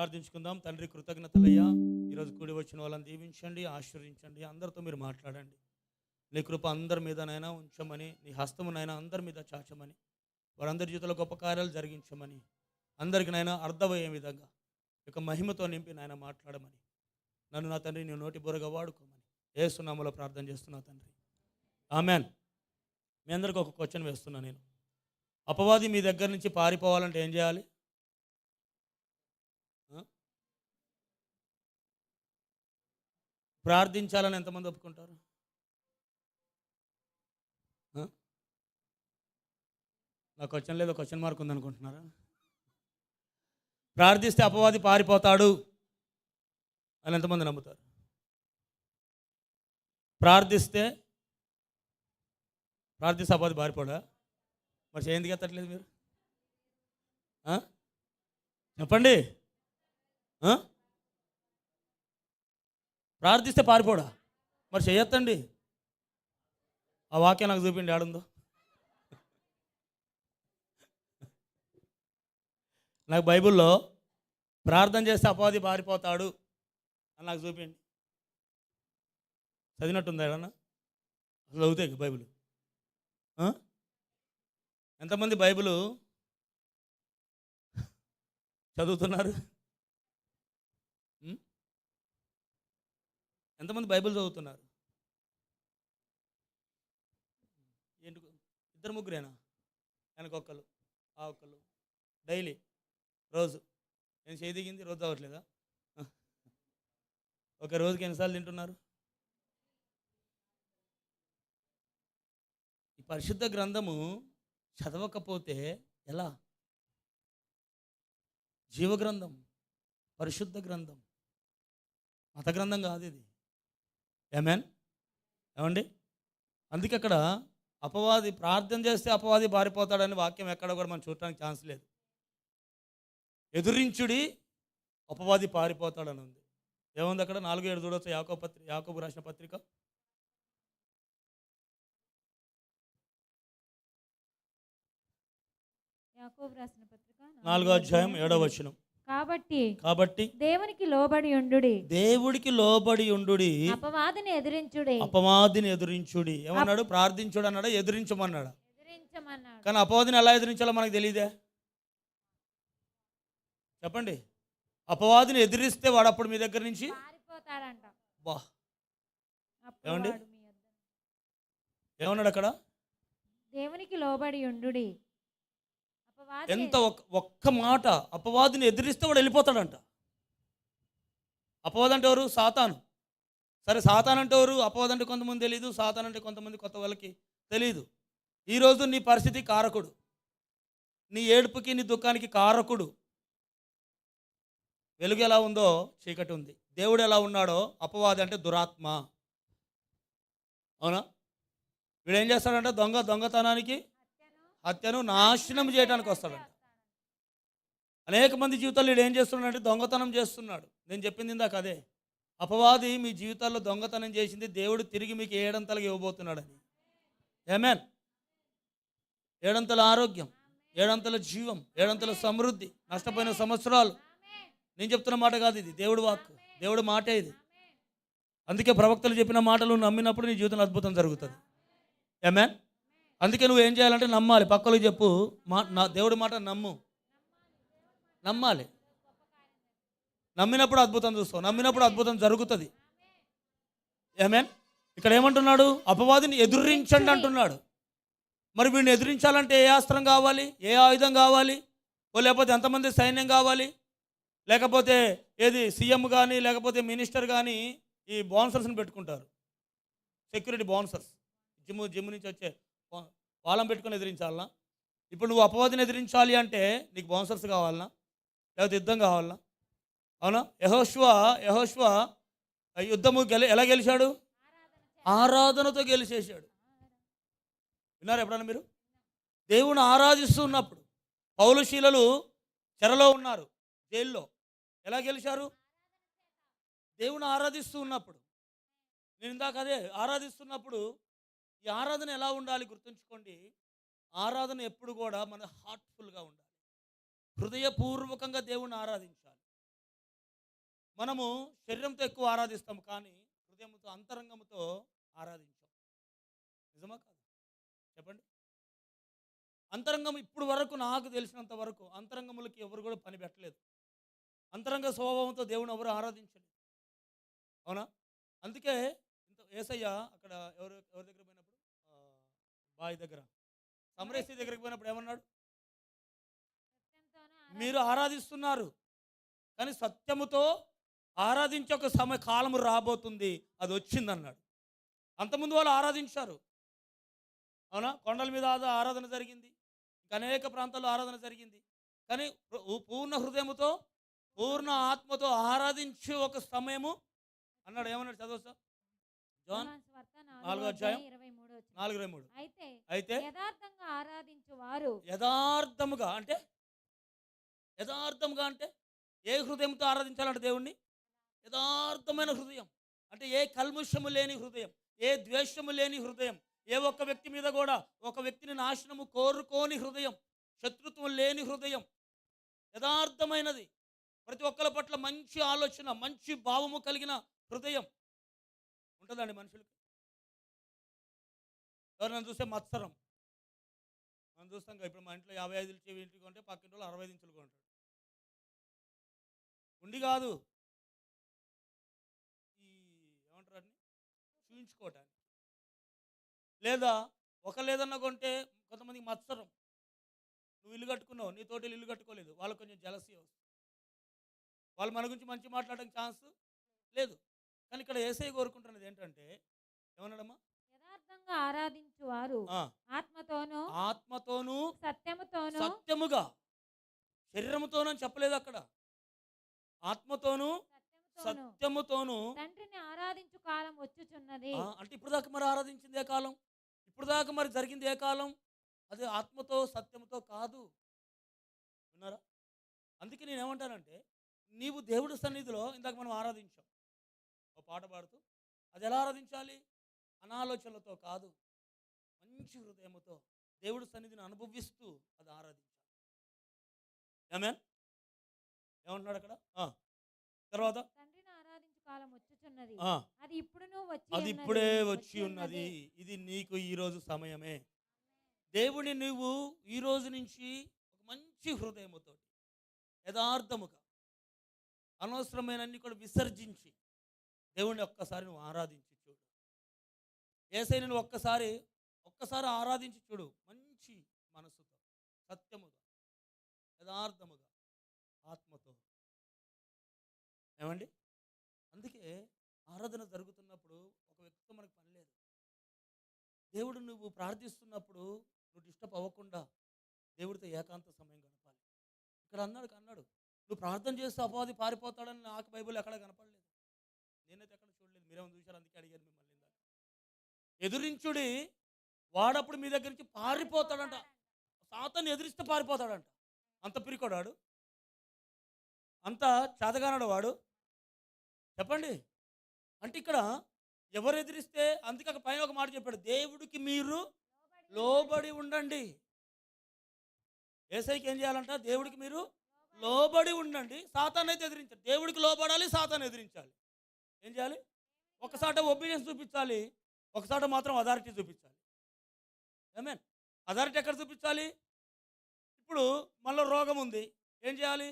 ప్రార్థించుకుందాం. తండ్రి కృతజ్ఞతలయ్యా, ఈరోజు కూడి వచ్చిన వాళ్ళని దీవించండి, ఆశీర్వదించండి. అందరితో మీరు మాట్లాడండి. నీ కృప అందరి మీదనైనా ఉంచమని, నీ హస్తమునైనా అందరి మీద చాచమని, వారందరి జీవితంలో గొప్ప కార్యాలు జరిగించమని, అందరికినైనా అర్థమయ్యే విధంగా ఇక మహిమతో నింపి నాయన మాట్లాడమని, నన్ను నా తండ్రి నీ నోటి బురగా వాడుకోమని యేసు నామములో ప్రార్థన చేస్తున్నా తండ్రి, ఆమెన్. మీ అందరికీ ఒక క్వశ్చన్ వేస్తున్నా నేను. అపవాది మీ దగ్గర నుంచి పారిపోవాలంటే ఏం చేయాలి? ప్రార్థించాలని ఎంతమంది ఒప్పుకుంటారు? నా క్వశ్చన్ లేదు, క్వశ్చన్ మార్క్ ఉందనుకుంటున్నారా? ప్రార్థిస్తే అపవాది పారిపోతాడు అని ఎంతమంది నమ్ముతారు? ప్రార్థిస్తే అపవాది పారిపోడా? మరి ఎందుకు ఎత్తట్లేదు మీరు? చెప్పండి. ప్రార్థిస్తే పారిపోడా? మరి చేయొద్దండి. ఆ వాక్యం నాకు చూపిండి, ఆడుందో. నాకు బైబిల్లో ప్రార్థన చేస్తే అపవాది పారిపోతాడు అని నాకు చూపిండి. చదివినట్టుందా ఏడన్నా? అసలు చదివితే బైబిల్ ఎంతమంది బైబిలు చదువుతున్నారు? ఎంతమంది బైబిల్ చదువుతున్నారు? ఏంటి, ఇద్దరు ముగ్గురేనా? వెనకొక్కరు ఆ ఒక్కరు డైలీ రోజు. నేను చేయి దిగింది రోజు అవ్వట్లేదా? ఒక రోజుకి ఎన్నిసార్లు తింటున్నారు? ఈ పరిశుద్ధ గ్రంథము చదవకపోతే ఎలా? జీవగ్రంథం, పరిశుద్ధ గ్రంథం, మత గ్రంథం కాదు ఇది. ఆమేన్. ఏమండి? అందుకే అక్కడ అపవాది ప్రార్థన చేస్తే అపవాది పారిపోతాడని వాక్యం ఎక్కడ కూడా మనం చూడటానికి ఛాన్స్ లేదు. ఎదురించుడి అపవాది పారిపోతాడని ఉంది. ఏముంది అక్కడ? 4:7 చూడవచ్చు. యాకోబు రాసిన పత్రిక 4వ అధ్యాయం 7వ వచనం. కాబట్టి దేవునికి లోబడి ఉండుడి, దేవుడికి లోబడి ఉండుడి, అపవాదిని ఎదురించుడి. ఏమన్నాడు? ప్రార్థించుడు అన్నాడా? ఎదిరించమన్నాడా? ఎదిరించమన్నాడు. కానీ అపవాదిని ఎలా ఎదిరించాలో మనకు తెలియదే. చెప్పండి. అపవాదిని ఎదిరిస్తే వాడు అప్పుడు మీ దగ్గర నుంచి పారిపోతాడంట. బా, ఏమండి ఏమన్నాడు అక్కడ? దేవునికి లోబడి ఉండుడి. ఎంత ఒక్క మాట, అపవాదిని ఎదిరిస్తే వాడు వెళ్ళిపోతాడంట. అపవాది అంటే ఎవరు? సాతాను. సరే, సాతాను అంటే ఎవరు? అపవాది అంటే కొంతమంది తెలియదు, సాతాను అంటే కొంతమంది కొత్త వాళ్ళకి తెలియదు. ఈరోజు నీ పరిస్థితి కారకుడు, నీ ఏడుపుకి నీ దుఃఖానికి కారకుడు. వెలుగు ఎలా ఉందో చీకటి ఉంది. దేవుడు ఎలా ఉన్నాడో అపవాది అంటే దురాత్మ. అవునా? వీడు ఏం చేస్తాడంటే దొంగతనానికి, హత్యను నాశనం చేయడానికి వస్తాడంట. అనేక మంది జీవితాల్లో వీడు ఏం చేస్తున్నాడంటే దొంగతనం చేస్తున్నాడు. నేను చెప్పింది ఇందాక అదే. అపవాది మీ జీవితాల్లో దొంగతనం చేసింది, దేవుడు తిరిగి మీకు 7 అంతలుగా ఇవ్వబోతున్నాడని. ఆమేన్. 7 అంతల ఆరోగ్యం, 7 అంతల జీవం, 7 అంతల సమృద్ధి, నష్టపోయిన సంవత్సరాలు. నేను చెప్తున్న మాట కాదు ఇది, దేవుడు వాక్, దేవుడు మాటే ఇది. అందుకే ప్రవక్తలు చెప్పిన మాటలు నమ్మినప్పుడు నీ జీవితంలో అద్భుతం జరుగుతుంది. ఆమేన్. అందుకే నువ్వు ఏం చేయాలంటే నమ్మాలి. పక్కలకు చెప్పు, నా దేవుడి మాట నమ్మాలి. నమ్మినప్పుడు అద్భుతం చూస్తావు, నమ్మినప్పుడు అద్భుతం జరుగుతుంది. ఆమేన్. ఇక్కడ ఏమంటున్నాడు? అపవాదిని ఎదురించండి అంటున్నాడు. మరి వీడిని ఎదిరించాలంటే ఏ అస్త్రం కావాలి? ఏ ఆయుధం కావాలి? లేకపోతే ఎంతమంది సైన్యం కావాలి? లేకపోతే ఏది సీఎం కానీ లేకపోతే మినిస్టర్ కానీ ఈ బౌన్సర్స్ని పెట్టుకుంటారు, సెక్యూరిటీ బౌన్సర్స్. జిమ్ నుంచి వచ్చే వాళ్ళని పెట్టుకొని ఎదిరించాలనా? ఇప్పుడు నువ్వు అపవాదిని ఎదిరించాలి అంటే నీకు బౌన్సర్స్ కావాలనా? లేకపోతే యుద్ధం కావాలనా? అవునా? యెహోషువ యుద్ధము ఎలా గెలిచాడు? ఆరాధనతో గెలిచేశాడు. విన్నారా ఎప్పుడన్నా మీరు? దేవుని ఆరాధిస్తూ ఉన్నప్పుడు. పౌలు శీలలు చెరలో ఉన్నారు, జైల్లో. ఎలా గెలిచారు? దేవుని ఆరాధిస్తూ ఉన్నప్పుడు. నేను ఇందాక అదే ఆరాధిస్తున్నప్పుడు ఈ ఆరాధన ఎలా ఉండాలి గుర్తుంచుకోండి. ఆరాధన ఎప్పుడు కూడా మన హార్ట్ఫుల్గా ఉండాలి, హృదయపూర్వకంగా దేవుణ్ణి ఆరాధించాలి. మనము శరీరంతో ఎక్కువ ఆరాధిస్తాం, కానీ హృదయంతో అంతరంగంతో ఆరాధించాం. నిజమా కాదు? చెప్పండి. అంతరంగం ఇప్పుడు వరకు నాకు తెలిసినంత వరకు అంతరంగములకి ఎవరు కూడా పని పెట్టలేదు. అంతరంగ స్వభావంతో దేవుని ఎవరు ఆరాధించలేదు. అవునా? అందుకే ఇంత యేసయ్య అక్కడ ఎవరు ఎవరి దగ్గర పోయినప్పుడు, ఆ, బావి దగ్గర సమరస్య దగ్గరికి పోయినప్పుడు ఏమన్నాడు? సత్యంతోనూ మీరు ఆరాధిస్తున్నారు, కానీ సత్యముతో ఆరాధించే ఒక కాలము రాబోతుంది, అది వచ్చిందన్నాడు. అంతకుముందు వాళ్ళు ఆరాధించారు. అవునా? కొండల మీద ఆరాధన జరిగింది, ఇంకా అనేక ప్రాంతాల్లో ఆరాధన జరిగింది. కానీ పూర్ణ హృదయముతో పూర్ణ ఆత్మతో ఆరాధించే ఒక సమయము అన్నాడు. ఏమన్నాడు? చదవచ్చా? జాన్ యోహాను సువార్త 4వ అధ్యాయం 4:23 వచ్చింది. 4:23. అయితే అయితే యథార్థంగా ఆరాధించు వారు యథార్థముగా అంటే, యథార్థముగా అంటే ఏ హృదయంతో ఆరాధించాలంటే దేవుణ్ణి? యథార్థమైన హృదయం అంటే ఏ కల్ముషము లేని హృదయం, ఏ ద్వేషము లేని హృదయం, ఏ ఒక్క వ్యక్తి మీద కూడా ఒక వ్యక్తిని నాశనము కోరుకోని హృదయం, శత్రుత్వం లేని హృదయం, యథార్థమైనది, ప్రతి ఒక్కరి పట్ల మంచి ఆలోచన, మంచి భావము కలిగిన హృదయం ఉంటుందండి మనుషులకి. ఎవరైనా చూస్తే మత్సరం. మనం చూస్తాం కదా, ఇప్పుడు మా ఇంట్లో 55 ఇంచులు ఇంటికి కొంటే పక్కింటి వాళ్ళు 65 ఇంచులు కొంటాడు. ఉండి కాదు, ఈ ఏమంటారు, చూయించుకోవటానికి. లేదా ఒకళ్ళు ఏదన్నా కొంటే కొంతమందికి మత్సరం. నువ్వు ఇల్లు కట్టుకున్నావు, నీ తోటి ఇల్లు కట్టుకోలేదు, వాళ్ళకి కొంచెం జలసీ వస్తుంది. వాళ్ళు మన గురించి మంచి మాట్లాడడానికి ఛాన్స్ లేదు. కానీ ఇక్కడ యేసయ్య కోరుకుంటున్నది ఏంటంటే, ఏమన్నాడమ్మా? యథార్థంగా ఆరాధించు వారు ఆ, ఆత్మతోనూ ఆత్మతోనూ సత్యముతోనూ సత్యముగా, శరీరముతోనూ అని చెప్పలేదు అక్కడ, ఆత్మతోనూ సత్యముతోనూ. తండ్రిని ఆరాధించు కాలం వచ్చుచున్నది. అంటే ఇప్పుడు దాకా మరి ఆరాధించింది ఏ కాలం? ఇప్పుడు దాకా మరి జరిగింది ఏ కాలం? అది ఆత్మతో సత్యముతో కాదు. విన్నారా? అందుకే నేను ఏమంటానంటే, నీవు దేవుడి సన్నిధిలో ఇందాక మనం ఆరాధించాం ఒక పాట పాడుతూ, అది ఎలా ఆరాధించాలి? అనాలోచనలతో కాదు, మంచి హృదయముతో దేవుడి సన్నిధిని అనుభవిస్తూ అది ఆరాధించాలి. ఆమేన్. ఏమంటున్నాడు అక్కడ? తర్వాత తండ్రిని ఆరాధించు కాలం వచ్చుచున్నది. ఆ, అది ఇప్పుడును అది ఇప్పుడే వచ్చి ఉన్నది. ఇది నీకు ఈరోజు సమయమే. దేవుని నువ్వు ఈ రోజు నుంచి ఒక మంచి హృదయముతో యథార్థముగా అనవసరమైనన్ని కూడా విసర్జించి దేవుణ్ణి ఒక్కసారి నువ్వు ఆరాధించి చూడు. యేసయ్యను నువ్వు ఒక్కసారి ఆరాధించి చూడు, మంచి మనసుతో, సత్యముగా, యథార్థముగా, ఆత్మతో. ఏమండి? అందుకే ఆరాధన జరుగుతున్నప్పుడు ఒక వ్యక్తితో మనకు పని లేదు. దేవుడు నువ్వు ప్రార్థిస్తున్నప్పుడు నువ్వు డిస్టర్బ్ అవ్వకుండా దేవుడితో ఏకాంత సమయం గడపాలి. ఇక్కడ అన్నాడు నువ్వు ప్రార్థన చేస్తే అపవాది పారిపోతాడని నాకు బైబిల్ ఎక్కడ కనపడలేదు, నేనైతే ఎక్కడ చూడలేదు. మీరేమో చూశారు, అందుకే అడిగాను మిమ్మల్ని. ఇందాక ఎదురించుడి, వాడప్పుడు మీ దగ్గర నుంచి పారిపోతాడంట. సాతాన్ని ఎదిరిస్తే పారిపోతాడంట. అంత పిరికోడాడు, అంత చేతగానాడు వాడు. చెప్పండి. అంటే ఇక్కడ ఎవరు ఎదిరిస్తే, అందుకే అక్కడ పైన ఒక మాట చెప్పాడు, దేవుడికి మీరు లోబడి ఉండండి. యేసయ్యకి ఏం చేయాలంట? దేవుడికి మీరు లోబడి ఉండండి, సాతాన్ని అయితే ఎదిరించాలి. దేవుడికి లోబడాలి, సాతాన్ని ఎదిరించాలి. ఏం చేయాలి? ఒకసాట ఒబీడియన్స్ చూపించాలి, ఒకసాట మాత్రం అథారిటీ చూపించాలి. ఆమేన్. అథారిటీ ఎక్కడ చూపించాలి? ఇప్పుడు మనలో రోగం ఉంది, ఏం చేయాలి?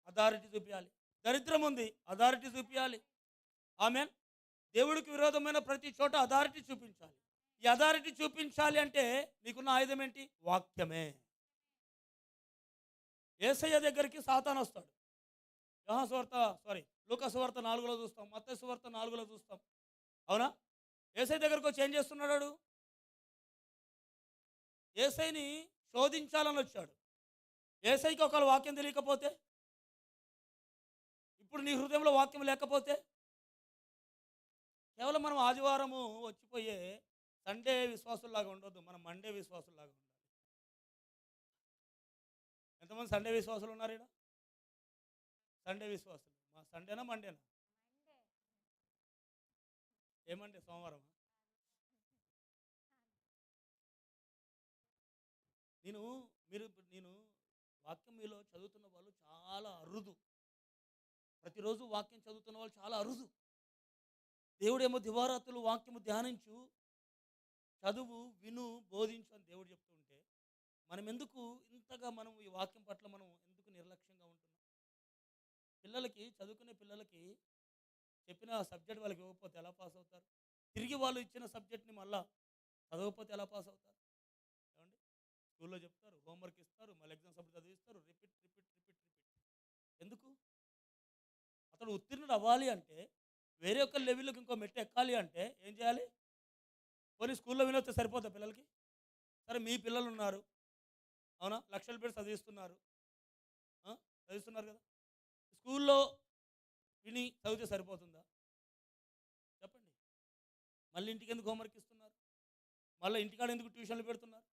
అథారిటీ చూపించాలి. దరిద్రం ఉంది, అథారిటీ చూపించాలి. ఆమేన్. దేవుడికి విరోధమైన ప్రతి చోట అథారిటీ చూపించాలి. ఈ అథారిటీ చూపించాలి అంటే నీకున్న ఆయుధం ఏంటి? వాక్యమే. యేసయ్య దగ్గరికి సాతాను వస్తాడు. లూకా సువార్త 4లో చూస్తాం, మత్తయి సువార్త 4లో చూస్తాం. అవునా? యేసయ్య దగ్గరికి వచ్చి ఏం చేస్తున్నాడు? యేసయ్యని శోధించాలని వచ్చాడు. యేసయ్యకి ఒకవేళ వాక్యం తెలియకపోతే, ఇప్పుడు నీ హృదయంలో వాక్యం లేకపోతే, కేవలం మనం ఆదివారము వచ్చిపోయే సండే విశ్వాసుల్లాగా ఉండొద్దు, మనం మండే విశ్వాసుల్లాగా ఉండాలి. ఎంతమంది సండే విశ్వాసులు ఉన్నారు ఇక్కడ? సండే విశ్వాసులు. మా సండేనా మండేనా? ఏమంటే సోమవారం. నేను వాక్యం మీలో చదువుతున్న వాళ్ళు చాలా అరుదు. ప్రతిరోజు వాక్యం చదువుతున్న వాళ్ళు చాలా అరుదు. దేవుడేమో దివారాత్రులు వాక్యము ధ్యానించు, చదువు, విను, బోధించు అని దేవుడు చెప్తూ ఉంటే మనం ఎందుకు ఇంతగా మనం ఈ వాక్యం పట్ల మనం ఎందుకు నిర్లక్ష్యంగా ఉంటున్నాం? పిల్లలకి, చదువుకునే పిల్లలకి చెప్పిన సబ్జెక్ట్ వాళ్ళకి ఇవ్వకపోతే ఎలా పాస్ అవుతారు? తిరిగి వాళ్ళు ఇచ్చిన సబ్జెక్ట్ని మళ్ళా చదవకపోతే ఎలా పాస్ అవుతారు? ఏమండి, స్కూల్లో చెప్తారు, హోంవర్క్ ఇస్తారు, మళ్ళీ ఎగ్జామ్స్ అప్పుడు చదివిస్తారు, రిపీట్. ఎందుకు? అతడు ఉత్తీర్ణుడు అవ్వాలి అంటే, వేరే ఒక లెవెల్కి ఇంకో మెట్టు ఎక్కాలి అంటే ఏం చేయాలి? పోనీ స్కూల్లో వినొస్తే సరిపోతా పిల్లలకి? సరే, మీ పిల్లలు ఉన్నారు, అవునా, లక్షలు పెట్టి చదివిస్తున్నారు కదా. స్కూల్లో విని చదివితే సరిపోతుందా? చెప్పండి. మళ్ళీ ఇంటికి ఎందుకు హోంవర్క్ ఇస్తున్నారు? మళ్ళీ ఇంటికాడ ఎందుకు ట్యూషన్లు పెడుతున్నారు?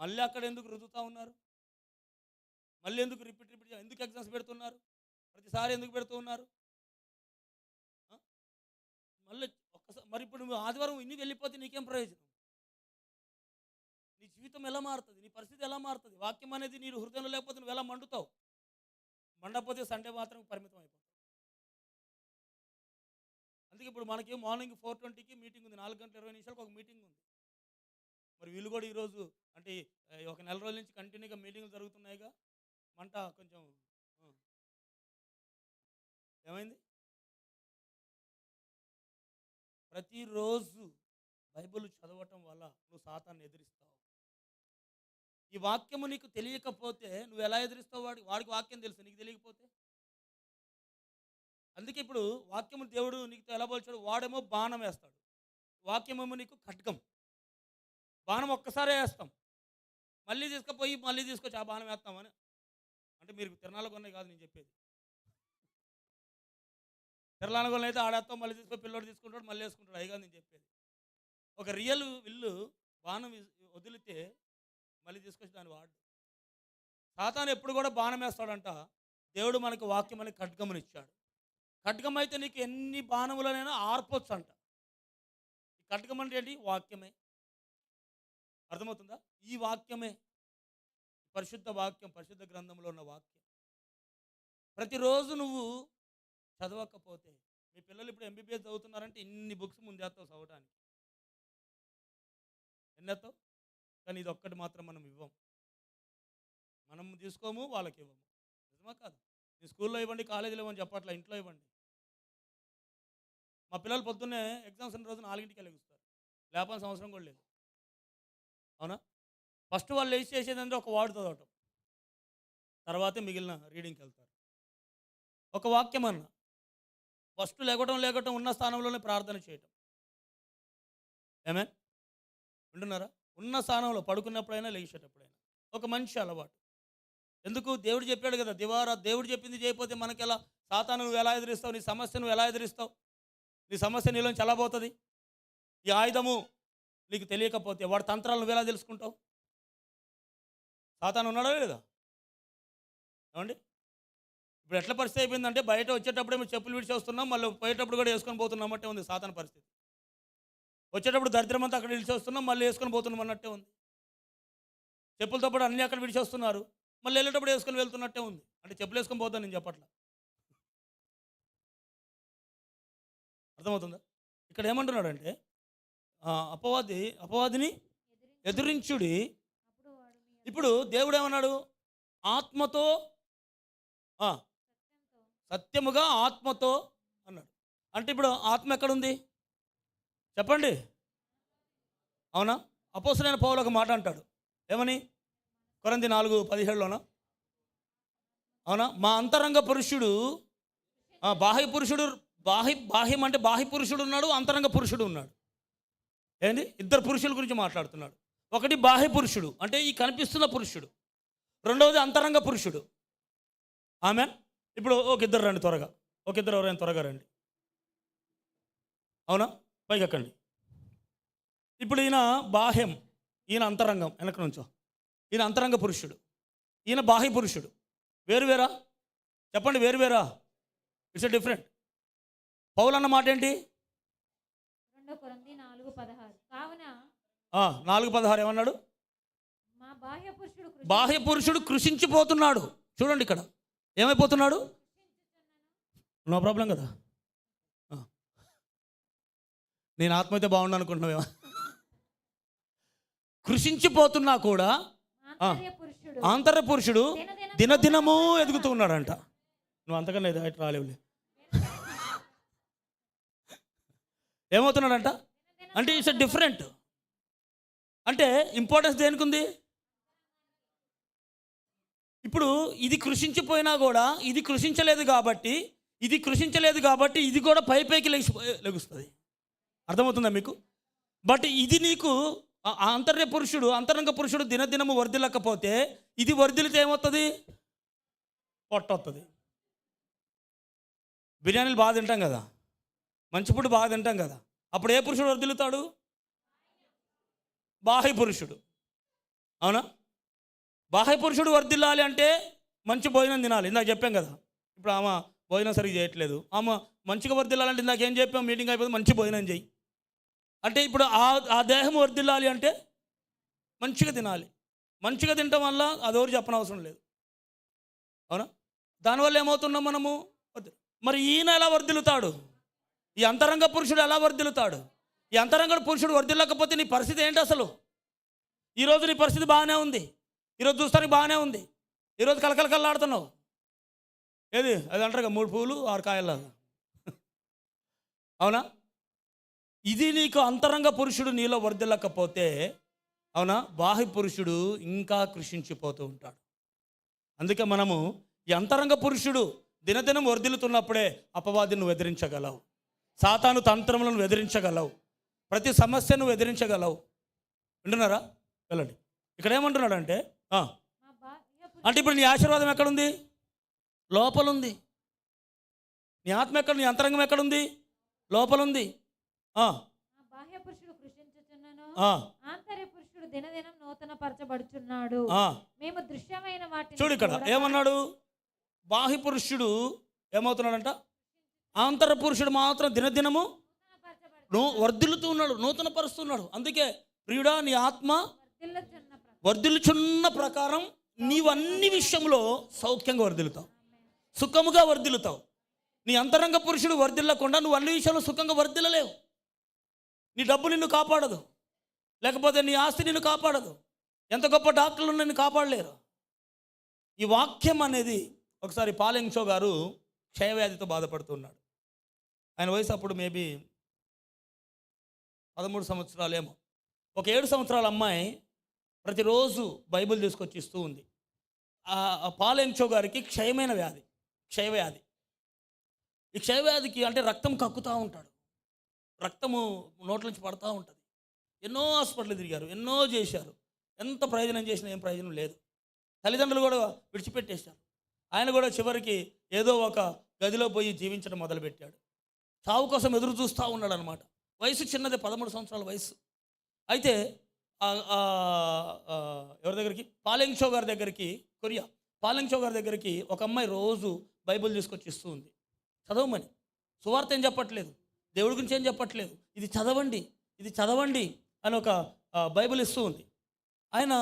మళ్ళీ అక్కడ ఎందుకు రుదుతూ ఉన్నారు? మళ్ళీ ఎందుకు రిపీట్ ఎందుకు ఎగ్జామ్స్ పెడుతున్నారు? ప్రతిసారి ఎందుకు పెడుతూ ఉన్నారు? మళ్ళీ ఒక్కసారి మరి ఇప్పుడు నువ్వు ఆదివారం ఇన్ని వెళ్ళిపోతే నీకేం ప్రయోజనం? నీ జీవితం ఎలా మారుతుంది? నీ పరిస్థితి ఎలా మారుతుంది? వాక్యం అనేది నీ హృదయంలో లేకపోతే నువ్వు ఎలా మండుతావు? మండపోతే సండే మాత్రం పరిమితం అయిపోతావు. అందుకే ఇప్పుడు మనకి మార్నింగ్ 4:20కి మీటింగ్ ఉంది, 4:20 ఒక మీటింగ్ ఉంది. మరి వీళ్ళు కూడా ఈరోజు అంటే ఒక నెల రోజుల నుంచి కంటిన్యూగా మీటింగ్లు జరుగుతున్నాయిగా. మంట కొంచెం ఏమైంది? ప్రతిరోజు బైబిల్ చదవటం వల్ల నువ్వు సాతాన్ని ఎదిరిస్తావు. ఈ వాక్యము నీకు తెలియకపోతే నువ్వు ఎలా ఎదిరిస్తావు? వాడికి వాక్యం తెలుసు, నీకు తెలియకపోతే. అందుకే ఇప్పుడు వాక్యము దేవుడు నీకు ఎలా పోల్చాడు? వాడేమో బాణం వేస్తాడు, వాక్యమేమో నీకు ఖడ్గం. బాణం ఒక్కసారే వేస్తాం, మళ్ళీ తీసుకుపోయి మళ్ళీ తీసుకొచ్చి ఆ బాణం వేస్తామని. అంటే మీరు తిరణాలకు ఉన్నాయి కాదు నేను చెప్పేది. తిరణాలకు అయితే ఆడేస్తాం, మళ్ళీ తీసుకొని పిల్లోడు తీసుకుంటాడు, మళ్ళీ వేసుకుంటాడు, అయ్యి కాదు నేను చెప్పేది. ఒక రియల్ విల్లు బాణం వదిలితే మళ్ళీ తీసుకొచ్చి దాన్ని వాడు. సాతాను ఎప్పుడు కూడా బాణం వేస్తాడంట. దేవుడు మనకు వాక్యం అని ఖడ్గముని ఇచ్చాడు. ఖడ్గం అయితే నీకు ఎన్ని బాణములనైనా ఆర్పొచ్చు అంట. ఈ ఖడ్గం అంటే ఏంటి? వాక్యమే. అర్థమవుతుందా? ఈ వాక్యమే పరిశుద్ధ వాక్యం, పరిశుద్ధ గ్రంథంలో ఉన్న వాక్యం. ప్రతిరోజు నువ్వు చదవకపోతే, మీ పిల్లలు ఇప్పుడు ఎంబీబీఎస్ చదువుతున్నారంటే ఇన్ని బుక్స్ ముందేస్తావు చదవడానికి, ఎన్నేస్తావు. కానీ ఇది ఒక్కటి మాత్రం మనం ఇవ్వం, మనం తీసుకోము, వాళ్ళకి ఇవ్వము. నిజమా కాదు? మీ స్కూల్లో ఇవ్వండి, కాలేజీలో ఇవ్వని చెప్పట్లా, ఇంట్లో ఇవ్వండి. మా పిల్లలు పొద్దున్నే ఎగ్జామ్స్ ఉన్న రోజు 4ంటికి లెగుస్తారు, లేపాల్సిన అవసరం కూడా లేదు, అవునా. ఫస్ట్ వాళ్ళు లేచి చేసేదంటే ఒక వార్డు చదవటం, తర్వాతే మిగిలిన రీడింగ్కి వెళ్తారు. ఒక వాక్యం అన్న ఫస్ట్ లేకటం ఉన్న స్థానంలోనే ప్రార్థన చేయటం. ఏమే వింటున్నారా? ఉన్న స్థానంలో పడుకున్నప్పుడైనా లేచేటప్పుడైనా ఒక మంచి అలవాటు. ఎందుకు? దేవుడు చెప్పాడు కదా, దేవుడు చెప్పింది చేయకపోతే మనకెలా? సాతాను నువ్వు ఎలా ఎదిరిస్తావు? నీ సమస్య నువ్వు ఎలా ఎదిరిస్తావు? నీ సమస్య నీలోంచి ఎలా పోతుంది? ఈ ఆయుధము నీకు తెలియకపోతే వాడి తంత్రాలు నువ్వు ఎలా తెలుసుకుంటావు? సాతాను ఉన్నాడా లేదా? ఏమండి, ఇప్పుడు ఎట్లా పరిస్థితి అయిపోయిందంటే, బయట వచ్చేటప్పుడే మేము చెప్పులు విడిచి వస్తున్నాం, మళ్ళీ పోయేటప్పుడు కూడా వేసుకొని పోతున్నాం అన్నట్టే ఉంది సాతాను పరిస్థితి. వచ్చేటప్పుడు దరిద్రం అంతా అక్కడ విడిచి వస్తున్నాం, మళ్ళీ వేసుకొని పోతున్నాం అన్నట్టే ఉంది. చెప్పులతో పాటు అన్నీ అక్కడ విడిచి వస్తున్నారు, మళ్ళీ వెళ్ళేటప్పుడు వేసుకొని వెళ్తున్నట్టే ఉంది. అంటే చెప్పులు వేసుకొని పోతాను నేను చెప్పట్లా. అర్థమవుతుందా? ఇక్కడ ఏమంటున్నాడంటే, అపవాదిని ఎదురించుడి. ఇప్పుడు దేవుడు ఏమన్నాడు? ఆత్మతో, సత్యముగా ఆత్మతో అన్నాడు. అంటే ఇప్పుడు ఆత్మ ఎక్కడుంది చెప్పండి? అవునా? అపోస్తలుడైన పౌలు ఒక మాట అంటాడు, ఏమని? కొరింథీ 4:17లోనా? అవునా? మా అంతరంగ పురుషుడు, బాహ్య పురుషుడు, బాహ్యం అంటే బాహ్య పురుషుడు ఉన్నాడు, అంతరంగ పురుషుడు ఉన్నాడు. ఏంది? ఇద్దరు పురుషుల గురించి మాట్లాడుతున్నాడు. ఒకటి బాహ్య పురుషుడు అంటే ఈ కనిపిస్తున్న పురుషుడు, రెండవది అంతరంగ పురుషుడు. ఆమెన్. ఇప్పుడు ఒక ఇద్దరు రండి త్వరగా, ఎవరైనా త్వరగా రండి. అవునా? పైకి ఎక్కండి. ఇప్పుడు ఈయన బాహ్యం, ఈయన అంతరంగం. వెనక నుంచో. ఈయన అంతరంగ పురుషుడు, ఈయన బాహ్య పురుషుడు. వేరువేరా? చెప్పండి, వేరువేరా? It's a different. పౌలు అన్న మాట ఏంటి? 2 కొరింథీ 4:16. కావున 4:16 ఏమన్నాడు? మా బాహ్య పురుషుడు కృషించిపోతున్నాడు. చూడండి ఇక్కడ ఏమైపోతున్నాడు? నో ప్రాబ్లం కదా. ఆ. నేను ఆత్మహత్య బాగుండు అనుకుంటున్నావేమో. కృషించిపోతున్నా కూడా ఆంతర్య పురుషుడు ఆంతర్య పురుషుడు దినదినం దినదినము ఎదుగుతూ ఉన్నాడంట. నువ్వు అంతకన్నా ఎటు రాలేవులే. ఏమవుతున్నాడంట అంటే ఇట్స్ డిఫరెంట్. అంటే ఇంపార్టెన్స్ దేనికి ఉంది? ఇప్పుడు ఇది కృషించిపోయినా కూడా ఇది కృషించలేదు కాబట్టి ఇది కూడా పైకి లెగుస్తుంది. అర్థమవుతుందా మీకు? బట్ ఇది నీకు ఆంతర్య పురుషుడు అంతరంగ పురుషుడు దినదినము వర్ధిల్లకపోతే ఇది వర్ధిల్లితే ఏమవుతుంది? పొట్ట వస్తుంది. బిర్యానీలు బాగా తింటాం కదా, మంచి ఫుడ్ బాగా తింటాం కదా, అప్పుడు ఏ పురుషుడు వర్ధిల్లుతాడు? బాహ్య పురుషుడు. అవునా? బాహ్య పురుషుడు వర్ధిల్లాలి అంటే మంచి భోజనం తినాలి. ఇందాక చెప్పాం కదా. ఇప్పుడు ఆమె భోజనం సరిగ్గా చేయట్లేదు. ఆమె మంచిగా వర్ధిల్లాలంటే ఇందాక ఏం చెప్పాం? మీటింగ్ అయిపోతే మంచి భోజనం చేయి అంటే ఇప్పుడు ఆ దేహం వర్ధిల్లాలి అంటే మంచిగా తినాలి. మంచిగా తినటం వల్ల అదెవరు చెప్పనవసరం లేదు. అవునా? దానివల్ల ఏమవుతున్నాం మనము? మరి ఈయన ఎలా వర్ధిల్లుతాడు? ఈ అంతరంగ పురుషుడు ఎలా వర్ధిల్లుతాడు? ఈ అంతరంగ పురుషుడు వర్ధిల్లకపోతే నీ పరిస్థితి ఏంటి అసలు? ఈరోజు నీ పరిస్థితి బాగానే ఉంది, ఈరోజు చూస్తానికి బాగానే ఉంది, ఈరోజు కలకలకల్లాడుతున్నావు. ఏది అది అంటారు కదా, 3 పువ్వులు 6 కాయల్లాగా. అవునా? ఇది నీకు అంతరంగ పురుషుడు నీలో వర్ధిల్లకపోతే, అవునా, బాహ్య పురుషుడు ఇంకా కృషించిపోతూ ఉంటాడు. అందుకే మనము ఈ అంతరంగ పురుషుడు దినదినం వర్ధిల్లుతున్నప్పుడే అపవాదిని నువ్వు ఎదిరించగలవు, సాతాను తంత్రములను ఎదిరించగలవు, ప్రతి సమస్యను ఎదిరించగలవు. వింటున్నారా? వెళ్ళండి. ఇక్కడ ఏమంటున్నాడంటే మా బాహ్య అంటే ఇప్పుడు నీ ఆశీర్వాదం ఎక్కడుంది? లోపలుంది. నీ ఆత్మ ఎక్కడ, నీ అంతరంగం ఎక్కడుంది? లోపలుంది. మా బాహ్య పురుషుడు కృషించుచున్నను, ఆంతర్య పురుషుడు దినదినం నూతన పరచబడుచున్నాడు. మేము దృశ్యమైన వాటిని చూడు ఇక్కడ ఏమన్నాడు? బాహ్య పురుషుడు ఏమవుతున్నాడంట? ఆంతర పురుషుడు మాత్రం దినదినము వర్ధిల్లుతూ ఉన్నాడు, నూతన పరుస్తున్నాడు. అందుకే ప్రియుడా, నీ ఆత్మ వర్ధిల్లుచున్న ప్రకారం నీవు అన్ని విషయంలో సౌఖ్యంగా వర్ధిల్లుతావు, సుఖముగా వర్ధిల్లుతావు. నీ అంతరంగ పురుషుడు వర్ధిల్లకుండా నువ్వు అన్ని విషయంలో సుఖంగా వర్ధిల్లలేవు. నీ డబ్బు నిన్ను కాపాడదు, లేకపోతే నీ ఆస్తి నిన్ను కాపాడదు, ఎంత గొప్ప డాక్టర్లు నిన్ను కాపాడలేరు. ఈ వాక్యం అనేది ఒకసారి పాలెంగ్షో గారు క్షయవ్యాధితో బాధపడుతున్నాడు. ఆయన వయసు అప్పుడు మేబీ 13 సంవత్సరాలు ఏమో. ఒక 7 సంవత్సరాల అమ్మాయి ప్రతిరోజు బైబిల్ తీసుకొచ్చి ఇస్తూ ఉంది. ఆ పాలెంగ్షో గారికి క్షయవ్యాధి. ఈ క్షయవ్యాధికి అంటే రక్తం కక్కుతూ ఉంటాడు, రక్తము నోట్ల నుంచి పడుతూ ఉంటుంది. ఎన్నో హాస్పిటల్ తిరిగారు, ఎన్నో చేశారు, ఎంత ప్రయోజనం చేసినా ఏం ప్రయోజనం లేదు. తల్లిదండ్రులు కూడా విడిచిపెట్టేశారు. ఆయన కూడా చివరికి ఏదో ఒక గదిలో పోయి జీవించడం మొదలుపెట్టాడు. చావు కోసం ఎదురు చూస్తూ ఉన్నాడు అనమాట. వయసు చిన్నదే, 13 సంవత్సరాల వయసు. అయితే ఎవరి దగ్గరికి? పాలెంగ్షో గారి దగ్గరికి, పాలెంగ్షో గారి దగ్గరికి ఒక అమ్మాయి రోజు బైబిల్ తీసుకొచ్చి ఇస్తూ ఉంది. చదవమని. సువార్త ఏం చెప్పట్లేదు, దేవుడి గురించి ఏం చెప్పట్లేదు, ఇది చదవండి అని ఒక బైబిల్ ఇస్తూ ఉంది. ఆయన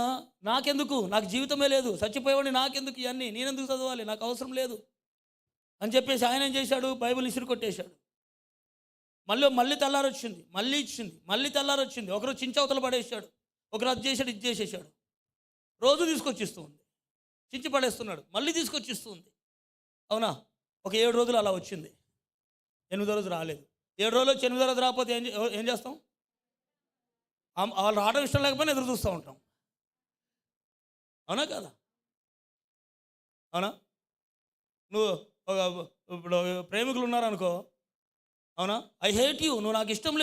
నాకెందుకు, నాకు జీవితమే లేదు, చచ్చిపోయేవాడిని, నాకెందుకు ఇవన్నీ, నేనెందుకు చదవాలి, నాకు అవసరం లేదు అని చెప్పేసి ఆయన ఏం చేశాడు? బైబిల్ ఇసురు కొట్టేశాడు. మళ్ళీ తెల్లారొచ్చింది, మళ్ళీ తెల్లారొచ్చింది. ఒకరు చించవతలు పడేసాడు, ఒకరు అది చేశాడు, ఇది చేసేసాడు. రోజు తీసుకొచ్చిస్తూ ఉంది, చించి పడేస్తున్నాడు, మళ్ళీ తీసుకొచ్చిస్తూ ఉంది. అవునా? ఒక 7 రోజులు అలా వచ్చింది. 8వ రోజు రాలేదు. 7 రోజులు వచ్చి 8వ రోజు రాకపోతే ఏం చేస్తాం? వాళ్ళు రావడం ఇష్టం లేకపోయినా ఎదురు చూస్తూ ఉంటాం. అవునా కదా? అవునా? నువ్వు ఇప్పుడు ప్రేమికులు ఉన్నారనుకో, అవునా, ఐ హేట్ యూ, నువ్వు నాకు ఇష్టం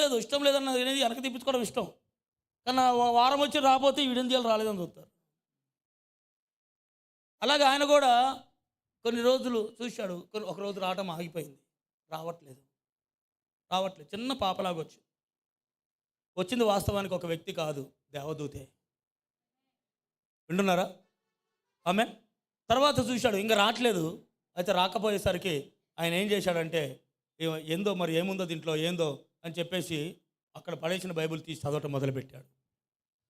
లేదన్న అనేది వెనక తిప్పించుకోవడం ఇష్టం. కానీ వారం వచ్చి రాకపోతే వీడిని తీయాలి, రాలేదని చూస్తారు. అలాగే ఆయన కూడా కొన్ని రోజులు చూశాడు, ఒక రోజు రావటం ఆగిపోయింది, రావట్లేదు. చిన్న పాపలాగా వచ్చింది. వాస్తవానికి ఒక వ్యక్తి కాదు, దేవదూతే. వింటున్నారా? ఆమె తర్వాత చూశాడు, ఇంకా రావట్లేదు. అయితే రాకపోయేసరికి ఆయన ఏం చేశాడంటే, ఏందో మరి ఏముందో దీంట్లో ఏందో అని చెప్పేసి అక్కడ పడేసిన బైబిల్ తీసి చదవటం మొదలుపెట్టాడు.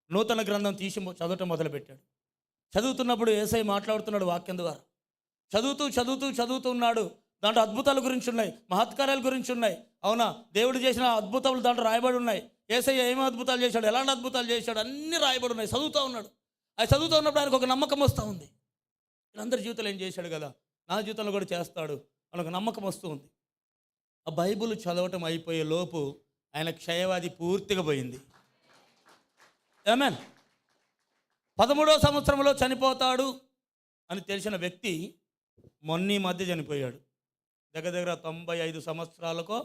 నూతన గ్రంథం తీసి చదవటం మొదలుపెట్టాడు. చదువుతున్నప్పుడు యేసయ్య మాట్లాడుతున్నాడు వాక్యం ద్వారా. చదువుతూ ఉన్నాడు. దాంట్లో అద్భుతాల గురించి ఉన్నాయి, మహత్కార్యాల గురించి ఉన్నాయి. అవునా, దేవుడు చేసిన అద్భుతాలు దాంట్లో రాయబడి ఉన్నాయి. యేసయ్య ఏమి అద్భుతాలు చేశాడు, ఎలాంటి అద్భుతాలు చేశాడు, అన్నీ రాయబడి ఉన్నాయి. చదువుతూ ఉన్నాడు. అది చదువుతూ ఉన్నప్పుడు ఆయనకు ఒక నమ్మకం వస్తూ ఉంది. వీళ్ళందరి జీవితంలో ఏం చేశాడు కదా, నా జీవితంలో కూడా చేస్తాడు అని ఒక నమ్మకం వస్తూ ఉంది. ఆ బైబిల్ చదవటం అయిపోయే లోపు ఆయన క్షయవ్యాధి పూర్తిగా పోయింది. ఆమేన్. 13వ సంవత్సరంలో చనిపోతాడు అని తెలిసిన వ్యక్తి మొన్న మధ్య చనిపోయాడు. దగ్గర దగ్గర 95 సంవత్సరాలకో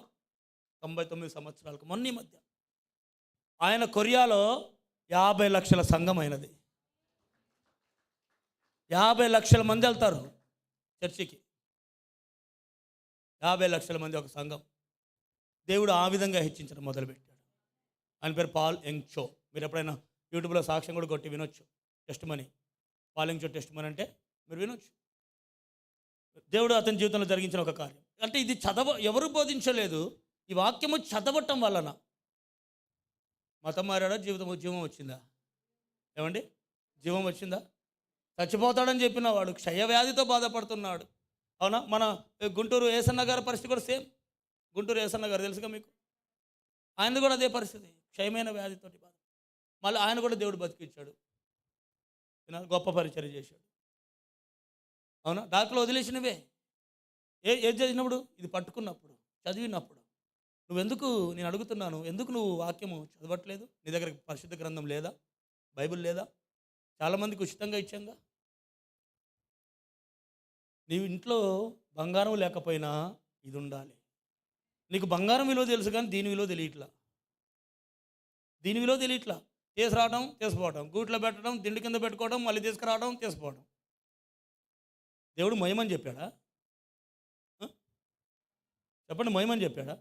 99 సంవత్సరాలకు మొన్న మధ్య. ఆయన కొరియాలో 50 లక్షల సంఘం అయినది. 50 లక్షల మంది వెళ్తారు చర్చికి. 50 లక్షల మంది ఒక సంఘం. దేవుడు ఆ విధంగా హెచ్చించడం మొదలుపెట్టాడు. ఆయన పేరు పాల్ యంగ్ చో. మీరు ఎప్పుడైనా యూట్యూబ్లో సాక్ష్యం కూడా కొట్టి వినొచ్చు. టెస్ట్ మనీ, పాల్ యంగ్ చో టెస్ట్ మనీ అంటే మీరు వినొచ్చు. దేవుడు అతని జీవితంలో జరిగించిన ఒక కార్యం. అంటే ఇది ఎవరు బోధించలేదు, ఈ వాక్యము చదవటం వలన మతం మారాడా, జీవం వచ్చిందా? ఏమండి, జీవం వచ్చిందా? చచ్చిపోతాడని చెప్పిన వాడు క్షయవ్యాధితో బాధపడుతున్నాడు. అవునా, మన గుంటూరు ఏసన్న గారి పరిస్థితి కూడా సేమ్. గుంటూరు ఏసన్న గారు తెలుసుగా మీకు, ఆయనది కూడా అదే పరిస్థితి, క్షయమైన వ్యాధితోటి బాధ. మళ్ళీ ఆయన కూడా దేవుడు బతికిచ్చాడు, గొప్ప పరిచర్య చేశాడు. అవునా, డాక్టర్లు వదిలేసినవే. ఏది చదివినప్పుడు, ఇది పట్టుకున్నప్పుడు, చదివినప్పుడు నువ్వెందుకు, నేను అడుగుతున్నాను, ఎందుకు నువ్వు వాక్యము చదవట్లేదు? నీ దగ్గర పరిశుద్ధ గ్రంథం లేదా, బైబిల్ లేదా? చాలామందికి ఉచితంగా ఇచ్చాంగా. నీవు ఇంట్లో బంగారం లేకపోయినా ఇది ఉండాలి. నీకు బంగారం విలువ తెలుసు కానీ దీని విలువ తెలియట్లా. తీసుకురావడం, తీసుకుపోవడం, గూట్లో పెట్టడం, దిండు కింద పెట్టుకోవడం, మళ్ళీ తీసుకురావడం, తీసుకుపోవడం. దేవుడు మొయ్యమని చెప్పాడా? చెప్పండి, మొయ్యమని చెప్పాడా?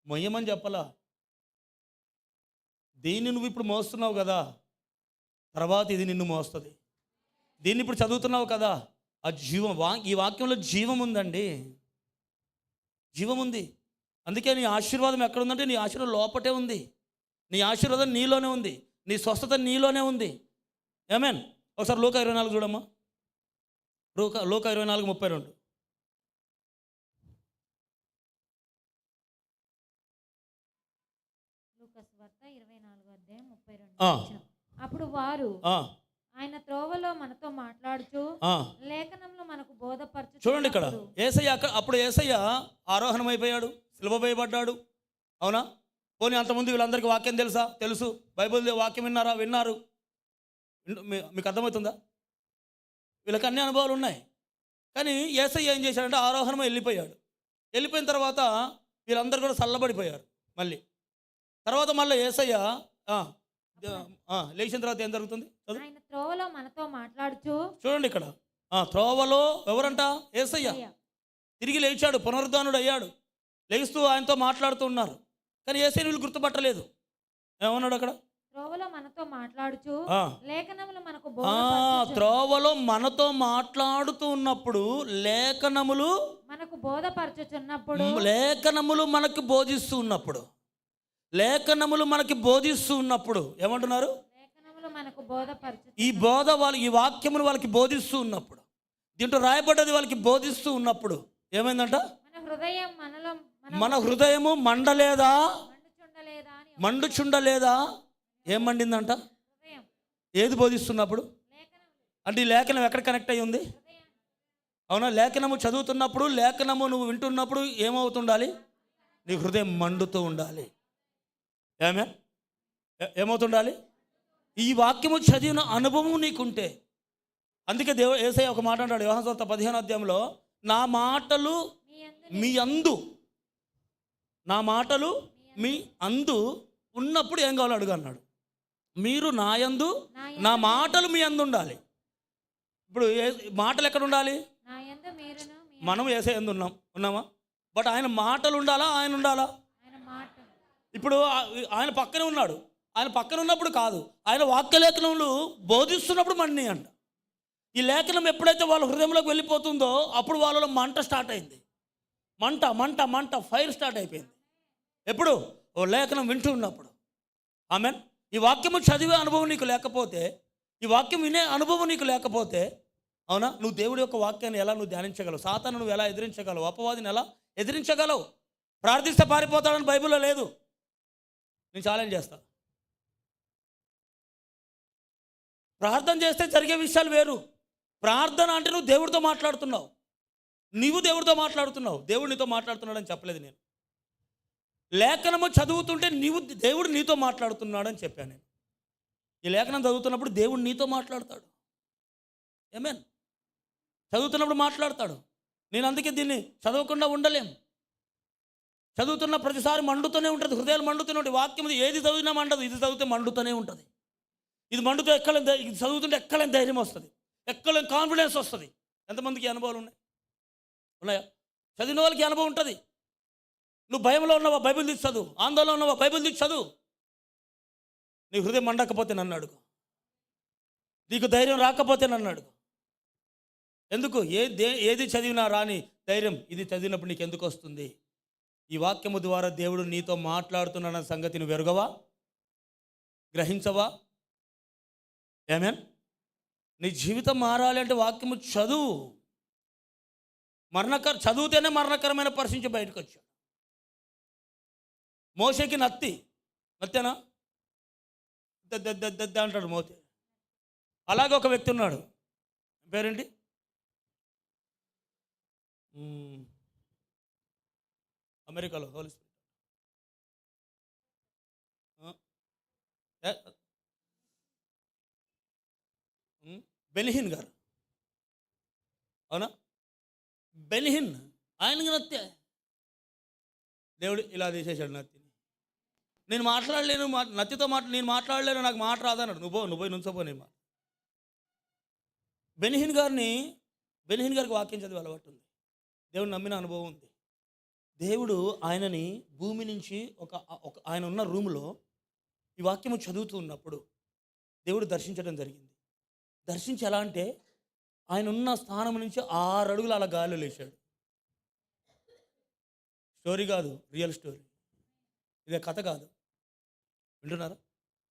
మొయ్యమని చెప్పలా. దీన్ని నువ్వు ఇప్పుడు మోస్తున్నావు కదా, తర్వాత ఇది నిన్ను మోస్తుంది. దీన్ని ఇప్పుడు చదువుతున్నావు కదా, ఆ జీవం, ఈ వాక్యంలో జీవం ఉందండి, జీవం ఉంది. అందుకే నీ ఆశీర్వాదం ఎక్కడ ఉందంటే నీ ఆశీర్వాదం లోపటే ఉంది. నీ ఆశీర్వాదం నీలోనే ఉంది, నీ స్వస్థత నీలోనే ఉంది. ఆమేన్. ఒకసారి లోక 24 చూడమ్మా. లోక 24:32. అప్పుడు వారు ఆయన త్రోవలో మనతో మాట్లాడుచు లేఖనంలో మనకు బోధపరచు. చూడండి ఇక్కడ యేసయ్య, అప్పుడు యేసయ్య ఆరోహణం అయిపోయాడు, సిలువ వేయబడ్డాడు. అవునా, పోనీ అంతకుముందు వీళ్ళందరికీ వాక్యం తెలుసు, బైబిల్ వాక్యం విన్నారు. మీకు అర్థమవుతుందా? వీళ్ళకి అన్ని అనుభవాలు ఉన్నాయి. కానీ యేసయ్య ఏం చేశాడంటే ఆరోహణం వెళ్ళిపోయిన తర్వాత వీళ్ళందరూ కూడా చల్లబడిపోయారు. మళ్ళీ యేసయ్య లేచిన తర్వాత ఏం జరుగుతుంది? ఆయన త్రోవలో మనతో మాట్లాడుచు. చూడండి ఇక్కడ త్రోవలో ఎవరంట? యేసయ్య తిరిగి లేచాడు, పునరుద్ధానుడు అయ్యాడు. లేస్తూ ఆయనతో మాట్లాడుతూ ఉన్నారు. కానీ యేసయ్యని వీళ్ళు గుర్తుపట్టలేదు. ఏమన్నాడు అక్కడ? త్రోవలో మనతో మాట్లాడుచు లేఖనములు మనకు త్రోవలో మనతో మాట్లాడుతూ ఉన్నప్పుడు లేఖనములు మనకు బోధపరచుచున్నప్పుడు, లేఖనములు మనకు బోధిస్తూ ఉన్నప్పుడు, లేఖనములు మనకి బోధిస్తూ ఉన్నప్పుడు ఏమంటున్నారు? లేఖనములు మనకు బోధపరచు. ఈ బోధ ఈ వాక్యములు వాళ్ళకి బోధిస్తూ ఉన్నప్పుడు, దీంట్లో రాయబడ్డది వాళ్ళకి బోధిస్తూ ఉన్నప్పుడు ఏమైందంట? మన హృదయము మండుచుండలేదా? ఏం మండిందంట? ఏది బోధిస్తున్నప్పుడు? అంటే ఈ లేఖనం ఎక్కడ కనెక్ట్ అయ్యి ఉంది? అవునా, లేఖనము చదువుతున్నప్పుడు, లేఖనము నువ్వు వింటున్నప్పుడు ఏమవుతుండాలి? నీ హృదయం మండుతూ ఉండాలి. ఏమవుతుండాలి? ఈ వాక్యము చదివిన అనుభవం నీకుంటే. అందుకే యేసయ్య ఒక మాట అంటాడు యోహాను సువార్త 15వ అధ్యాయంలో, నా మాటలు మీ అందు ఉన్నప్పుడు ఏం కావాలో అడుగు అన్నాడు. మీరు నా యందు, నా మాటలు మీ అందు ఉండాలి. ఇప్పుడు మాటలు ఎక్కడ ఉండాలి? మనం యేసయ్య యందు ఉన్నామా? బట్ ఆయన మాటలు ఉండాలా, ఆయన ఉండాలా? ఇప్పుడు ఆయన పక్కనే ఉన్నాడు. ఆయన పక్కన ఉన్నప్పుడు కాదు, ఆయన వాక్య లేఖనములు బోధిస్తున్నప్పుడు మండి అంట. ఈ లేఖనం ఎప్పుడైతే వాళ్ళ హృదయంలోకి వెళ్ళిపోతుందో అప్పుడు వాళ్ళలో మంట స్టార్ట్ అయింది. మంట ఫైర్ స్టార్ట్ అయిపోయింది. ఎప్పుడు? ఓ లేఖనం వింటూ ఉన్నప్పుడు. ఆమెన్. ఈ వాక్యము చదివే అనుభవం నీకు లేకపోతే, ఈ వాక్యం వినే అనుభవం నీకు లేకపోతే అవునా? నువ్వు దేవుడి యొక్క వాక్యాన్ని ఎలా నువ్వు ధ్యానించగలవు? సాతాను నువ్వు ఎలా ఎదిరించగలవు? అపవాదిని ఎలా ఎదిరించగలవు? ప్రార్థిస్తే పారిపోతాడని బైబిల్లో లేదు. నేను ఛాలెంజ్ చేస్తా. ప్రార్థన చేస్తే జరిగే విషయాలు వేరు. ప్రార్థన అంటే నువ్వు దేవుడితో మాట్లాడుతున్నావు, నీవు దేవుడితో మాట్లాడుతున్నావు. దేవుడు నీతో మాట్లాడుతున్నాడని చెప్పలేదు నేను. లేఖనము చదువుతుంటే దేవుడు నీతో మాట్లాడుతున్నాడని చెప్పాను నేను. ఈ లేఖనం చదువుతున్నప్పుడు దేవుడు నీతో మాట్లాడతాడు. ఆమేన్. చదువుతున్నప్పుడు మాట్లాడతాడు. నేను అందుకే దీన్ని చదవకుండా ఉండలేం. చదువుతున్న ప్రతిసారి మండుతూనే ఉంటుంది, హృదయాలు మండుతూనే ఉంటాయి. వాక్యం ఏది చదివినా మండదు, ఇది చదివితే మండుతూనే ఉంటుంది. ఇది మండుతో ఇది చదువుతుంటే ఎక్కలేని ధైర్యం వస్తుంది, ఎక్కలేని కాన్ఫిడెన్స్ వస్తుంది. ఎంతమందికి అనుభవాలు ఉన్నాయా? చదివిన వాళ్ళకి అనుభవం ఉంటుంది. నువ్వు భయంలో ఉన్నావా? బైబిల్ తీసి చదువు. ఆందోళన ఉన్నావా? బైబిల్ తీసి చదువు. నీ హృదయం మండకపోతే నన్ను అడుగు, నీకు ధైర్యం రాకపోతే నన్ను అడుగు. ఎందుకు? ఏది చదివినా రాని ధైర్యం ఇది చదివినప్పుడు నీకు ఎందుకు వస్తుంది? ఈ వాక్యము ద్వారా దేవుడు నీతో మాట్లాడుతున్నాడన్న సంగతి నువ్వు ఎరుగవా? గ్రహించవా? ఆమేన్. నీ జీవితం మారాలి అంటే వాక్యము చదువు. చదివితేనే మరణకరమైన పరిస్థితి బయటకు వచ్చాడు. మోషేకి నత్తేనా అంటాడు మోతే. అలాగే ఒక వ్యక్తి ఉన్నాడు, పేరేంటి? అమెరికాలో హోలీ స్పిరిట్. బెనిహిన్ గారు, అవునా? బెనిహిన్, ఆయనకి నత్తే. దేవుడు ఇలా తీసేశాడు నత్తిని. నేను మాట్లాడలేను, నత్తితో నేను మాట్లాడలేను, నాకు మాట రాదన్నాడు. నువ్వు పోయి నుంచోపో. నేను బెనిహిన్ గారికి వాక్యం చదివే అలవాటు ఉంది, దేవుడు నమ్మిన అనుభవం ఉంది. దేవుడు ఆయనని భూమి నుంచి ఆయన ఉన్న రూములో ఈ వాక్యము చదువుతూ ఉన్నప్పుడు దేవుడు దర్శించడం జరిగింది. దర్శించి ఎలా అంటే ఆయన ఉన్న స్థానం నుంచి 6 అడుగులు అలా గాలిలో లేచాడు. స్టోరీ కాదు, రియల్ స్టోరీ. ఇదే కథ కాదు, వింటున్నారా?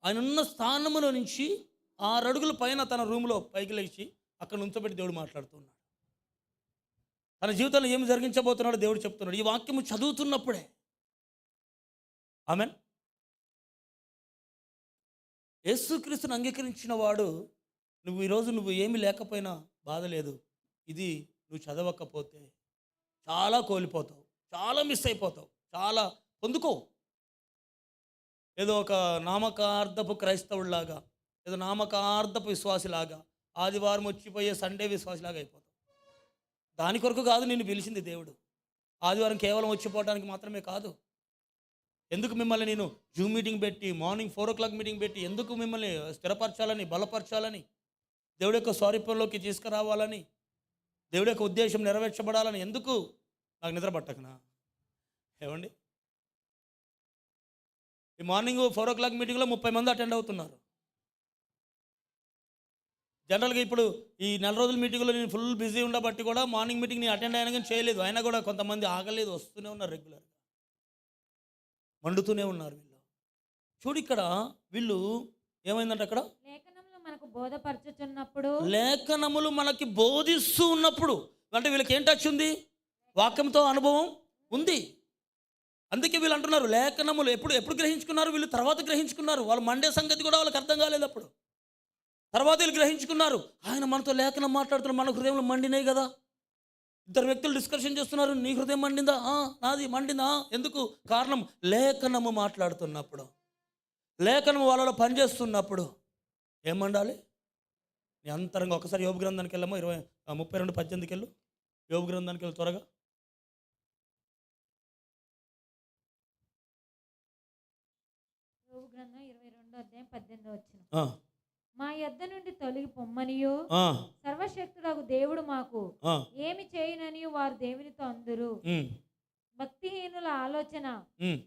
ఆయన ఉన్న స్థానంలో నుంచి 6 అడుగుల పైన తన రూమ్లో పైకి లేచి అక్కడ నుంచోబెట్టి దేవుడు మాట్లాడుతున్నాడు. తన జీవితంలో ఏమి జరిగించబోతున్నాడో దేవుడు చెప్తున్నాడు ఈ వాక్యము చదువుతున్నప్పుడే. ఆమేన్. యేసుక్రీస్తుని అంగీకరించిన వాడు, ఈరోజు నువ్వు ఏమి లేకపోయినా బాధ లేదు. ఇది నువ్వు చదవకపోతే చాలా కోల్పోతావు, చాలా మిస్ అయిపోతావు, చాలా పొందుకోవు. ఏదో ఒక నామకార్థపు క్రైస్తవుడిలాగా, ఏదో నామకార్థపు విశ్వాసిలాగా, ఆదివారం వచ్చిపోయే సండే విశ్వాసిలాగా అయిపోతావు. దాని కొరకు కాదు నిన్ను పిలిచింది దేవుడు. ఆదివారం కేవలం వచ్చిపోవడానికి మాత్రమే కాదు. ఎందుకు మిమ్మల్ని నేను జూమ్ మీటింగ్ పెట్టి, మార్నింగ్ 4 o'clock మీటింగ్ పెట్టి, ఎందుకు మిమ్మల్ని స్థిరపరచాలని, బలపరచాలని, దేవుడి యొక్క స్వరూపంలోకి తీసుకురావాలని, దేవుడి యొక్క ఉద్దేశం నెరవేర్చబడాలని. ఎందుకు? నాకు నిద్ర పట్టకనా? ఏమండి, ఈ మార్నింగ్ 4 o'clock మీటింగ్లో 30 మంది అటెండ్ అవుతున్నారు. జనరల్గా ఇప్పుడు ఈ 4 రోజుల మీటింగ్లో నేను ఫుల్ బిజీ ఉండబట్టి కూడా మార్నింగ్ మీటింగ్ నేను అటెండ్ అయినా కానీ చేయలేదు. అయినా కూడా కొంతమంది ఆగలేదు, వస్తూనే ఉన్నారు, రెగ్యులర్గా మండుతూనే ఉన్నారు వీళ్ళు. చూడు ఇక్కడ వీళ్ళు ఏమైందంటే, అక్కడ లేఖనములు మనకు బోధపరచుచున్నప్పుడు, లేఖనములు మనకి బోధిస్తూ ఉన్నప్పుడు, అంటే వీళ్ళకి ఏం టచ్ ఉంది? వాక్యంతో అనుభవం ఉంది. అందుకే వీళ్ళు అంటున్నారు లేఖనములు ఎప్పుడు గ్రహించుకున్నారు వీళ్ళు? తర్వాత గ్రహించుకున్నారు. వాళ్ళు మండే సంగతి కూడా వాళ్ళకి అర్థం కాలేదు అప్పుడు. తర్వాత వీళ్ళు గ్రహించుకున్నారు, ఆయన మనతో లేఖనం మాట్లాడుతున్నారు, మన హృదయంలో మండినాయి కదా. 2 వ్యక్తులు డిస్కషన్ చేస్తున్నారు, నీ హృదయం మండిందా? నాది మండిందా? ఎందుకు? కారణం లేఖనము మాట్లాడుతున్నప్పుడు, లేఖనము వాళ్ళలో పనిచేస్తున్నప్పుడు ఏం మండాలి? నీ అంతరంగా. ఒకసారి యోబు గ్రంథానికి వెళ్ళమో, 32:18 వెళ్ళు. యోబు గ్రంథానికి వెళ్ళి త్వరగా. యోబు గ్రంథం 22:18. మా యొద్ద నుండి తొలగి పొమ్మనియు సర్వశక్తుడగు దేవుడు మాకు ఏమి చేయునని వారు దేవునితో అందురు. భక్తిహీనుల ఆలోచన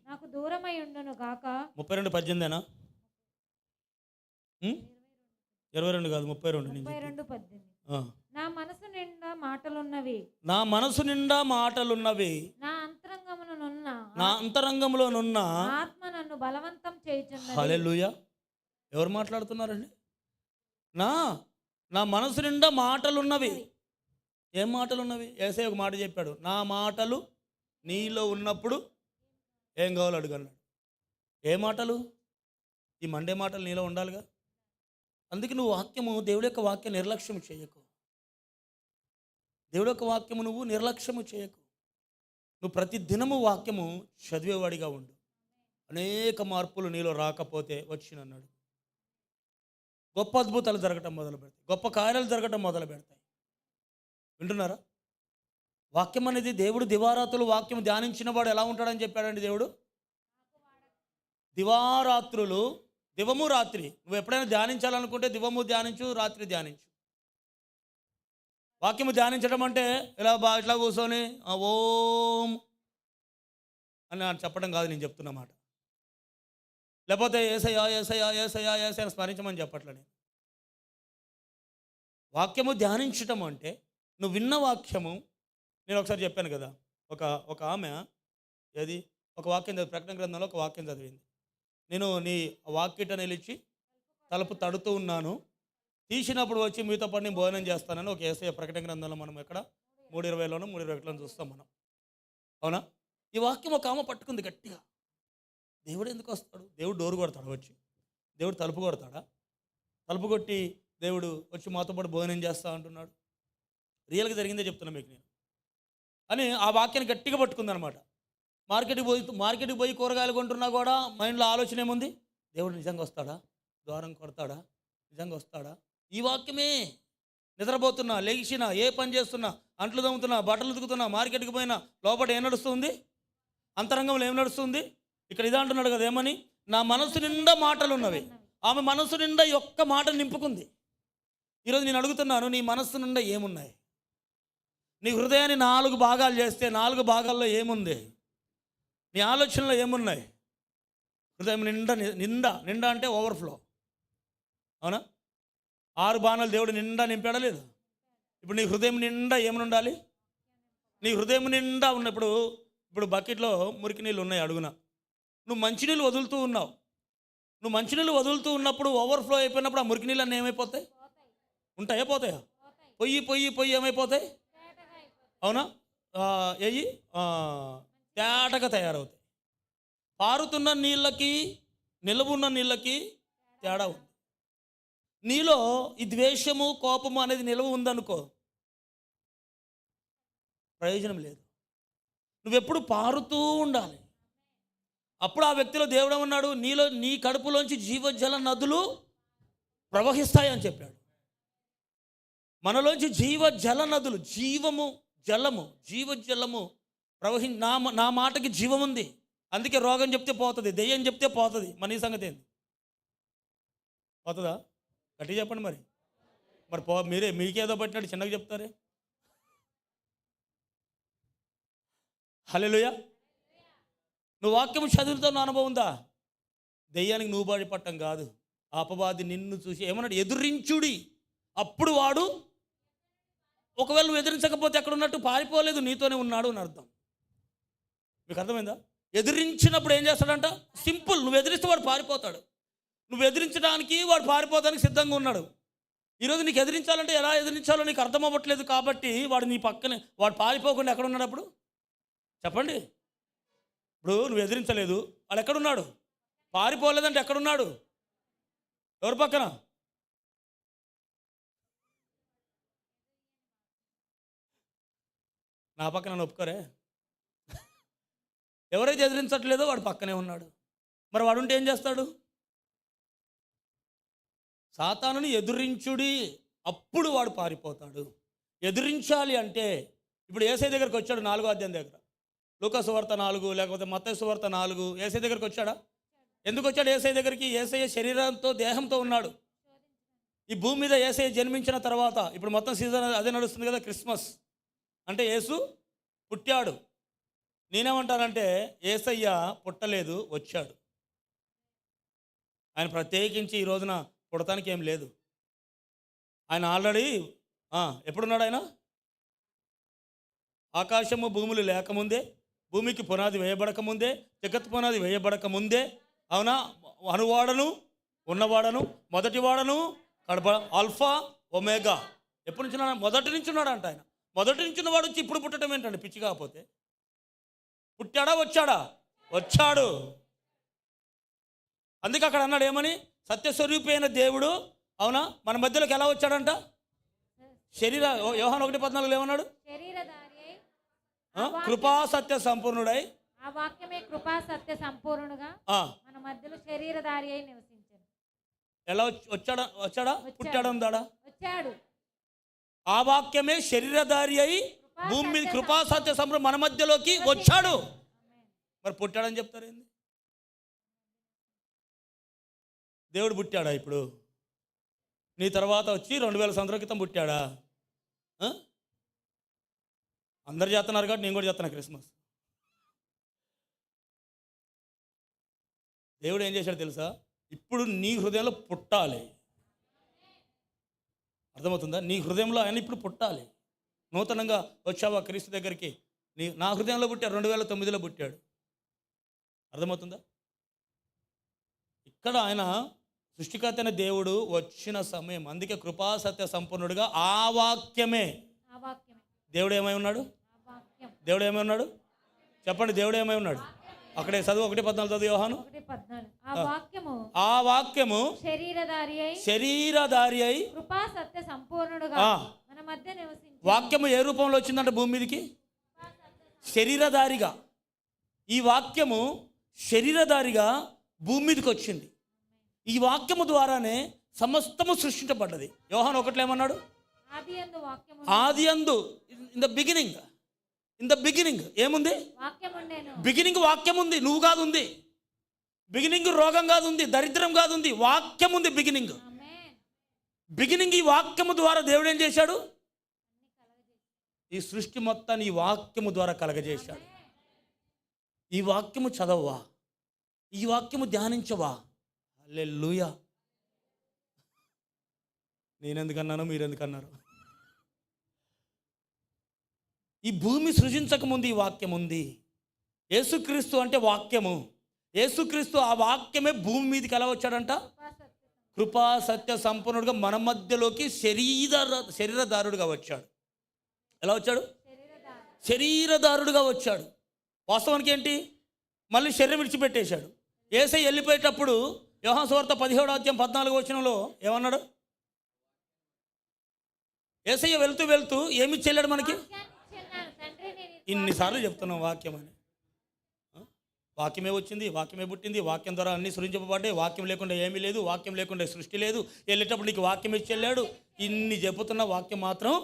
నాకు దూరమై ఉండును గాక. 32:18 22 కాదు, 32. నా మనసు నిండా మాటలున్నవి, నా మనసు నిండా మాటలున్నవి, నా అంతరంగంలోనున్న ఆత్మ నన్ను బలవంతం చేయుచున్నది. హల్లెలూయా. ఎవరు మాట్లాడుతున్నారండి? నా నా మనసు నిండా మాటలున్నవి. ఏం మాటలు ఉన్నవి? యేసయ్య ఒక మాట చెప్పాడు, నా మాటలు నీలో ఉన్నప్పుడు ఏం కావాలో అడుగు అన్నాడు. ఏ మాటలు? ఈ మండే మాటలు నీలో ఉండాలిగా. అందుకే నువ్వు వాక్యము, దేవుడి యొక్క వాక్యం నిర్లక్ష్యం చేయకు. దేవుడి యొక్క వాక్యము నువ్వు నిర్లక్ష్యము చేయకు. నువ్వు ప్రతి దినము వాక్యము చదివేవాడిగా ఉండు. అనేక మార్పులు నీలో రాకపోతే వచ్చినన్నాడు. గొప్ప అద్భుతాలు జరగటం మొదలు పెడతాయి, గొప్ప కార్యాలు జరగటం మొదలు పెడతాయి. వింటున్నారా? వాక్యం అనేది దేవుడు దివారాత్రులు వాక్యం ధ్యానించిన వాడు ఎలా ఉంటాడని చెప్పాడండి దేవుడు. దివారాత్రులు, దివము రాత్రి. నువ్వు ఎప్పుడైనా ధ్యానించాలనుకుంటే దివము ధ్యానించు, రాత్రి ధ్యానించు. వాక్యము ధ్యానించడం అంటే ఇలా ఇట్లా కూర్చొని ఓం అని చెప్పడం కాదు నేను చెప్తున్న మాట. లేకపోతే ఏసయ్యా ఏసయ్యా ఏసయ్యా ఏసయ్య స్మరించమని చెప్పట్లని. వాక్యము ధ్యానించటం అంటే నువ్వు విన్న వాక్యము. నేను ఒకసారి చెప్పాను కదా, ఒక ఆమె ఏది ఒక వాక్యం చదివి, ప్రకటన గ్రంథంలో ఒక వాక్యం చదివింది. నేను నీ వాక్యట నిలిచి తలుపు తడుతూ ఉన్నాను, తీసినప్పుడు వచ్చి మీతో పాటు నేను భోజనం చేస్తానని ఒక యేసయ్య ప్రకటన గ్రంథంలో మనం ఎక్కడ 3:20లోనూ 3:21 చూస్తాం మనం. అవునా? ఈ వాక్యం ఒక ఆమె పట్టుకుంది గట్టిగా. దేవుడు ఎందుకు వస్తాడు? దేవుడు డోరు కొడతాడు వచ్చి? దేవుడు తలుపు కొడతాడా? తలుపు కొట్టి దేవుడు వచ్చి మాతో పాటు భోజనం చేస్తా అంటున్నాడు? రియల్గా జరిగిందే చెప్తున్నా మీకు నేను అని ఆ వాక్యాన్ని గట్టిగా పట్టుకుందనమాట. మార్కెట్కి పోయి కూరగాయలు కొంటున్నా కూడా మైండ్లో ఆలోచన ఏముంది? దేవుడు నిజంగా వస్తాడా? ద్వారం కొడతాడా? నిజంగా వస్తాడా? ఈ వాక్యమే. నిద్రపోతున్నా, లేచినా, ఏ పని చేస్తున్నా, అంట్లు తోముతున్నా, బట్టలు ఉతుకుతున్నా, మార్కెట్కి పోయినా లోపల ఏం నడుస్తుంది? అంతరంగంలో ఏం నడుస్తుంది? ఇక్కడ ఇదే అంటున్నాడు కదా, ఏమని? నా మనసు నిండా మాటలు ఉన్నవి. ఆమె మనసు నిండా ఒక్క మాట నింపుకుంది. ఈరోజు నేను అడుగుతున్నాను, నీ మనస్సు నిండా ఏమున్నాయి? నీ హృదయాన్ని 4 భాగాలు చేస్తే 4 భాగాల్లో ఏముంది? నీ ఆలోచనలో ఏమున్నాయి? హృదయం నిండా అంటే ఓవర్ఫ్లో. అవునా? 6 బాణాలు దేవుడు నిండా నింపాడా లేదు? ఇప్పుడు నీ హృదయం నిండా ఏమని ఉండాలి? నీ హృదయం నిండా ఉన్నప్పుడు, ఇప్పుడు బకెట్లో మురికి నీళ్ళు ఉన్నాయి అడుగున, నువ్వు మంచినీళ్ళు వదులుతూ ఉన్నావు. నువ్వు మంచినీళ్ళు వదులుతూ ఉన్నప్పుడు ఓవర్ఫ్లో అయిపోయినప్పుడు ఆ మురికి నీళ్ళు అన్నీ ఏమైపోతాయి? ఉంటాయా? పోతాయా? పొయ్యి ఏమైపోతాయి? అవునా? తేటగా తయారవుతాయి. పారుతున్న నీళ్ళకి, నిలవున్న నీళ్ళకి తేడా ఉంది. నీలో ఈ ద్వేషము, కోపము అనేది నిలవ ఉందనుకో, ప్రయోజనం లేదు. నువ్వెప్పుడు పారుతూ ఉండాలి. అప్పుడు ఆ వ్యక్తిలో దేవుడు ఉన్నాడు, నీ కడుపులోంచి జీవజల నదులు ప్రవహిస్తాయని చెప్పాడు. మనలోంచి జీవజల నదులు, జీవజలము నా మాటకి జీవం ఉంది. అందుకే రోగం చెప్తే పోతుంది, దెయ్యం చెప్తే పోతుంది. మన ఈ సంగతి ఏంది? పోతుందా? గట్టిగా చెప్పండి. మరి మీకేదో పట్టినట్టు చిన్నగా చెప్తారే. హల్లెలూయా. నువ్వు వాక్యం చదువుతున్న అనుభవం ఉందా? దెయ్యానికి నువ్వు పట్టం కాదు, ఆ అపవాది నిన్ను చూసి ఏమన్నాడు? ఎదురించుడి. అప్పుడు వాడు, ఒకవేళ నువ్వు ఎదిరించకపోతే ఎక్కడ ఉన్నట్టు? పారిపోలేదు, నీతోనే ఉన్నాడు అని అర్థం. మీకు అర్థమైందా? ఎదిరించినప్పుడు ఏం చేస్తాడంట? సింపుల్. నువ్వు ఎదిరిస్తే వాడు పారిపోతాడు. నువ్వు ఎదిరించడానికి, వాడు పారిపోతానికి సిద్ధంగా ఉన్నాడు. ఈరోజు నీకు ఎదిరించాలంటే ఎలా ఎదిరించాలో నీకు అర్థం అవ్వట్లేదు. కాబట్టి వాడు నీ పక్కనే, వాడు పారిపోకుండా ఎక్కడ ఉన్నాడు అప్పుడు? చెప్పండి. ఇప్పుడు నువ్వు ఎదిరించలేదు, వాడు ఎక్కడున్నాడు? పారిపోలేదంటే ఎక్కడున్నాడు? ఎవరి పక్కన? నా పక్కన నన్ను ఒప్పుకోరే. ఎవరైతే ఎదిరించట్లేదో వాడు పక్కనే ఉన్నాడు. మరి వాడుంటే ఏం చేస్తాడు? సాతానుని ఎదురించుడి, అప్పుడు వాడు పారిపోతాడు. ఎదిరించాలి అంటే ఇప్పుడు యేసయ్య దగ్గరికి వచ్చాడు 4వ అధ్యాయం దగ్గర, లూకా సువార్త 4 లేకపోతే మత్తయి సువార్త 4. యేసయ్య దగ్గరికి వచ్చాడా? ఎందుకు వచ్చాడు యేసయ్య దగ్గరికి? యేసయ్య శరీరంతో, దేహంతో ఉన్నాడు. ఈ భూమి మీద యేసయ్య జన్మించిన తర్వాత, ఇప్పుడు మొత్తం సీజన్ అదే నడుస్తుంది కదా, క్రిస్మస్ అంటే యేసు పుట్టాడు. నేనేమంటానంటే యేసయ్య పుట్టలేదు, వచ్చాడు. ఆయన ప్రత్యేకించి ఈ రోజున పుడతానికి ఏం లేదు. ఆయన ఆల్రెడీ ఎప్పుడున్నాడు? ఆయన ఆకాశము భూములు లేకముందే, భూమికి పునాది వేయబడకముందే, జగత్ పునాది వేయబడకముందే, అవునా, అనువాడను, ఉన్నవాడను, మొదటివాడను, కడప, ఆల్ఫా ఒమేగా. ఎప్పటి నుంచి ఉన్నాడు? మొదటి నుంచి ఉన్నాడు అంట ఆయన. మొదటి నుంచి ఉన్నవాడు వచ్చి ఇప్పుడు పుట్టడం ఏంటండి? పిచ్చి కాకపోతే. పుట్టాడా వచ్చాడా? వచ్చాడు. అందుకే అక్కడ అన్నాడు ఏమని? సత్యస్వరూపి అయిన దేవుడు, అవునా, మన మధ్యలోకి ఎలా వచ్చాడంట? యోహాను 1:14 ఏమన్నాడు? కృపా సత్య సంపూర్ణుడై, ఆ వాక్యమే కృపా సత్య సంపూర్ణుడుగా మన మధ్యలో శరీరధారి అయి నివసించాడు. ఎలా వచ్చాడా? పుట్టాడా? ఉందాడా? వచ్చాడు. ఆ వాక్యమే శరీరధారి అయి భూమి మీద కృపా సత్య సంపూర్ణ మన మధ్యలోకి వచ్చాడు. మరి పుట్టాడని చెప్తారు ఏంది? దేవుడు పుట్టాడా? ఇప్పుడు నీ తర్వాత వచ్చి 2000 సంవత్సరాల క్రితం పుట్టాడా? అందరు చేస్తున్నారు కాబట్టి నేను కూడా చేస్తున్నా క్రిస్మస్. దేవుడు ఏం చేశాడు తెలుసా? ఇప్పుడు నీ హృదయంలో పుట్టాలి. అర్థమవుతుందా? నీ హృదయంలో ఆయన ఇప్పుడు పుట్టాలి. నూతనంగా వచ్చావా క్రీస్తు దగ్గరికి? నా హృదయంలో పుట్టాడు. 2009లో పుట్టాడు. అర్థమవుతుందా? ఇక్కడ ఆయన సృష్టికర్త అయిన దేవుడు వచ్చిన సమయం. అందుకే కృపా సత్య సంపూర్ణుడుగా ఆ వాక్యమే. దేవుడు ఏమై ఉన్నాడు? దేవుడు ఏమై ఉన్నాడు? చెప్పండి, దేవుడు ఏమై ఉన్నాడు? అక్కడే చదువు. 1:14 చదువు యోహాను. ఆ వాక్యము శరీరధారి అయి కృపా సత్య సంపూర్ణుడుగా మన మధ్య నివసించాడు. వాక్యము ఏ రూపంలో వచ్చిందంటే భూమి మీదకి? శరీరధారిగా. ఈ వాక్యము శరీరధారిగా భూమి మీదకి వచ్చింది. ఈ వాక్యము ద్వారానే సమస్తము సృష్టించబడ్డది. యోహాను 1:1 ఏమన్నాడు? ఆది యందు, ఇన్ ద బిగినింగ్ ఏముంది? బిగినింగ్ వాక్యం ఉంది. నువ్వు కాదు ఉంది. బిగినింగ్ రోగం కాదు ఉంది, దరిద్రం కాదు ఉంది, వాక్యం ఉంది. బిగినింగ్ ఈ వాక్యము ద్వారా దేవుడు ఏం చేశాడు? ఈ సృష్టి మొత్తాన్ని ఈ వాక్యము ద్వారా కలగజేశాడు. ఈ వాక్యము చదవవా? ఈ వాక్యము ధ్యానించవా? హల్లెలూయా. నేనెందుకన్నాను, మీరెందుకన్నారు? ఈ భూమి సృజించక ముందు ఈ వాక్యం ఉంది. యేసుక్రీస్తు అంటే వాక్యము. యేసుక్రీస్తు ఆ వాక్యమే భూమి మీదకి ఎలా వచ్చాడంట? కృపా సత్య సంపూర్ణుడుగా మన మధ్యలోకి శరీరధారుడుగా వచ్చాడు. ఎలా వచ్చాడు? శరీరధారుడుగా వచ్చాడు. వాస్తవానికి ఏంటి? మళ్ళీ శరీరం విడిచిపెట్టేశాడు. యేసయ్య వెళ్ళిపోయేటప్పుడు యోహాను సువార్త 17:14 ఏమన్నాడు? యేసయ్య వెళ్తూ వెళ్తూ ఏమి చెల్లాడు మనకి? ఇన్నిసార్లు చెప్తున్నాం వాక్యం అని. వాక్యమే వచ్చింది, వాక్యమే పుట్టింది, వాక్యం ద్వారా అన్ని సృజించబడ్డాయి. వాక్యం లేకుండా ఏమీ లేదు, వాక్యం లేకుండా సృష్టి లేదు. వెళ్ళేటప్పుడు నీకు వాక్యం ఇచ్చి వెళ్ళాడు. ఇన్ని చెబుతున్న వాక్యం మాత్రం,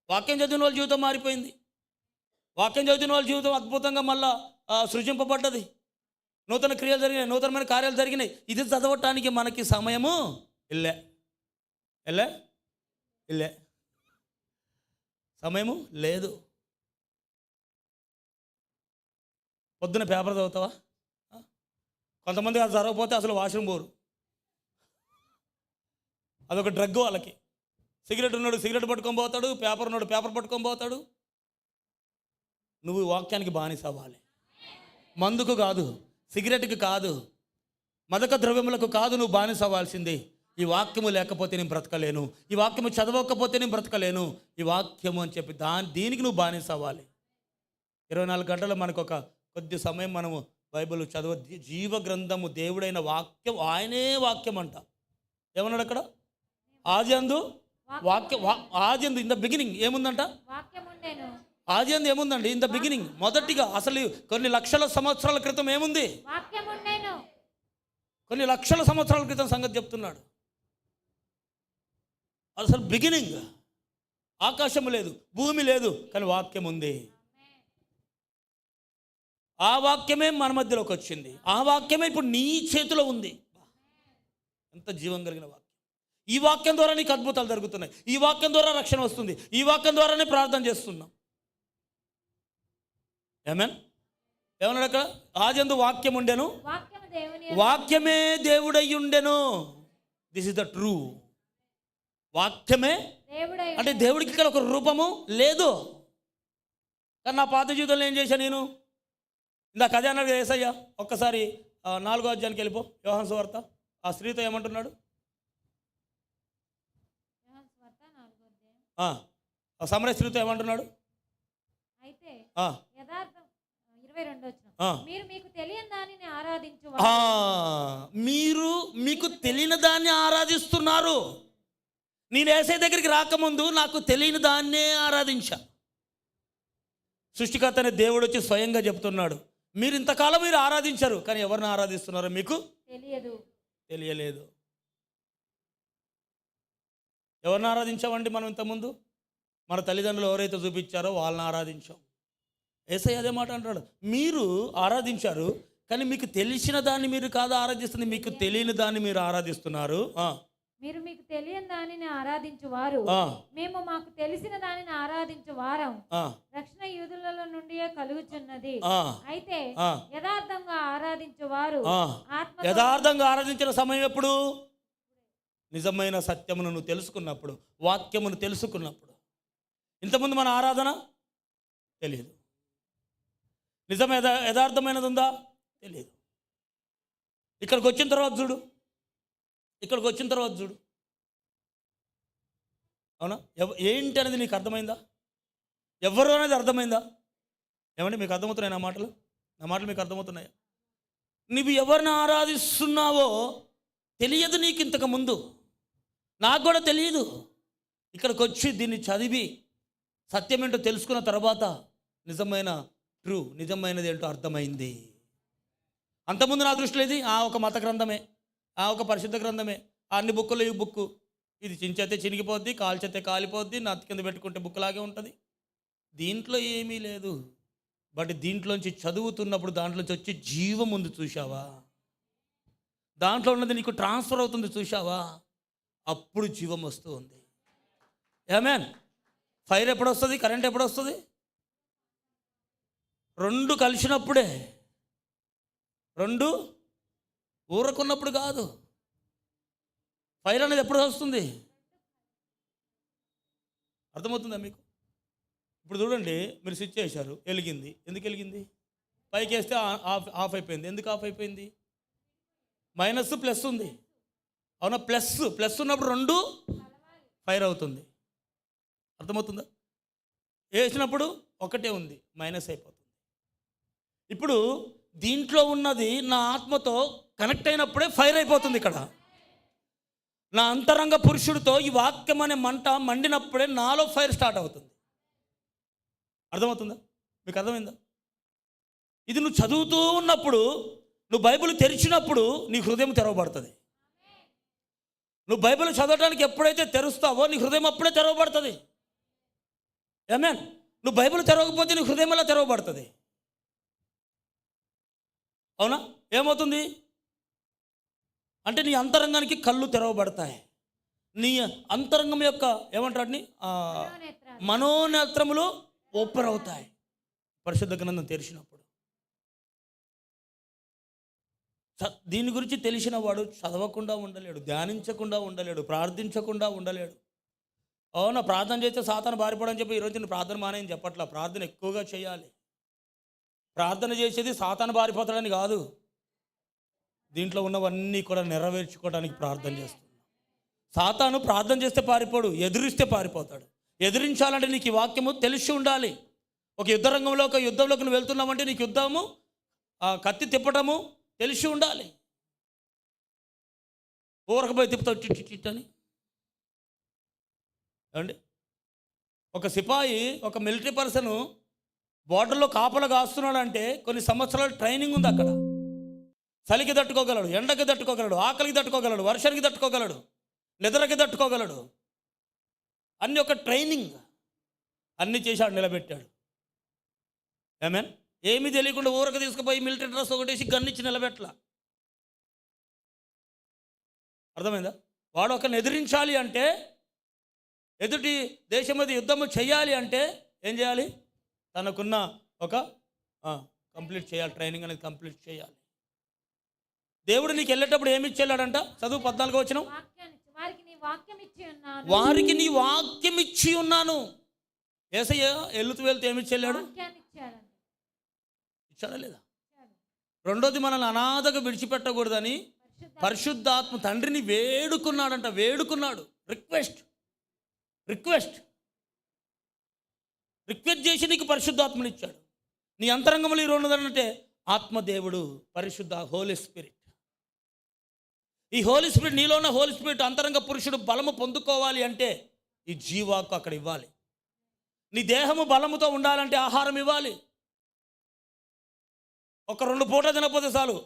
వాక్యం చదివిన వాళ్ళ జీవితం మారిపోయింది. వాక్యం చదివిన వాళ్ళ జీవితం అద్భుతంగా మళ్ళా సృజింపబడ్డది. నూతన క్రియలు జరిగినాయి, నూతనమైన కార్యాలు జరిగినాయి. ఇది చదవటానికి మనకి సమయము ఇల్లే సమయము లేదు. పొద్దున పేపర్ చదువుతావా? కొంతమంది అది చదవకపోతే అసలు వాష్రూమ్ పోరు. అదొక డ్రగ్ వాళ్ళకి. సిగరెట్ ఉన్నాడు సిగరెట్ పట్టుకొని పోతాడు, పేపర్ ఉన్నాడు పేపర్ పట్టుకొని పోతాడు. నువ్వు వాక్యానికి బానిస అవ్వాలి. మందుకు కాదు, సిగరెట్కి కాదు, మదక ద్రవ్యములకు కాదు నువ్వు బానిస అవ్వాల్సింది. ఈ వాక్యము లేకపోతే నేను బ్రతకలేను, ఈ వాక్యము చదవకపోతే నేను బ్రతకలేను, ఈ వాక్యము అని చెప్పి దీనికి నువ్వు బానిస అవ్వాలి. 24 గంటలు మనకు ఒక కొద్ది సమయం మనము బైబిల్ చదవ. జీవ గ్రంథము దేవుడైన వాక్యం, ఆయనే వాక్యం అంట. ఏమన్నాడు అక్కడ? ఆదియందు వాక్యం. ఆదియందు ఇన్ ద బిగినింగ్ ఏముందంట? ఆదియందు ఏముందండి? In the beginning. మొదటిగా అసలు కొన్ని లక్షల సంవత్సరాల క్రితం ఏముంది? కొన్ని లక్షల సంవత్సరాల క్రితం సంగతి చెప్తున్నాడు. అసలు బిగినింగ్. ఆకాశం లేదు, భూమి లేదు, కానీ వాక్యం ఉంది. ఆ వాక్యమే మన మధ్యలోకి వచ్చింది. ఆ వాక్యమే ఇప్పుడు నీ చేతిలో ఉంది. ఎంత జీవం కలిగిన వాక్యం! ఈ వాక్యం ద్వారా నీకు అద్భుతాలు జరుగుతున్నాయి. ఈ వాక్యం ద్వారా రక్షణ వస్తుంది. ఈ వాక్యం ద్వారానే ప్రార్థన చేస్తున్నాం. ఆమేన్. ఏమన్నాడు అక్కడ? ఆదియందు వాక్యం ఉండెను, వాక్యమే దేవుడై ఉండెను. This is the true. వాక్యమే అంటే దేవుడికి ఇక్కడ ఒక రూపము లేదు. కానీ నా పాత జీవితంలో ఏం చేశాను నేను? ఇందాక అదే అన్నాడు యేసయ్య. ఒక్కసారి 4వ అధ్యాయానికి వెళ్ళిపో. యోహాను సువార్త. ఆ స్త్రీతో ఏమంటున్నాడు? సమరయ స్త్రీతో ఏమంటున్నాడు? అయితే ఆ, యథార్థం 22 వచ్చిన ఆ. మీరు మీకు తెలియని దానిని ఆరాధించు మీరు మీకు తెలియని దాన్ని ఆరాధిస్తున్నారు. నేను యేసయ్య దగ్గరికి రాకముందు నాకు తెలియని దాన్నే ఆరాధించా. సృష్టికర్త అనే దేవుడు వచ్చి స్వయంగా చెప్తున్నాడు, మీరు ఇంతకాలం మీరు ఆరాధించారు, కానీ ఎవరిని ఆరాధిస్తున్నారో మీకు తెలియలేదు. ఎవరిని ఆరాధించామండి మనం ఇంతకుముందు? మన తల్లిదండ్రులు ఎవరైతే చూపించారో వాళ్ళని ఆరాధించాం. యేసయ్య అదే మాట అంటాడు, మీరు ఆరాధించారు, కానీ మీకు తెలిసిన దాన్ని మీరు కాదు ఆరాధిస్తుంది, మీకు తెలియని దాన్ని మీరు ఆరాధిస్తున్నారు. మీరు మీకు తెలియని దానిని ఆరాధించువారు, మేము మాకు తెలిసిన దానిని ఆరాధించువారం. రక్షణ యూదులలో నుండియే కలుగుచున్నది. అయితే యథార్థంగా ఆరాధించువారు యథార్థంగా ఆరాధించిన సమయం ఎప్పుడు? నిజమైన సత్యమును నువ్వు తెలుసుకున్నప్పుడు, వాక్యమును తెలుసుకున్నప్పుడు. ఇంతకుముందు మన ఆరాధన తెలియదు. నిజం యథార్థమైనది ఉందా? తెలియదు. ఇక్కడికి వచ్చిన తర్వాత చూడు, అవునా? ఏంటి అనేది నీకు అర్థమైందా? ఎవరు అనేది అర్థమైందా? ఏమంటే మీకు అర్థమవుతున్నాయి నా మాటలు మీకు అర్థమవుతున్నాయా? నువ్వు ఎవరిని ఆరాధిస్తున్నావో తెలియదు నీకు. ఇంతకు ముందు నాకు కూడా తెలియదు. ఇక్కడికి వచ్చి దీన్ని చదివి సత్యం ఏంటో తెలుసుకున్న తర్వాత నిజమైనది ఏంటో అర్థమైంది. అంతకుముందు నా దృష్టిలో ఇది ఒక మత గ్రంథమే, ఒక పరిశుద్ధ గ్రంథమే, అన్ని బుక్కులు ఈ బుక్కు, ఇది చించేస్తే చినిగిపోద్ది, కాల్చేస్తే కాలిపోద్ది, నత్తి కింద పెట్టుకుంటే బుక్కులాగే ఉంటుంది, దీంట్లో ఏమీ లేదు. బట్ దీంట్లోంచి చదువుతున్నప్పుడు దాంట్లోంచి వచ్చి జీవం ఉంది చూసావా? దాంట్లో ఉన్నది నీకు ట్రాన్స్ఫర్ అవుతుంది చూసావా? అప్పుడు జీవం వస్తూ ఉంది. ఆమేన్. ఫైర్ ఎప్పుడు వస్తుంది? కరెంట్ ఎప్పుడు వస్తుంది? రెండు కలిసినప్పుడే. రెండు ఊరకున్నప్పుడు కాదు. ఫైర్ అనేది ఎప్పుడు వస్తుంది? అర్థమవుతుందా మీకు? ఇప్పుడు చూడండి, మీరు స్విచ్ చేశారు, వెలిగింది. ఎందుకు వెలిగింది? పైకి వేస్తే ఆఫ్ అయిపోయింది. ఎందుకు ఆఫ్ అయిపోయింది? మైనస్ ప్లస్ ఉంది, అవునా? ప్లస్ ఉన్నప్పుడు రెండు ఫైర్ అవుతుంది. అర్థమవుతుందా? వేసినప్పుడు ఒకటే ఉంది, మైనస్ అయిపోతుంది. ఇప్పుడు దీంట్లో ఉన్నది నా ఆత్మతో కనెక్ట్ అయినప్పుడే ఫైర్ అయిపోతుంది. ఇక్కడ నా అంతరంగ పురుషుడితో ఈ వాక్యం అనే మంట మండినప్పుడే నాలో ఫైర్ స్టార్ట్ అవుతుంది. అర్థమవుతుందా? మీకు అర్థమైందా? ఇది నువ్వు చదువుతూ ఉన్నప్పుడు, నువ్వు బైబిల్ తెరిచినప్పుడు నీ హృదయం తెరవబడుతుంది. నువ్వు బైబిల్ చదవడానికి ఎప్పుడైతే తెరుస్తావో నీ హృదయం అప్పుడే తెరవబడుతుంది. ఆమేన్. నువ్వు బైబిల్ తెరవకపోతే నీ హృదయం ఎలా తెరవబడుతుంది? అవునా? ఏమవుతుంది అంటే నీ అంతరంగానికి కళ్ళు తెరవబడతాయి. నీ అంతరంగం యొక్క ఏమంటారు, మనోనేత్రములు ఓపెన్ అవుతాయి పరిశుద్ధ గ్రంథం తెరిచినప్పుడు. దీని గురించి తెలిసిన వాడు చదవకుండా ఉండలేడు, ధ్యానించకుండా ఉండలేడు, ప్రార్థించకుండా ఉండలేడు. అవునా? ప్రార్థన చేస్తే సాతాను బారిపోవడం చెప్పి ఈరోజు నేను ప్రార్థన మానేయని చెప్పట్లా. ప్రార్థన ఎక్కువగా చేయాలి. ప్రార్థన చేసేది సాతాను బారిపోతాడని కాదు, దీంట్లో ఉన్నవన్నీ కూడా నెరవేర్చుకోవడానికి ప్రార్థన చేస్తున్నాం. సాతాను ప్రార్థన చేస్తే పారిపోడు, ఎదురిస్తే పారిపోతాడు. ఎదిరించాలంటే నీకు ఈ వాక్యము తెలిసి ఉండాలి. ఒక యుద్ధంలోకి నువ్వు వెళ్తున్నావంటే నీకు యుద్ధము, కత్తి తిప్పటము తెలిసి ఉండాలి. ఊరకపోయి తిప్పుతావు చిట్టని. ఏమండి, ఒక సిపాయి, ఒక మిలిటరీ పర్సన్ బోర్డర్లో కాపలా కాస్తున్నాడు అంటే కొన్ని సంవత్సరాల ట్రైనింగ్ ఉంది. అక్కడ చలికి తట్టుకోగలడు, ఎండకి తట్టుకోగలడు, ఆకలికి తట్టుకోగలడు, వర్షానికి తట్టుకోగలడు, నిద్రకి తట్టుకోగలడు. అన్ని ఒక ట్రైనింగ్. అన్నీ చేశాడు, నిలబెట్టాడు. ఆమేన్. ఏమీ తెలియకుండా ఊరక తీసుకుపోయి మిలిటరీ డ్రెస్ ఒకటేసి గన్నిచ్చి నిలబెట్టలా. అర్థమైందా? వాడు ఒకరిని ఎదిరించాలి అంటే, ఎదుటి దేశం మీద యుద్ధము చేయాలి అంటే ఏం చేయాలి? తనకున్న ఒక కంప్లీట్ చేయాలి, ట్రైనింగ్ అనేది కంప్లీట్ చేయాలి. దేవుడు నీకు వెళ్ళేటప్పుడు ఏమి ఇచ్చేలాడంట? చదువు 14వ వచనం. వారికి నీ వాక్యం ఇచ్చి ఉన్నాను. యేసయ్య వెళ్తూ ఏమి ఇచ్చేళ్ళాడు? ఇచ్చాడా లేదా? రెండోది, మనల్ని అనాథగా విడిచిపెట్టకూడదని పరిశుద్ధాత్మ తండ్రిని వేడుకున్నాడంట. వేడుకున్నాడు. రిక్వెస్ట్. రిక్వెస్ట్ చేసి నీకు పరిశుద్ధాత్మని ఇచ్చాడు. నీ అంతరంగంలో ఈ ఉన్నదంటే ఆత్మదేవుడు, పరిశుద్ధ హోలీ స్పిరిట్. ఈ హోలీ స్పిరిట్, నీలో ఉన్న హోలీ స్పిరిట్ అంతరంగ పురుషుడు బలము పొందుకోవాలి అంటే ఈ జీవాకు అక్కడ ఇవ్వాలి. నీ దేహము బలముతో ఉండాలంటే ఆహారం ఇవ్వాలి. ఒక 2 పూట తినకపోతే చాలు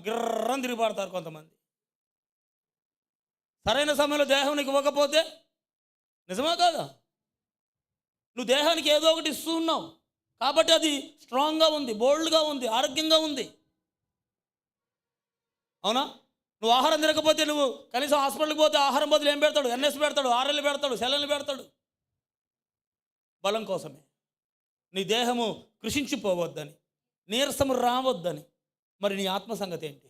గిర్రం తిరిగిపడతారు కొంతమంది. సరైన సమయంలో దేహం నీకు ఇవ్వకపోతే నిజమా కాదా? నువ్వు దేహానికి ఏదో ఒకటి ఇస్తూ ఉన్నావు కాబట్టి అది స్ట్రాంగ్గా ఉంది, బోల్డ్గా ఉంది, ఆరోగ్యంగా ఉంది. అవునా? నువ్వు ఆహారం తినకపోతే నువ్వు కనీసం హాస్పిటల్కి పోతే ఆహారం బదులు ఏం పెడతాడు? ఎన్ఎస్ పెడతాడు, ఆర్ఎల్ పెడతాడు, సెలన్లు పెడతాడు. బలం కోసమే. నీ దేహము కృషించిపోవద్దని, నీరసము రావద్దని. మరి నీ ఆత్మ సంగతి ఏంటి?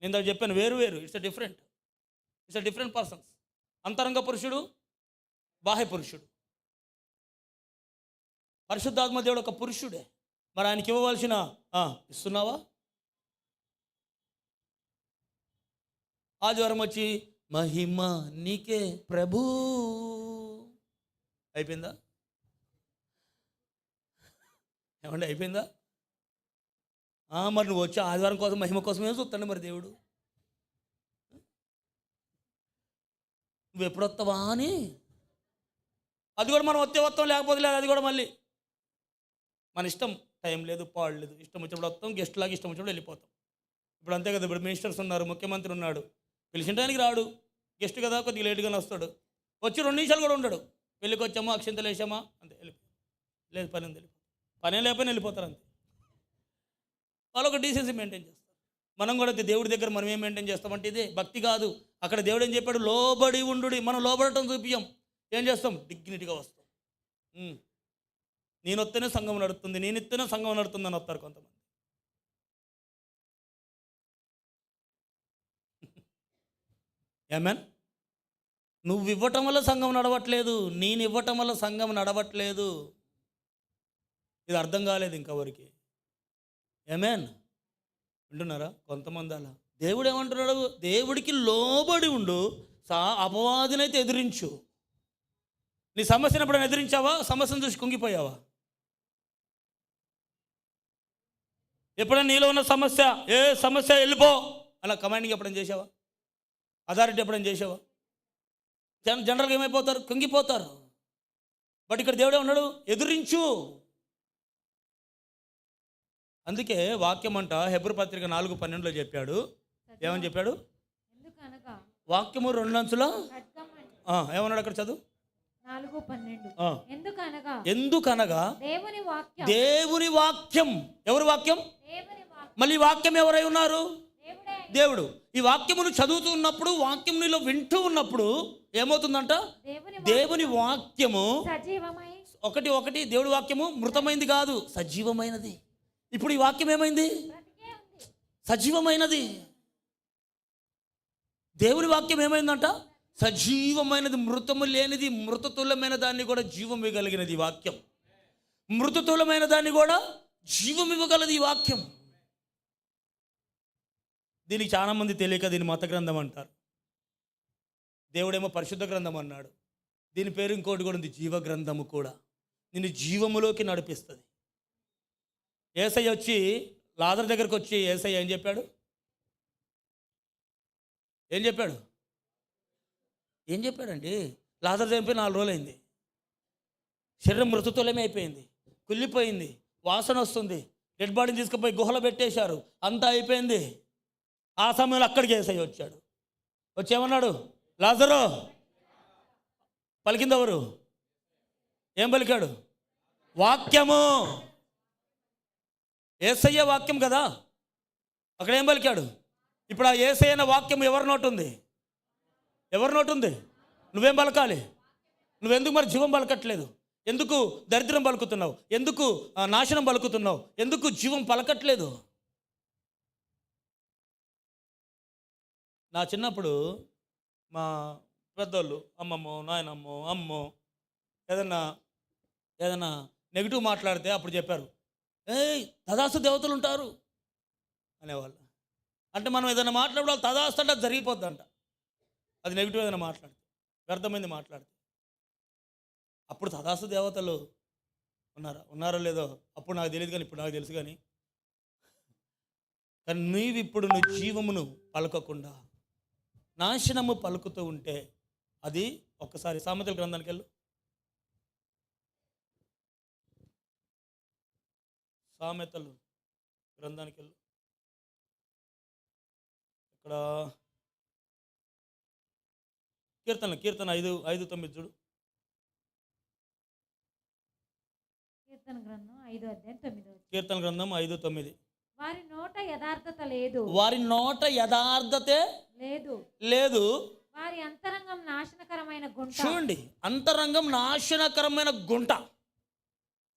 నేను దాన్ని చెప్పాను, వేరు వేరు. It's a different persons. అంతరంగ పురుషుడు, బాహ్య పురుషుడు. పరిశుద్ధాత్మ దేవుడు ఒక పురుషుడే. మరి ఆయనకి ఇవ్వవలసిన ఇస్తున్నావా? ఆదివారం వచ్చి మహిమ నీకే ప్రభు అయిపోయిందా? ఏమండి అయిపోయిందా? మరి నువ్వు వచ్చి ఆదివారం కోసం, మహిమ కోసమే చూస్తాను మరి దేవుడు. నువ్వు ఎప్పుడు వస్తావా అని. అది కూడా మనం వస్తాం, లేకపోతే లేదు. అది కూడా మళ్ళీ మన ఇష్టం. టైం లేదు, పాడు లేదు. ఇష్టం వచ్చినప్పుడు వస్తాం, గెస్ట్ లాగా ఇష్టం వచ్చినప్పుడు వెళ్ళిపోతాం. ఇప్పుడు అంతే కదా. ఇప్పుడు మినిస్టర్స్ ఉన్నారు, ముఖ్యమంత్రి ఉన్నాడు. పిలిచిన టైంకి రాడు, గెస్ట్ కదా, కొద్దిగా లేట్గానే వస్తాడు. వచ్చి 2 నిమిషాలు కూడా ఉండడు. పెళ్ళికి వచ్చామా, అక్షింతలు వేసామా, అంతే వెళ్ళిపో. లేదు పని ఉంది, వెళ్ళిపో. పనే లేకపోయినా వెళ్ళిపోతారు అంతే. వాళ్ళు ఒక డీసెన్సీ మెయింటైన్ చేస్తారు. మనం కూడా దేవుడి దగ్గర మనం ఏం మెయింటైన్ చేస్తామంటే ఇదే భక్తి కాదు. అక్కడ దేవుడు ఏం చెప్పాడు? లోబడి ఉండు. మనం లోబడటం చూపించాం. ఏం చేస్తాం? డిగ్నిటీగా వస్తాం. నేను వస్తేనే సంఘం నడుస్తుంది, నేను ఇస్తేనే సంఘం నడుతుంది అని వస్తారు కొంతమంది. ఏమేన్? నువ్వు ఇవ్వటం వల్ల సంఘం నడవట్లేదు, నేను ఇవ్వటం వల్ల సంఘం నడవట్లేదు. ఇది అర్థం కాలేదు ఇంకెవరికి. ఏమేన్? వింటున్నారా? కొంతమంది అలా. దేవుడు ఏమంటున్నాడు? దేవుడికి లోబడి ఉండు, అపవాదినైతే ఎదిరించు. నీ సమస్యను ఎప్పుడైనా ఎదిరించావా? సమస్యను చూసి కుంగిపోయావా? ఎప్పుడైనా నీలో ఉన్న సమస్య, ఏ సమస్య వెళ్ళిపో అలా కమాండింగ్ ఎప్పుడైనా చేసావా? అథారిటీ ఎప్పుడైనా చేసావా? జనరల్గా ఏమైపోతారు? కుంగిపోతారు. బట్ ఇక్కడ దేవుడే ఉన్నాడు, ఎదురించు. అందుకే వాక్యం అంట హెబ్రీ పత్రిక 4:12 చెప్పాడు. ఏమని చెప్పాడు? వాక్యము 2 అంచుల ఏమన్నాడు అక్కడ? చదువు. 4:12. ఎందుకనగా దేవుని వాక్యం. ఎవరి వాక్యం? మళ్ళీ వాక్యం ఎవరై ఉన్నారు? దేవుడు. ఈ వాక్యమును చదువుతూ ఉన్నప్పుడు, వాక్యం నీలో వింటూ ఉన్నప్పుడు ఏమవుతుందంట? దేవుని వాక్యము ఒకటి దేవుడి వాక్యము మృతమైంది కాదు, సజీవమైనది. ఇప్పుడు ఈ వాక్యం ఏమైంది? సజీవమైనది. దేవుని వాక్యం ఏమైందంట? సజీవమైనది. మృతము లేనిది, మృతతుల్యమైన దాన్ని కూడా జీవం ఇవ్వగలిగినది ఈ వాక్యం. మృతతుల్యమైన దాన్ని కూడా జీవం ఇవ్వగలదు ఈ వాక్యం. దీనికి చాలామంది తెలియక దీన్ని మత గ్రంథం అంటారు. దేవుడేమో పరిశుద్ధ గ్రంథం అన్నాడు. దీని పేరు ఇంకోటి కూడా ఉంది, జీవ గ్రంథము కూడా. నిన్ను జీవములోకి నడిపిస్తుంది. యేసయ్య వచ్చి లాజరు దగ్గరికి వచ్చి యేసయ్య ఏం చెప్పాడు? ఏం చెప్పాడండి? లాజరు చనిపోయి 4 రోజులైంది. శరీరం మృతతుల్యమే అయిపోయింది, కుళ్ళిపోయింది, వాసన వస్తుంది. డెడ్ బాడీని తీసుకుపోయి గుహలో పెట్టేశారు, అంతా అయిపోయింది. ఆ సమయంలో అక్కడికి యేసయ్య వచ్చాడు. వచ్చి ఏమన్నాడు? లాజరు పలికింది ఎవరు? ఏం పలికాడు? వాక్యము. యేసయ్య వాక్యం కదా, అక్కడ ఏం పలికాడు? ఇప్పుడు ఆ యేసయ్య అనే వాక్యం ఎవరి నోటు ఉంది? నువ్వేం పలకాలి? నువ్వెందుకు మరి జీవం పలకట్లేదు? ఎందుకు దరిద్రం పలుకుతున్నావు? ఎందుకు నాశనం పలుకుతున్నావు? ఎందుకు జీవం పలకట్లేదు? నా చిన్నప్పుడు మా పెద్దోళ్ళు, అమ్మమ్మో, నాయనమ్మో, అమ్మో ఏదన్నా నెగిటివ్ మాట్లాడితే అప్పుడు చెప్పారు, తదాస్తు దేవతలు ఉంటారు అనేవాళ్ళు. అంటే మనం ఏదైనా మాట్లాడే వాళ్ళు తదాస్తు అంటే అది జరిగిపోద్దంట. అది నెగిటివ్ ఏదైనా మాట్లాడితే, వ్యర్థమైంది మాట్లాడితే. అప్పుడు తదాస్తు దేవతలు ఉన్నారో లేదో అప్పుడు నాకు తెలియదు, కానీ ఇప్పుడు నాకు తెలుసు. కానీ నీవు ఇప్పుడు నువ్వు జీవమును పలకకుండా నాశనము పలుకుతూ ఉంటే అది ఒక్కసారి సామెతల గ్రంథానికి వెళ్ళు. సామెతలు గ్రంథానికి వెళ్ళు. ఇక్కడ కీర్తన 5:9 చూడు. కీర్తన గ్రంథం 5:9. కీర్తన గ్రంథం 5:9. వారి నోట యథార్థత లేదు, వారి నోట యథార్థతే లేదు. వారి అంతరంగం నాశనకరమైన గుంట. చూడండి, అంతరంగం నాశనకరమైన గుంట.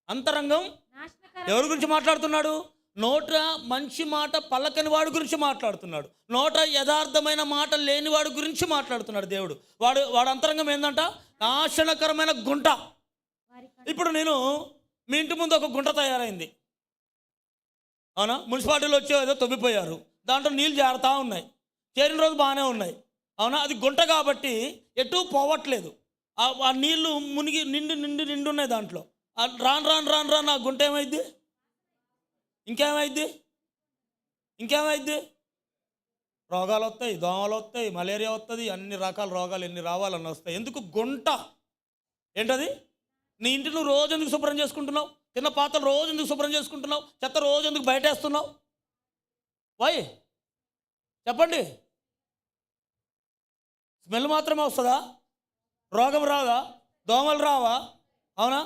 అంతరంగం ఎవరి గురించి మాట్లాడుతున్నాడు? నోట మంచి మాట పలకని వాడి గురించి మాట్లాడుతున్నాడు. నోట యథార్థమైన మాట లేని వాడి గురించి మాట్లాడుతున్నాడు దేవుడు. వాడు అంతరంగం ఏంటంట? నాశనకరమైన గుంట. ఇప్పుడు నేను మీ ఇంటి ముందు ఒక గుంట తయారైంది, అవునా? మున్సిపాలిటీలో వచ్చి ఏదో తవ్విపోయారు, దాంట్లో నీళ్ళు జారుతూ ఉన్నాయి, చేరిన రోజు బాగానే ఉన్నాయి, అవునా? అది గుంట కాబట్టి ఎటు పోవట్లేదు. ఆ నీళ్లు మునిగి నిండు ఉన్నాయి దాంట్లో. రాను ఆ గుంట ఏమైద్ది? ఇంకేమైద్ది? రోగాలు వస్తాయి, దోమలు వస్తాయి, మలేరియా వస్తుంది, అన్ని రకాల రోగాలు ఎన్ని రావాలని వస్తాయి. ఎందుకు? గుంట. ఏంటది? నీ ఇంటి నువ్వు రోజు ఎందుకు శుభ్రం చేసుకుంటున్నావు? తిన్న పాత్రలు రోజు ఎందుకు శుభ్రం చేసుకుంటున్నావు? చెత్త రోజు ఎందుకు బయటేస్తున్నావు? వై చెప్పండి. స్మెల్ మాత్రమే వస్తుందా? రోగం రాదా? దోమలు రావా? అవునా?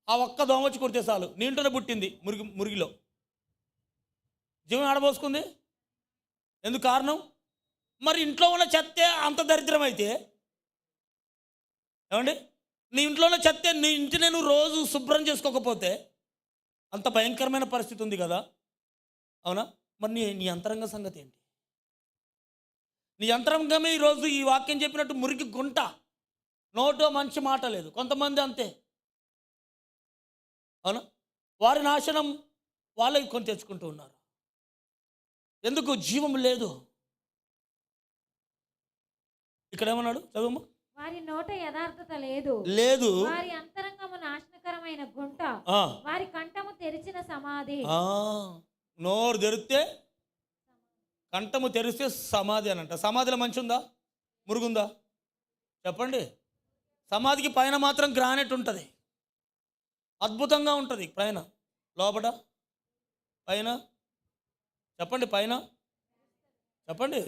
ఆ ఒక్క దోమ వచ్చి కొడితే చాలు నీ ఇంట్లోనే పుట్టింది, మురిగిలో జీవం ఆడబోసుకుంది. ఎందుకు కారణం? మరి ఇంట్లో ఉన్న చెత్తే అంత దరిద్రం అయితే ఏమండి? నీ ఇంట్లో ఉన్న చెత్తే నీ ఇంటిని నువ్వు రోజు శుభ్రం చేసుకోకపోతే అంత భయంకరమైన పరిస్థితి ఉంది కదా, అవునా? మరి నీ అంతరంగ సంగతి ఏంటి? నీ అంతరంగమే ఈరోజు ఈ వాక్యం చెప్పినట్టు మురికి గుంట. నోటో మంచి మాట లేదు. కొంతమంది అంతే, అవునా? వారి నాశనం వాళ్ళకి కొని తెచ్చుకుంటూ ఉన్నారు. ఎందుకు? జీవం లేదు. ఇక్కడ ఏమన్నాడు? చదువు. వారి నోట యథార్థత లేదు, వారి అంతరంగము నాశనకరమైన గుంట, వారి కంఠము తెరిచిన సమాధి. నోరు తెరిస్తే, కంఠము తెరిస్తే సమాధి అనంట. సమాధిలో మంచి ఉందా? మురుగుందా? చెప్పండి. సమాధికి పైన మాత్రం గ్రానైట్ ఉంటుంది, అద్భుతంగా ఉంటుంది. పైన లోపల పైన చెప్పండి, చెప్పండి,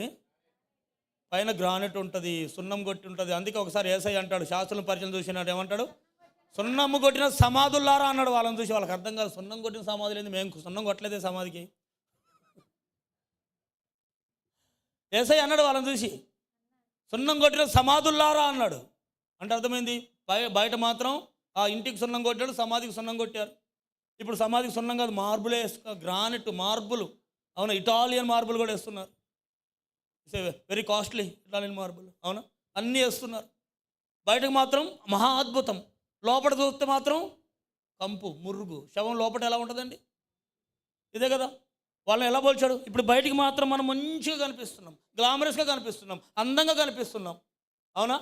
పైన గ్రానైట్ ఉంటుంది, సున్నం కొట్టి ఉంటుంది. అందుకే ఒకసారి యేసయ్య అంటాడు, శాస్త్రం పరిచయం చూసినాడు, ఏమంటాడు? సున్నము కొట్టిన సమాధుల్లారా అన్నాడు. వాళ్ళని చూసి వాళ్ళకి అర్థం కాదు. సున్నం కొట్టిన సమాధులు ఏంది? మేము సున్నం కొట్టలేదే సమాధికి. యేసయ్య అన్నాడు వాళ్ళని చూసి, సున్నం కొట్టిన సమాధుల్లారా అన్నాడు. అంటే అర్థమైంది, బయట మాత్రం ఆ ఇంటికి సున్నం కొట్టాడు, సమాధికి సున్నం కొట్టారు. ఇప్పుడు సమాధికి సున్నం కాదు, మార్బులే గ్రానైట్ మార్బులు, అవునా? ఇటాలియన్ మార్బుల్ కూడా వేస్తున్నారు. వెరీ కాస్ట్లీ ఇటాలియన్ మార్బుల్, అవునా? అన్నీ వేస్తున్నారు. బయటకు మాత్రం మహా అద్భుతం, లోపల చూస్తే మాత్రం కంపు, మురుగు, శవం లోపల ఎలా ఉంటుందండి? ఇదే కదా వాళ్ళని ఎలా పోల్చాడు. ఇప్పుడు బయటికి మాత్రం మనం మంచిగా కనిపిస్తున్నాం, గ్లామరస్గా కనిపిస్తున్నాం, అందంగా కనిపిస్తున్నాం, అవునా?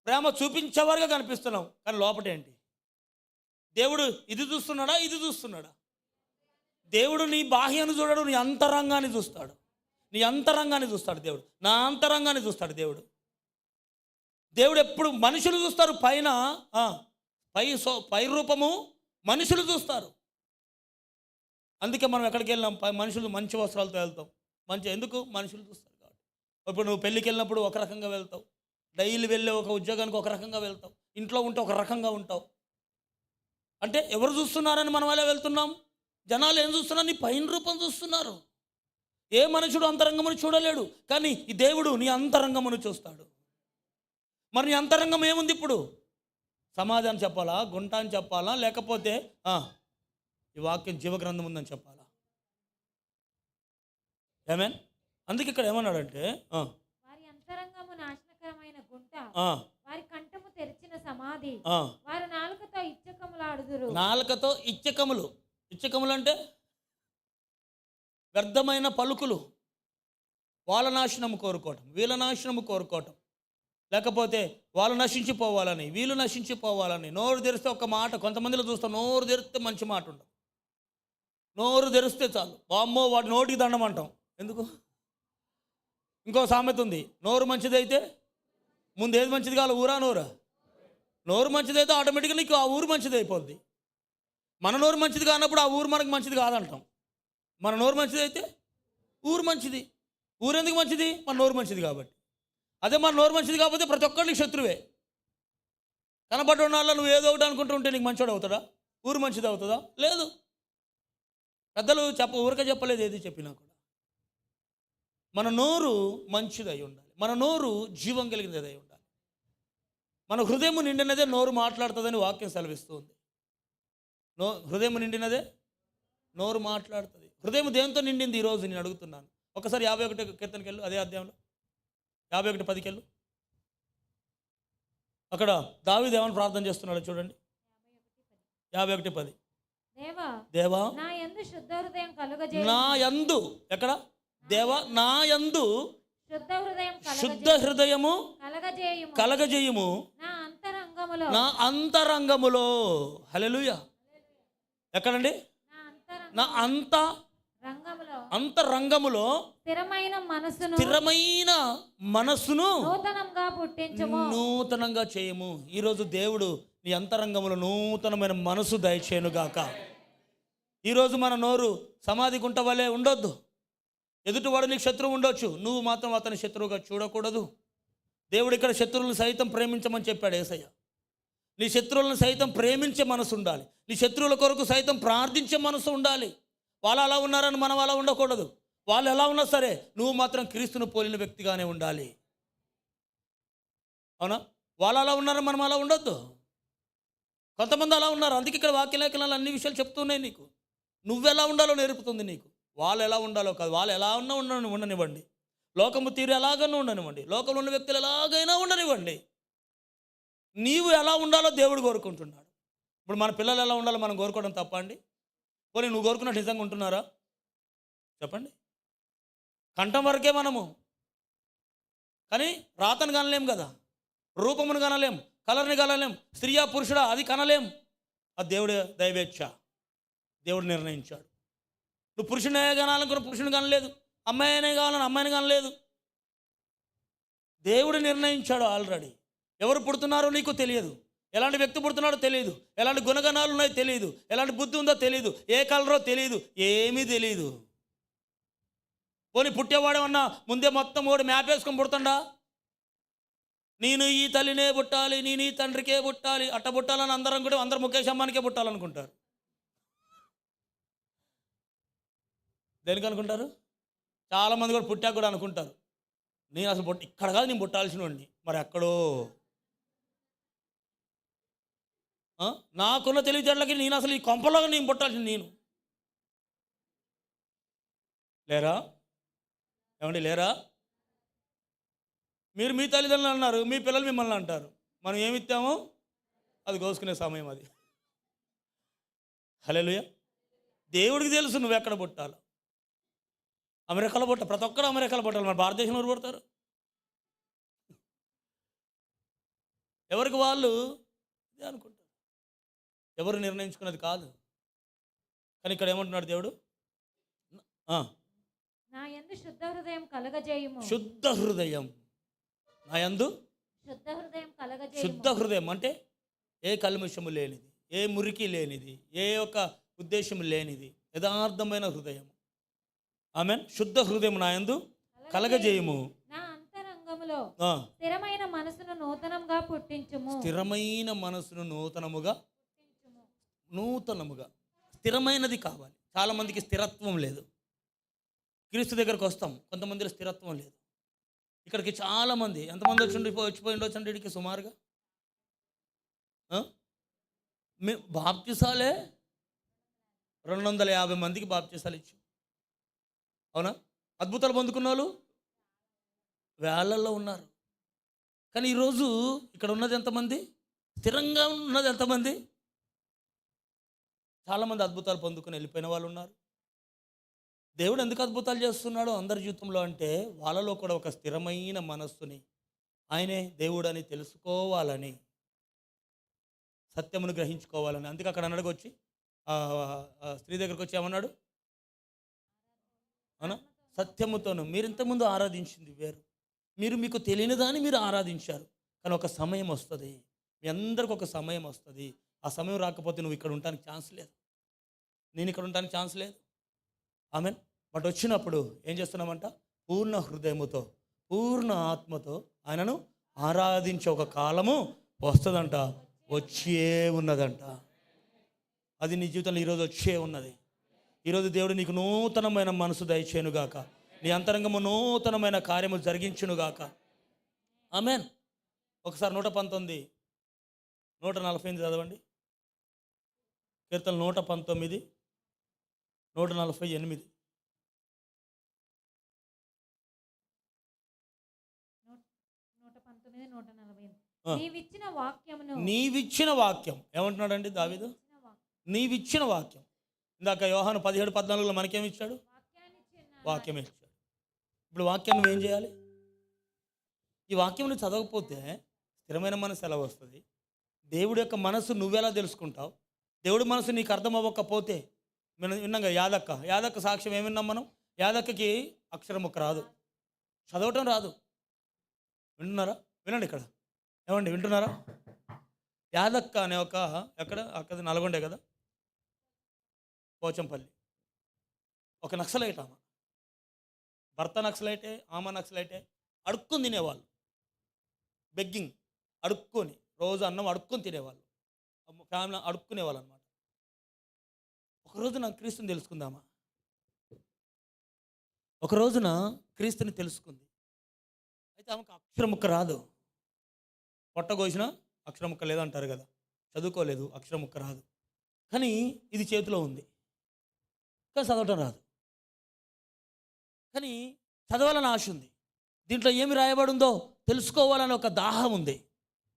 ప్రేమ చూపించేవారుగా కనిపిస్తున్నాం, కానీ లోపల ఏంటి? దేవుడు ఇది చూస్తున్నాడా? దేవుడు నీ బాహ్యాన్ని చూడడు, నీ అంతరంగాన్ని చూస్తాడు. దేవుడు నా అంతరంగాన్ని చూస్తాడు. దేవుడు ఎప్పుడు మనుషులు చూస్తారు పైన, పై రూపము మనుషులు చూస్తారు. అందుకే మనం ఎక్కడికి వెళ్ళాం, మనుషులు మంచి వస్త్రాలతో వెళ్తాం. ఎందుకు? మనుషులు చూస్తారు కాబట్టి. ఇప్పుడు నువ్వు పెళ్ళికి వెళ్ళినప్పుడు ఒక రకంగా వెళ్తావు, డైలీ వెళ్ళే ఒక ఉద్యోగానికి ఒక రకంగా వెళ్తావు, ఇంట్లో ఉంటే ఒక రకంగా ఉంటావు. అంటే ఎవరు చూస్తున్నారని మనం అలా వెళ్తున్నాం? జనాలు ఏం చూస్తున్నారు? నీ పైన రూపం చూస్తున్నారు. ఏ మనుషుడు అంతరంగమును చూడలేడు, కానీ ఈ దేవుడు నీ అంతరంగమును చూస్తాడు. మరి నీ అంతరంగం ఏముంది? ఇప్పుడు సమాధి అని చెప్పాలా, గుంట అని చెప్పాలా, లేకపోతే ఈ వాక్యం జీవగ్రంథం ఉందని చెప్పాలా? ఏమేన్? అందుకే ఇక్కడ ఏమన్నాడంటే, వారి అంతరంగము నాశనకరమైన గుంట, వారి కంఠము తెరిచిన సమాధి, వారు నాలుకతో ఇచ్చకములాడుదురు. నాలుకతో ఇచ్చకములు అంటే వ్యర్థమైన పలుకులు. వాళ్ళ నాశనము కోరుకోవటం, వీళ్ళ నాశనము కోరుకోవటం, లేకపోతే వాళ్ళు నశించిపోవాలని, వీళ్ళు నశించిపోవాలని. నోరు తెరిస్తే ఒక మాట, కొంతమందిలో చూస్తాం నోరు తెరిస్తే మంచి మాట ఉండదు. నోరు తెరిస్తే చాలు, వామ్మో వాడి నోటికి దండం అంటాం. ఎందుకు? ఇంకో సామెత ఉంది, నోరు మంచిదైతే ముందు ఏది మంచిది కావాలి, ఊరా నోరా? నోరు మంచిదైతే ఆటోమేటిక్గా నీకు ఆ ఊరు మంచిది అయిపోద్ది. మన నోరు మంచిది కానప్పుడు ఆ ఊరు మనకు మంచిది కాదంటాం. మన నోరు మంచిదైతే ఊరు మంచిది. ఊరు ఎందుకు మంచిది? మన నోరు మంచిది కాబట్టి. అదే మన నోరు మంచిది కాకపోతే ప్రతి ఒక్కరికి శత్రువే. కనబడ్డ వాళ్ళ నువ్వు ఏదో ఒకటి అనుకుంటూ ఉంటే నీకు మంచోడు అవుతాడా? ఊరు మంచిది అవుతుందా? లేదు. పెద్దలు ఊరికే చెప్పలేదు, ఏది చెప్పినా కూడా. మన నోరు మంచిదై ఉండాలి, మన నోరు జీవం కలిగినదై ఉండాలి. మన హృదయం నిండినదే నోరు మాట్లాడుతుందని వాక్యం సెలవిస్తుంది. హృదయం నిండినదే నోరు మాట్లాడుతుంది. హృదయం దేంతో నిండింది ఈరోజు నేను అడుగుతున్నాను. ఒకసారి 51 కీర్తనకి వెళ్ళు, అదే అధ్యాయంలో 51:10కి వెళ్ళు. అక్కడ దావీదు ఏమని ప్రార్థన చేస్తున్నాడు చూడండి. 51:10. దేవా నా యందు శుద్ధ హృదయం కలుగజేయుము. నా యందు, ఎక్కడ? దేవా నా యందు శుద్ధ హృదయము కలగజేయుము నా అంతరంగములో. హల్లెలూయా. ఎక్కడండి? నా అంతరంగములో స్థిరమైన మనస్సును నూతనంగా చేయము. ఈరోజు దేవుడు నీ అంతరంగములో నూతనమైన మనసు దయచేయునుగాక. ఈరోజు మన నోరు సమాధి గుంట వలె ఉండొద్దు. ఎదుటివాడు నీకు శత్రువు ఉండొచ్చు, నువ్వు మాత్రం అతని శత్రువుగా చూడకూడదు. దేవుడు ఇక్కడ శత్రువులను సైతం ప్రేమించమని చెప్పాడు యేసయ్య. నీ శత్రువులను సైతం ప్రేమించే మనసు ఉండాలి. నీ శత్రువుల కొరకు సైతం ప్రార్థించే మనసు ఉండాలి. వాళ్ళు అలా ఉన్నారని మనం అలా ఉండకూడదు. వాళ్ళు ఎలా ఉన్నా సరే నువ్వు మాత్రం క్రీస్తును పోలిన వ్యక్తిగానే ఉండాలి. అవునా? వాళ్ళు అలా ఉన్నారని మనం అలా ఉండొద్దు. కొంతమంది అలా ఉన్నారు, అందుకే ఇక్కడ వాక్యలేఖనాలు అన్ని విషయాలు చెప్తున్నాయి నీకు. నువ్వెలా ఉండాలో నేర్పుతుంది నీకు. వాళ్ళు ఎలా ఉండాలో కాదు, వాళ్ళు ఎలా ఉన్నా ఉండనివ్వండి. లోకము తీరు ఎలాగైనా ఉండనివ్వండి, లోకంలో ఉన్న వ్యక్తులు ఎలాగైనా ఉండనివ్వండి. నీవు ఎలా ఉండాలో దేవుడు కోరుకుంటున్నాడు. ఇప్పుడు మన పిల్లలు ఎలా ఉండాలో మనం కోరుకోవడం తప్ప అండి? పోనీ నువ్వు కోరుకున్నట్టు నిజంగా ఉంటున్నారా చెప్పండి? కంఠం వరకే మనము, కానీ రాతను కనలేం కదా, రూపమును కనలేం, కలర్ని కనలేం, స్త్రీయా పురుషుడా అది కనలేం. అది దేవుడి దైవేచ్ఛ, దేవుడు నిర్ణయించాడు. నువ్వు పురుషునే కనాలనుకున్న పురుషుని కనలేదు, అమ్మాయినే కావాలని అమ్మాయిని కనలేదు. దేవుడు నిర్ణయించాడు ఆల్రెడీ. ఎవరు పుడుతున్నారో నీకు తెలియదు, ఎలాంటి వ్యక్తి పుడుతున్నాడో తెలియదు, ఎలాంటి గుణగణాలు ఉన్నాయో తెలియదు, ఎలాంటి బుద్ధి ఉందో తెలియదు, ఏ కలరో తెలియదు, ఏమీ తెలియదు. పోనీ పుట్టేవాడేమన్నా ముందే మొత్తం ఓడి మ్యాప్ వేసుకొని పుడుతుండా? నేను ఈ తల్లినే పుట్టాలి, నేను ఈ తండ్రికే పుట్టాలి, అట్ట పుట్టాలని అందరం కూడా అందరు ముఖేష్ అమ్మానికే పుట్టాలనుకుంటారు. దేనికి అనుకుంటారు? చాలామంది కూడా పుట్టాక కూడా అనుకుంటారు, నేను అసలు ఇక్కడ కాదు నేను పుట్టాల్సిన వాడిని, మరి ఎక్కడో. నాకున్న తెలివితేటలకి నేను అసలు ఈ కొంపలోగా నేను పుట్టాల్సిన నేను. లేరా? ఏమండి లేరా? మీరు మీ తల్లిదండ్రులు అన్నారు, మీ పిల్లలు మిమ్మల్ని అంటారు. మనం ఏమిస్తామో అది కోసుకునే సమయం అది. హల్లెలూయా. దేవుడికి తెలుసు నువ్వు ఎక్కడ పుట్టాలో. అమెరికాలో పుట్ట, ప్రతి ఒక్కరు అమెరికాలో పుట్టాలి, మన భారతదేశంలో ఎవరు పుడతారు? ఎవరికి వాళ్ళు ఇదే అనుకుంటారు, ఎవరు నిర్ణయించుకున్నది కాదు. కానీ ఇక్కడ ఏమంటున్నాడు దేవుడు? నా యందు శుద్ధ హృదయం కలగజేయుము. శుద్ధ హృదయం, నా యందు శుద్ధ హృదయం అంటే ఏ కల్మషము లేనిది, ఏ మురికి లేనిది, ఏ ఒక ఉద్దేశం లేనిది, యథార్థమైన హృదయం. ఆమేన్. శుద్ధ హృదయం నా యందు కలగజేయము, నా అంతరంగములో స్థిరమైన మనసును నూతనముగా పుట్టించుము. స్థిరమైన మనసును నూతనముగా స్థిరమైనది కావాలి. చాలామందికి స్థిరత్వం లేదు. క్రీస్తు దగ్గరకు వస్తాం, కొంతమందిలో స్థిరత్వం లేదు. ఇక్కడికి చాలామంది ఎంతమంది వచ్చిపోయి ఉండొచ్చు అంటే ఇక్కడికి సుమారుగా బాప్తిసాలే 250 మందికి బాప్తిసాలు ఇచ్చాం. అవునా? అద్భుతాలు పొందుకున్న వాళ్ళు వేళ్ళల్లో ఉన్నారు. కానీ ఈరోజు ఇక్కడ ఉన్నది ఎంతమంది? స్థిరంగా ఉన్నది ఎంతమంది? చాలామంది అద్భుతాలు పొందుకుని వెళ్ళిపోయిన వాళ్ళు ఉన్నారు. దేవుడు ఎందుకు అద్భుతాలు చేస్తున్నాడో అందరి జీవితంలో అంటే వాళ్ళలో కూడా ఒక స్థిరమైన మనస్సుని ఆయనే దేవుడని తెలుసుకోవాలని, సత్యమును గ్రహించుకోవాలని. అందుకే అక్కడ అన్నాడు వచ్చి స్త్రీ దగ్గరకు వచ్చి ఏమన్నాడు అవునా, సత్యముతోను. మీరు ఇంతకుముందు ఆరాధించింది వేరు, మీకు తెలియని దాన్ని మీరు ఆరాధించారు. కానీ ఒక సమయం వస్తుంది, మీ అందరికి ఒక సమయం వస్తుంది. ఆ సమయం రాకపోతే నువ్వు ఇక్కడ ఉండడానికి ఛాన్స్ లేదు, నేను ఇక్కడ ఉండడానికి ఛాన్స్ లేదు. ఆమెన్. బట్ వచ్చినప్పుడు ఏం చేస్తున్నామంట, పూర్ణ హృదయముతో పూర్ణ ఆత్మతో ఆయనను ఆరాధించే ఒక కాలము వస్తుందంట, వచ్చే ఉన్నదంట. అది నీ జీవితంలో ఈరోజు వచ్చే ఉన్నది. ఈరోజు దేవుడు నీకు నూతనమైన మనసు దయచేయునుగాక, నీ అంతరంగము నూతనమైన కార్యము జరిగించునుగాక. ఆమెన్. ఒకసారి 119 148 చదవండి. కీర్తన 119 148. 119, 140. నీవిచ్చిన వాక్యం ఏమంటున్నాడండి దావీదు? నీవిచ్చిన వాక్యం. ఇందాక యోహాను 17:14 మనకేమి ఇచ్చాడు? వాక్యం ఇచ్చాడు. ఇప్పుడు వాక్యం నువ్వేం చేయాలి? ఈ వాక్యం నువ్వు చదవకపోతే స్థిరమైన మనసు ఎలా వస్తుంది? దేవుడి యొక్క మనసు నువ్వెలా తెలుసుకుంటావు? దేవుడి మనసు నీకు అర్థం అవ్వకపోతే, మనం విన్నాం కదా యాదక్క సాక్ష్యం ఏమి విన్నాం మనం? యాదక్కకి అక్షరం ఒక్క రాదు, చదవటం రాదు. వింటున్నారా? వినండి ఇక్కడ, ఏమండి వింటున్నారా? యాదక్క అనే ఒక అక్కడ నల్గొండే కదా, పోచంపల్లి, ఒక నక్సలైట్. ఆమె భర్త నక్సలైటే, ఆమె నక్సలైటే. అడుక్కొని తినేవాళ్ళు, బెగ్గింగ్, అడుక్కొని రోజు అన్నం అడుక్కొని తినేవాళ్ళు, ఫ్యామిలీ అడుక్కునేవాళ్ళు అనమాట. ఒకరోజున క్రీస్తుని తెలుసుకుందామా, ఒక రోజున క్రీస్తుని తెలుసుకుంది. అయితే ఆమెకు అక్షరం ముక్క రాదు. పొట్ట కోసిన అక్షరం ముక్క లేదంటారు కదా, చదువుకోలేదు, అక్షరం ముక్క రాదు. కానీ ఇది చేతిలో ఉంది, కానీ చదవటం రాదు. కానీ చదవాలని ఆశ ఉంది. దీంట్లో ఏమి రాయబడి ఉందో తెలుసుకోవాలని ఒక దాహం ఉంది.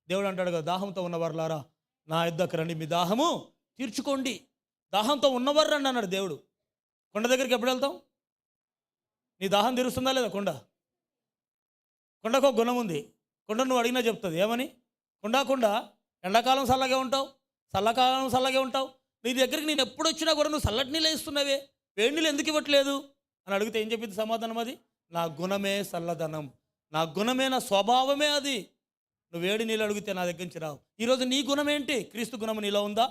దేవుడు అంటాడు కదా, దాహంతో ఉన్నవారులారా నా యొద్దకు రండి, మీ దాహము తీర్చుకోండి. దాహంతో ఉన్నవారు రండి అన్నాడు దేవుడు. కొండ దగ్గరికి ఎప్పుడు వెళ్తాం? నీ దాహం తీరుస్తుందా లేదా కొండ? కొండకు ఒక గుణం ఉంది. కొండ నువ్వు అడిగినా చెప్తుంది ఏమని? కొండ ఎండాకాలం చల్లగా ఉంటావు, చల్లకాలం చల్లగా ఉంటావు. నీ దగ్గరికి నేను ఎప్పుడు వచ్చినా కూడా నువ్వు చల్లటి నీళ్ళు ఇస్తున్నావే, వేడి నీళ్ళు ఎందుకు ఇవ్వట్లేదు అని అడిగితే ఏం చెప్పింది సమాధానం? అది నా గుణమే చల్లదనం, నా గుణమే, నా స్వభావమే అది. నువ్వు వేడి నీళ్ళు అడిగితే నా దగ్గర నుంచి రావు. ఈరోజు నీ గుణం ఏంటి? క్రీస్తు గుణం నీలో ఉందా?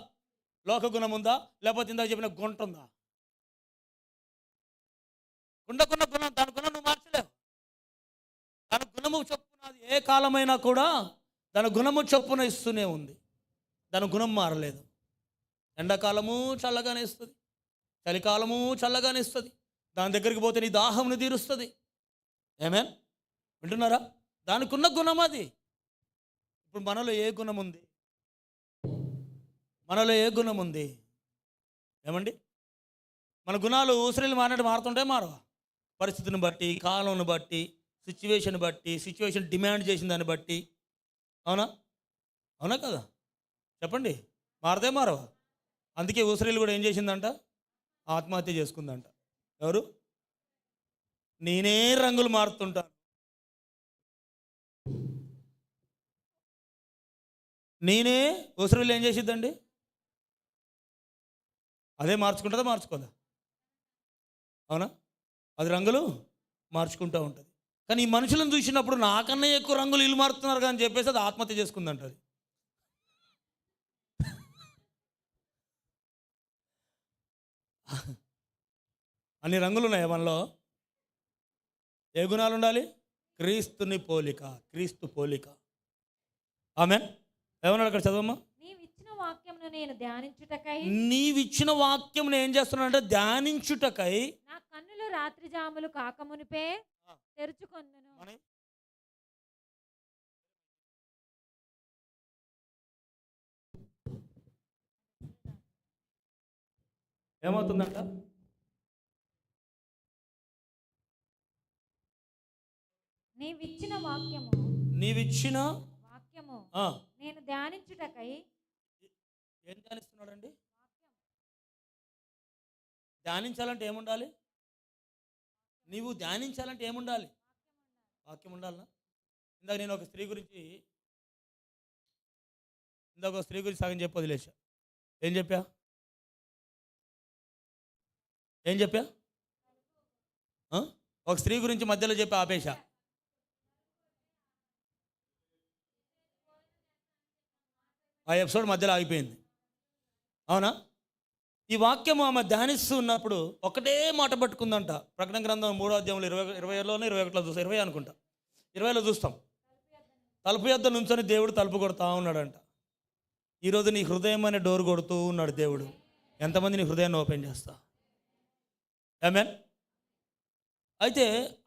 లోక గుణం ఉందా? లేకపోతే ఇందాక చెప్పిన గుంట ఉందా? ఉండకున్న గుణం, దాని గుణం నువ్వు మార్చలేవు. దాని గుణము చొప్పున అది ఏ కాలమైనా కూడా దాని గుణము చొప్పున ఇస్తూనే ఉంది. దాని గుణం మారలేదు. ఎండాకాలము చల్లగానే ఇస్తుంది, చలికాలము చల్లగానే ఇస్తుంది. దాని దగ్గరికి పోతే నీ దాహంను తీరుస్తుంది. ఏమేన్ వింటున్నారా? దానికి ఉన్న గుణం అది. ఇప్పుడు మనలో ఏ గుణం ఉంది? మనలో ఏ గుణం ఉంది? ఏమండి, మన గుణాలు ఊసరిలు మారుతుంటే మారవా? పరిస్థితిని బట్టి, కాలంను బట్టి, సిచ్యువేషన్ డిమాండ్ చేసిన దాన్ని బట్టి. అవునా కదా? చెప్పండి, మారదే మారవా? అందుకే ఊసరిలు కూడా ఏం చేసిందంట? ఆత్మహత్య చేసుకుందంట. ఎవరు? నేనే రంగులు మారుతుంటాను, నేనే. ఊసరిలు ఏం చేసిద్దండి? అదే మార్చుకుంటుందా, మార్చుకోదా? అవునా? అది రంగులు మార్చుకుంటూ ఉంటుంది. కానీ ఈ మనుషులను చూసినప్పుడు నాకన్నా ఎక్కువ రంగులు ఇల్లు మారుతున్నారు కానీ చెప్పేసి అది ఆత్మహత్య చేసుకుందంట. అది అన్ని రంగులు ఉన్నాయి మనలో. ఏ గుణాలు ఉండాలి? క్రీస్తుని పోలిక, క్రీస్తు పోలిక. ఆమెన్. ఏమన్నాడు అక్కడ? చదవమ్మా. నీవిచ్చిన వాక్యమును నేను ధ్యానించుటకై, నీవిచ్చిన వాక్యం ఏం చేస్తున్నానంటే ధ్యానించుటకై నా కన్నులు రాత్రి జాములు కాకమునిపే తెరుచుకొందును. ఏమవుతుందంట? నీవిచ్చిన వాక్యము నేను ధ్యానించుటకై. ఏం ధ్యానిస్తున్నాడండి? ధ్యానించాలంటే ఏముండాలి? నీవు ధ్యానించాలంటే ఏముండాలి? వాక్యం ఉండాలనా? ఇందాక నేను ఒక స్త్రీ గురించి సగం చెప్పి వదిలేసా. ఏం చెప్పా ఆ? ఒక స్త్రీ గురించి మధ్యలో చెప్పి ఆపేశా. ఆ ఎపిసోడ్ మధ్యలో ఆగిపోయింది. అవునా? ఈ వాక్యం ఆమె ధ్యానిస్తూ ఉన్నప్పుడు ఒకటే మాట పట్టుకుందంట. ప్రకటన గ్రంథం 3వ అధ్యాయంలో 20లోనే 21లో చూస్తాం, 20 అనుకుంటా, 20లో చూస్తాం. తలుపు యొద్ద నుంచొని దేవుడు తలుపు కొడతా ఉన్నాడంట. ఈరోజు నీ హృదయం అనే డోర్ కొడుతూ ఉన్నాడు దేవుడు. ఎంతమంది నీ హృదయాన్ని ఓపెన్ చేస్తా? ఆమేన్. అయితే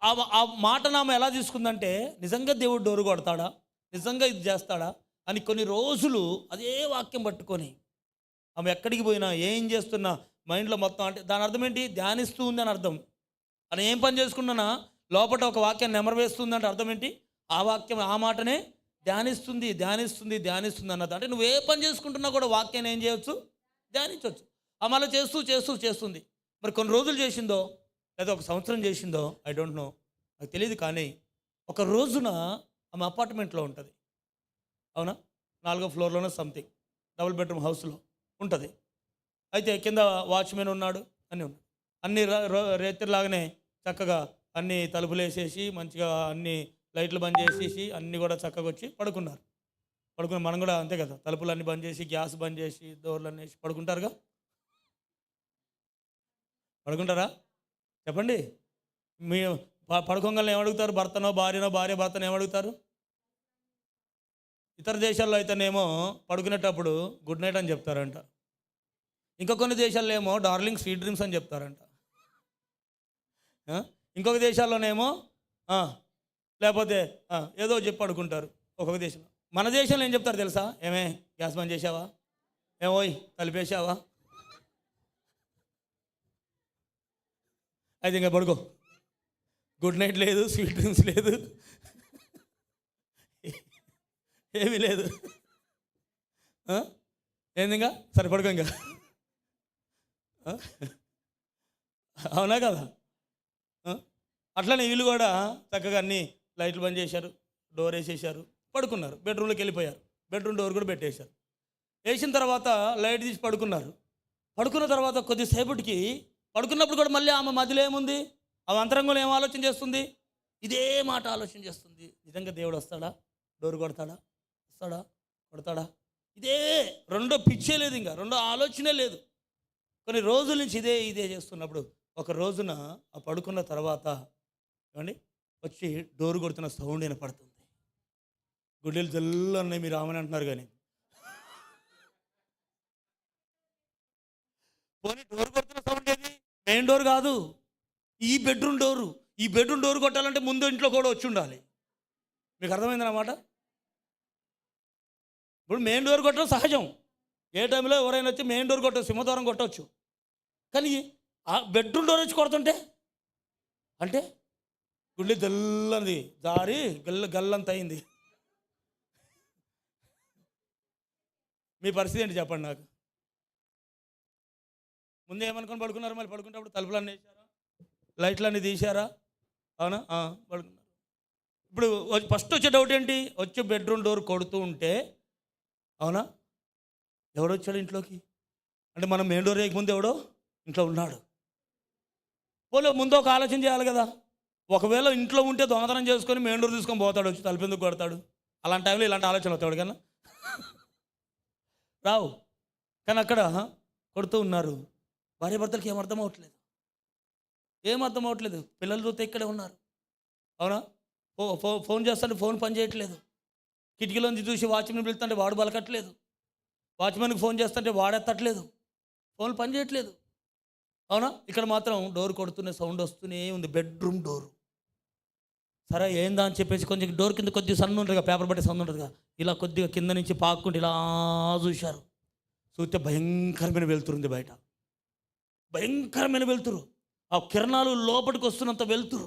ఆ మాటను ఆమె ఎలా తీసుకుందంటే, నిజంగా దేవుడు డోరు కొడతాడా, నిజంగా ఇది చేస్తాడా అని కొన్ని రోజులు అదే వాక్యం పట్టుకొని ఆమె ఎక్కడికి పోయినా ఏం చేస్తున్నా మైండ్లో మొత్తం, అంటే దాని అర్థం ఏంటి? ధ్యానిస్తూ ఉంది అని అర్థం. అని ఏం పని చేసుకున్నా లోపల ఒక వాక్యాన్ని నెమరవేస్తుంది అంటే అర్థం ఏంటి? ఆ వాక్యం ఆ మాటనే ధ్యానిస్తుంది అన్నది. అంటే నువ్వు ఏ పని చేసుకుంటున్నా కూడా వాక్యాన్ని ఏం చేయొచ్చు? ధ్యానించవచ్చు. ఆమె అలా చేస్తుంది. మరి కొన్ని రోజులు చేసిందో లేదా ఒక సంవత్సరం చేసిందో ఐ డోంట్ నో, నాకు తెలియదు. కానీ ఒక రోజున ఆమె అపార్ట్మెంట్లో ఉంటుంది. అవునా? 4వ ఫ్లోర్లోనే సంథింగ్, డబుల్ బెడ్రూమ్ హౌస్లో ఉంటుంది. అయితే కింద వాచ్మెన్ ఉన్నాడు, అన్నీ రేతిలాగానే చక్కగా అన్ని తలుపులు వేసేసి మంచిగా అన్ని లైట్లు బంద్ చేసేసి అన్నీ కూడా చక్కగా వచ్చి పడుకుని మనం కూడా అంతే కదా, తలుపులు అన్నీ బంద్ చేసి గ్యాస్ బంద్ చేసి డోర్లు అన్నీ వేసి పడుకుంటారా? చెప్పండి. మీ పడుకోగానే ఏమడుగుతారు? భర్తనో భార్యనో, భార్య భర్తను ఏమడుగుతారు? ఇతర దేశాల్లో అయితేనేమో పడుకునేటప్పుడు గుడ్ నైట్ అని చెప్తారంట. ఇంకా కొన్ని దేశాల్లో ఏమో డార్లింగ్ స్వీట్ డ్రీమ్స్ అని చెప్తారంట. ఇంకొక దేశాల్లోనేమో లేకపోతే ఏదో చెప్పి పడుకుంటారు ఒక్కొక్క దేశంలో. మన దేశంలో ఏం చెప్తారు తెలుసా? ఏమే గ్యాస్ బంద్ చేసావా? ఏమోయ్ తలిపేసావా? అయితే ఇంకా పడుకో, గుడ్ నైట్ లేదు, స్వీట్ డ్రీమ్స్ లేదు, ఏమీ లేదు. ఏంది ఇంకా? సరే పడుకో ఇంకా. అవునా కదా? అట్లనే వీళ్ళు కూడా చక్కగా అన్ని లైట్లు బంద్ చేశారు, డోర్ వేసేసారు, పడుకున్నారు. బెడ్రూమ్లోకి వెళ్ళిపోయారు. బెడ్రూమ్ డోర్ కూడా పెట్టేశారు. వేసిన తర్వాత లైట్ తీసి పడుకున్న తర్వాత కొద్దిసేపటికి పడుకున్నప్పుడు కూడా మళ్ళీ ఆమె మధ్యలో ఏముంది? ఆమె అంతరంగంలో ఏం ఆలోచన చేస్తుంది? ఇదే మాట ఆలోచన చేస్తుంది. నిజంగా దేవుడు వస్తాడా? డోర్ కొడతాడా? కొడతాడా? ఇదే రెండో పిచ్చే లేదు, ఇంకా రెండో ఆలోచనే లేదు. కొన్ని రోజుల నుంచి ఇదే చేస్తున్నప్పుడు ఒక రోజున ఆ పడుకున్న తర్వాత ఏమండి వచ్చి డోర్ కొడుతున్న సౌండ్ వినపడుతుంది. గుడ్డలు జల్లు అన్నాయి. మీరు ఆమెను అంటున్నారు కానీ పోనీ డోర్ కొడుతున్న సౌండ్ ఏది? మెయిన్ డోర్ కాదు, ఈ బెడ్రూమ్ డోరు. ఈ బెడ్రూమ్ డోర్ కొట్టాలంటే ముందు ఇంట్లో కూడా వచ్చి ఉండాలి. మీకు అర్థమైందన్నమాట. ఇప్పుడు మెయిన్ డోర్ కొట్టడం సహజం. ఏ టైంలో ఎవరైనా వచ్చి మెయిన్ డోర్ కొట్టవచ్చు, సింహద్వారం కొట్టవచ్చు. కానీ ఆ బెడ్రూమ్ డోర్ వచ్చి కొడుతుంటే అంటే గుండె జల్లది జారి గల్లంత అయింది. మీ పరిస్థితి ఏంటి చెప్పండి నాకు. ముందు ఏమనుకొని పడుకున్నారు? మళ్ళీ పడుకునేటప్పుడు తలుపులన్నీ వేసారా, లైట్లన్నీ తీశారా? అవునా? పడుకున్నారు. ఇప్పుడు ఫస్ట్ వచ్చే డౌట్ ఏంటి? వచ్చి బెడ్రూమ్ డోర్ కొడుతూ ఉంటే అవునా ఎవడొచ్చాడు ఇంట్లోకి? అంటే మనం మెయిన్ డోర్ వేయకముందు ఎవడో ఇంట్లో ఉన్నాడు. పోలే ముందు ఒక ఆలోచన చేయాలి కదా. ఒకవేళ ఇంట్లో ఉంటే దొంగతనం చేసుకొని మెయిన్ డోర్ తీసుకొని పోతాడు, వచ్చి తలుపు ఎందుకు కొడతాడు? అలాంటి టైంలో ఇలాంటి ఆలోచన అవుతాడు కన్నా రావు. కానీ అక్కడ కొడుతూ ఉన్నారు. భార్య భర్తలకి ఏం అర్థం అవ్వట్లేదు. పిల్లలు చూస్తే ఇక్కడే ఉన్నారు. అవునా? ఫోన్ చేస్తుంటే ఫోన్ పని చేయట్లేదు. కిటికీలోంచి చూసి వాచ్మెన్ పిలుస్తుంటే వాడు బలకట్లేదు. వాచ్మెన్కి ఫోన్ చేస్తుంటే వాడెత్తట్లేదు. ఫోన్ పని చేయట్లేదు. అవునా? ఇక్కడ మాత్రం డోర్ కొడుతూనే సౌండ్ వస్తూనే ఉంది. Bedroom door. సరే ఏందా అని చెప్పేసి కొంచెం డోర్ కింద కొద్దిగా సన్న ఉంటుందిగా, పేపర్ పట్టే సన్న ఉంటుందిగా, ఇలా కొద్దిగా కింద నుంచి పాక్కుంటే ఇలా చూశారు. చూస్తే భయంకరమైన వెలుతురుంది బయట. భయంకరమైన వెలుతురు. ఆ కిరణాలు లోపలికి వస్తున్నంత వెలుతురు.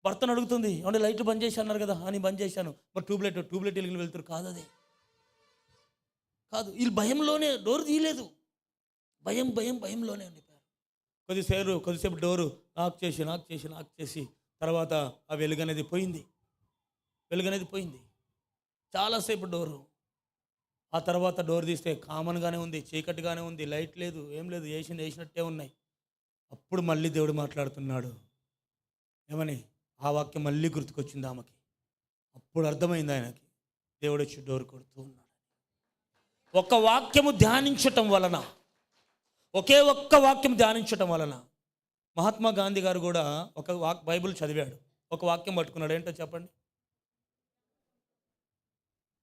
భర్తను అడుగుతుంది, ఏమంటే లైట్లు బంద్ చేసి అన్నారు కదా అని బంద్ చేశాను. మరి ట్యూబ్లైట్ వెలిగిన వెలుతురు కాదు, అది కాదు. వీళ్ళు భయంలోనే డోర్ తీయలేదు. భయంలోనే ఉండిపోయారు. కొద్దిసేపు డోరు నాక్ చేసి తర్వాత ఆ వెలుగు అనేది పోయింది. వెలుగు అనేది పోయింది. చాలాసేపు డోరు. ఆ తర్వాత డోర్ తీస్తే కామన్గానే ఉంది, చీకటిగానే ఉంది, లైట్ లేదు, ఏం లేదు, వేసినట్టే ఉన్నాయి. అప్పుడు మళ్ళీ దేవుడు మాట్లాడుతున్నాడు. ఏమని? ఆ వాక్యం మళ్ళీ గుర్తుకొచ్చింది ఆమెకి. అప్పుడు అర్థమైంది ఆయనకి, దేవుడు వచ్చి డోర్ కొడుతూ ఉన్నాడు. ఒక వాక్యము ధ్యానించటం వలన, ఒకే ఒక్క వాక్యం ధ్యానించటం వలన, మహాత్మా గాంధీ గారు కూడా ఒక బైబిల్ చదివాడు, ఒక వాక్యం పట్టుకున్నాడు. ఏంటో చెప్పండి?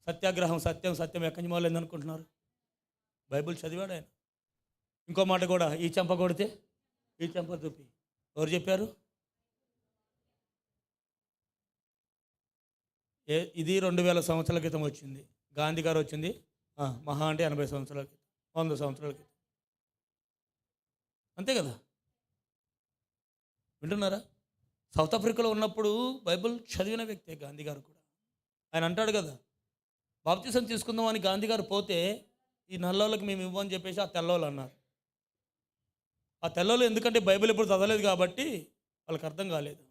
సత్యాగ్రహం, సత్యం సత్యం ఎక్కడి మొదలైంది అనుకుంటున్నారు? బైబిల్ చదివాడు ఆయన. ఇంకో మాట కూడా, ఈ చెంప కొడితే ఈ చెంప చూపి. ఎవరు చెప్పారు? ఇది 2000 సంవత్సరాల క్రితం వచ్చింది. గాంధీ గారు వచ్చింది మహా అంటే 80 సంవత్సరాల క్రితం, 100 సంవత్సరాల క్రితం. అంతే కదా? వింటున్నారా? సౌత్ ఆఫ్రికాలో ఉన్నప్పుడు బైబిల్ చదివిన వ్యక్తే గాంధీ గారు కూడా. ఆయన అంటాడు కదా, బాప్తిసం తీసుకుందాం అని గాంధీ గారు పోతే, ఈ నల్లోళ్ళకి మేము ఇవ్వని చెప్పేసి ఆ తెల్లోళ్ళు అన్నారు. ఆ తెల్లోళ్ళు ఎందుకంటే బైబిల్ ఎప్పుడు చదవలేదు కాబట్టి వాళ్ళకి అర్థం కాలేదు.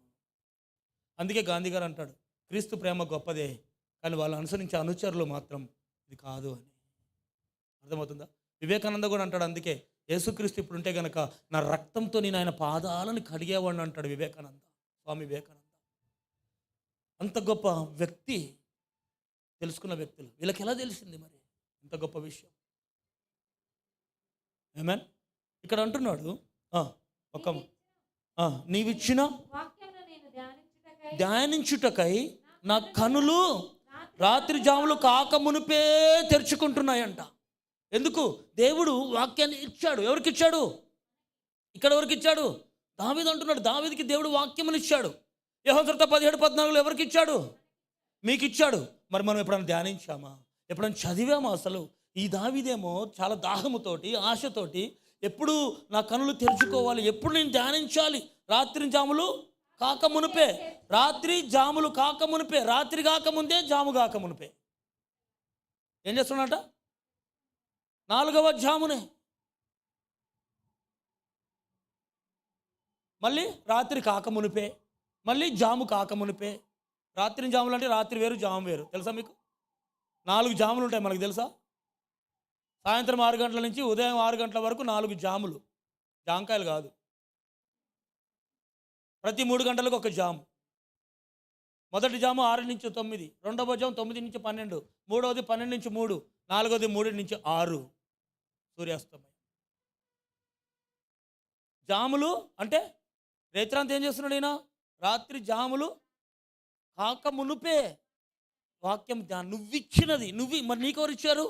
అందుకే గాంధీ గారు అంటాడు, క్రీస్తు ప్రేమ గొప్పదే, కానీ వాళ్ళు అనుసరించే అనుచరులు మాత్రం ఇది కాదు అని. అర్థమవుతుందా? వివేకానంద కూడా అంటాడు, అందుకే యేసుక్రీస్తు ఇప్పుడు ఉంటే గనక నా రక్తంతో నేను ఆయన పాదాలను కడిగేవాడిని అంటాడు వివేకానంద, స్వామి వివేకానంద. అంత గొప్ప వ్యక్తి, తెలుసుకున్న వ్యక్తులు. వీళ్ళకి ఎలా తెలిసింది మరి ఇంత గొప్ప విషయం? ఆమేన్. ఇక్కడ అంటున్నాడు, నీవిచ్చిన ధ్యానించుటకై నా కనులు రాత్రి జాములు కాక మునిపే తెరుచుకుంటున్నాయంట. ఎందుకు? దేవుడు వాక్యాన్ని ఇచ్చాడు. ఎవరికి ఇచ్చాడు? ఇక్కడ ఎవరికి ఇచ్చాడు? దావీదు అంటున్నాడు, దావీదుకి దేవుడు వాక్యమును ఇచ్చాడు. యెహోషువ 17:14 ఎవరికి ఇచ్చాడు? మీకు ఇచ్చాడు. మరి మనం ఎప్పుడైనా ధ్యానించామా? ఎప్పుడైనా చదివామా? అసలు ఈ దావీదేమో చాలా దాహముతోటి, ఆశతోటి, ఎప్పుడు నా కనులు తెరుచుకోవాలి, ఎప్పుడు నేను ధ్యానించాలి, రాత్రి జాములు కాక మునిపే, రాత్రి జాములు కాక మునిపే, రాత్రి కాకముందే జాము కాక మునిపే ఏం చేస్తున్నట? 4వ జామునే. మళ్ళీ రాత్రి కాక మునిపే, మళ్ళీ జాము కాక మునిపే. రాత్రి జాములు అంటే రాత్రి వేరు, జాము వేరు. తెలుసా మీకు? 4 జాములు ఉంటాయి మనకు తెలుసా? సాయంత్రం 6 గంటల నుంచి ఉదయం 6 గంటల వరకు 4 జాములు. జాంకాయలు కాదు. ప్రతి 3 గంటలకు ఒక జాము. మొదటి జాము 6 నుంచి 9, రెండవ జాము 9 నుంచి 12, మూడవది 12 నుంచి 3, నాలుగవది 3 నుంచి 6 సూర్యాస్తమయం. జాములు అంటే రేత్రాంతి ఏం చేస్తున్నాడు ఈయన? రాత్రి జాములు కాక మునుపే వాక్యం నువ్విచ్చినది, మరి నీకెవరు ఇచ్చారు?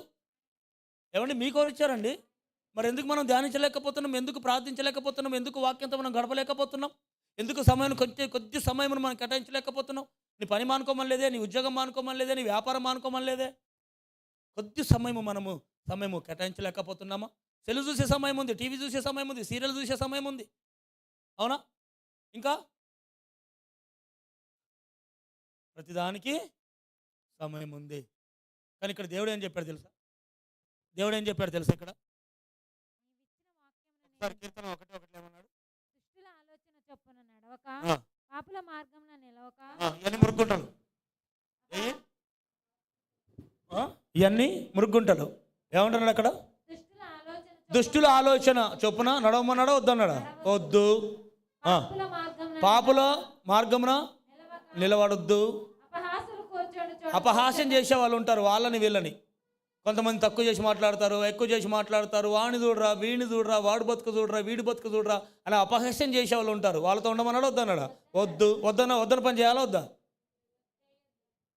ఏమండి, మీకెవరు ఇచ్చారండి? మరి ఎందుకు మనం ధ్యానించలేకపోతున్నాం? ఎందుకు ప్రార్థించలేకపోతున్నాం? ఎందుకు వాక్యంతో మనం గడపలేకపోతున్నాం? ఎందుకు సమయం కొద్ది సమయం మనం కేటాయించలేకపోతున్నాం? నీ పని మానుకోమని లేదే, నీ ఉద్యోగం మానుకోమని లేదే, నీ వ్యాపారం మానుకోమని లేదే. కొద్ది సమయము కేటాయించలేకపోతున్నామా? సెల్ చూసే సమయం ఉంది, టీవీ చూసే సమయం ఉంది, సీరియల్ చూసే సమయం ఉంది. అవునా? ఇంకా ప్రతిదానికి సమయం ఉంది. కానీ ఇక్కడ దేవుడు ఏం చెప్పాడు తెలుసా? దేవుడు ఏం చెప్పాడు తెలుసా? ఇక్కడ కీర్తన 1:1 ఏమన్నాడు? దుష్టుల ఆలోచన చొప్పున నడవక, పాపుల మార్గంన నిలవక. ఇవన్నీ మురుగుంటలు, ఇవన్నీ మురుగుంటలు. ఏమంటున్నాడు అక్కడ? దుష్టుల ఆలోచన చొప్పున నడవమన్నాడా వద్దన్నాడా? వద్దు. పాపుల మార్గమున నిలబడొద్దు. అపహాస్యం చేసే వాళ్ళు ఉంటారు, వాళ్ళని వీళ్ళని. కొంతమంది తక్కువ చేసి మాట్లాడతారు, ఎక్కువ చేసి మాట్లాడతారు. వాడిని చూడరా, వీడిని చూడరా, వాడు బతుకు చూడరా, వీడి బతుకు చూడరా అని అపహాస్యం చేసే వాళ్ళు ఉంటారు. వాళ్ళతో ఉండమన్నాడు వద్దన్నాడా? వద్దు. వద్దన పని చేయాలా వద్దా?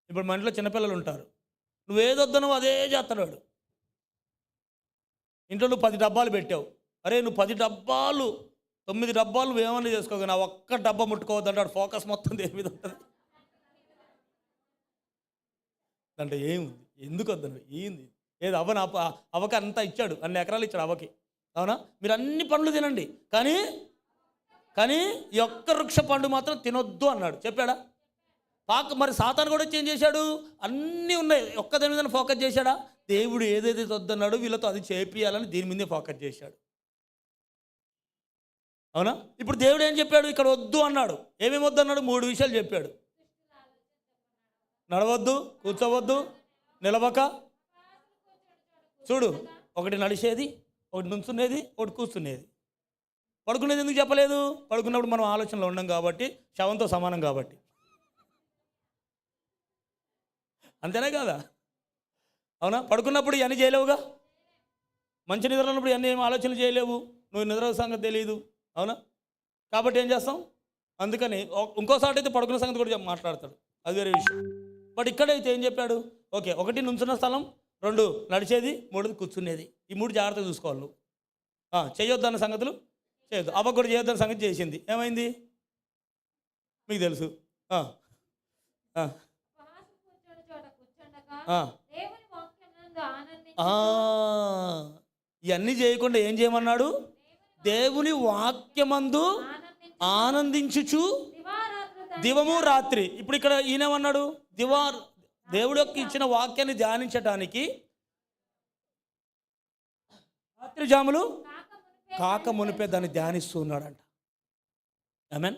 ఇప్పుడు మన ఇంట్లో చిన్నపిల్లలు ఉంటారు, నువ్వేదొద్దనో అదే చేస్తాడు వాడు. ఇంట్లో నువ్వు 10 డబ్బాలు పెట్టావు, అరే నువ్వు 10 డబ్బాలు 9 డబ్బాలు నువ్వేమన్నా చేసుకోగా, నా ఒక్క డబ్బా ముట్టుకోవద్దంటాడు. ఫోకస్ మొత్తం దేని మీద ఉంటుంది అంటే ఏముంది, ఎందుకు వద్దన్నాడు, ఏంది ఏది అవ్వని అవ్వకి అంతా ఇచ్చాడు, అన్ని ఎకరాలు ఇచ్చాడు అవ్వకి. అవునా? మీరు అన్ని పండ్లు తినండి, కానీ ఈ ఒక్క వృక్ష పండు మాత్రం తినొద్దు అన్నాడు. చెప్పాడా? మరి సాతాను కూడా వచ్చి ఏం చేశాడు? అన్నీ ఉన్నాయి, ఒక్క దాని మీద ఫోకస్ చేశాడా? దేవుడు ఏదైతే వద్దన్నాడో వీళ్ళతో అది చేపియాలని దీని మీదే ఫోకస్ చేశాడు. అవునా? ఇప్పుడు దేవుడు ఏం చెప్పాడు? ఇక్కడ వద్దు అన్నాడు. ఏమేమి వద్దన్నాడు? 3 విషయాలు చెప్పాడు. నడవద్దు, కూర్చోవద్దు, నిలవక. చూడు, ఒకటి నడిచేది, ఒకటి నుంచునేది, ఒకటి కూర్చునేది. పడుకునేది ఎందుకు చెప్పలేదు? పడుకున్నప్పుడు మనం ఆలోచనలో ఉండం కాబట్టి, శవంతో సమానం కాబట్టి. అంతేనే కదా? అవునా? పడుకున్నప్పుడు ఇవన్నీ చేయలేవుగా. మంచి నిద్ర ఉన్నప్పుడు ఇవన్నీ ఏం ఆలోచనలు చేయలేవు. నువ్వు నిద్ర సంగతి తెలియదు. అవునా? కాబట్టి ఏం చేస్తాం? అందుకని ఇంకోసారి అయితే పడుకున్న సంగతి కూడా మాట్లాడతాడు, అది వేరే విషయం. బట్ ఇక్కడైతే ఏం చెప్పాడు? ఓకే, 1 నుంచున్న స్థలం, 2 నడిచేది, 3 కూర్చునేది. ఈ 3 జాగ్రత్తగా చూసుకోవాలి నువ్వు. చేయొద్దన్న సంగతులు చేయొద్దు. అవ్వ కూడా చేయొద్దన్న సంగతి చేసింది. ఏమైంది మీకు తెలుసు. ఇవన్నీ చేయకుండా ఏం చేయమన్నాడు? దేవుని వాక్యమందు ఆనందించుచు దివము రాత్రి. ఇప్పుడు ఇక్కడ ఈయనేమన్నాడు? దేవుడు యొక్క ఇచ్చిన వాక్యాన్ని ధ్యానించటానికి రాత్రి జాములు కాక మునిపే దాన్ని ధ్యానిస్తూ ఉన్నాడంట. ఆమేన్.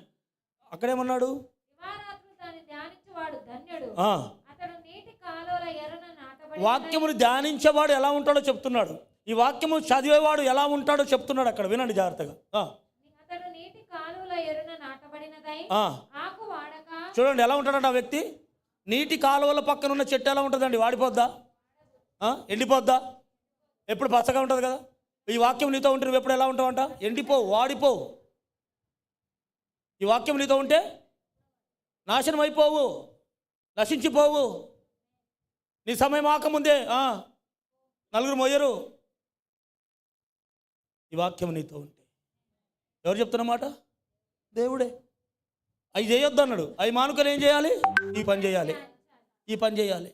అక్కడేమన్నాడు? వాక్యమును ధ్యానించేవాడు ఎలా ఉంటాడో చెప్తున్నాడు. ఈ వాక్యము చదివేవాడు ఎలా ఉంటాడో చెప్తున్నాడు అక్కడ. వినండి జాగ్రత్తగా. చూడండి ఎలా ఉంటాడంట ఆ వ్యక్తి. నీటి కాలువల పక్కన ఉన్న చెట్టు ఎలా ఉంటుందండి? వాడిపోద్దా? ఎండిపోద్దా? ఎప్పుడు పచ్చగా ఉంటుంది కదా. ఈ వాక్యం నీతో ఉంటే నువ్వు ఎప్పుడు ఎలా ఉంటావంట? ఎండిపోవు, వాడిపోవు. ఈ వాక్యం నీతో ఉంటే నాశనం అయిపోవు, నశించిపోవు. నీ సమయం ఆకముందే నలుగురు మొయ్యరు. ఈ వాక్యం నీతో ఉంటే. ఎవరు చెప్తున్నమాట? దేవుడే. అవి చేయొద్దు అన్నాడు. అవి మానుకొని ఏం చేయాలి? ఈ పని చేయాలి, ఈ పని చేయాలి.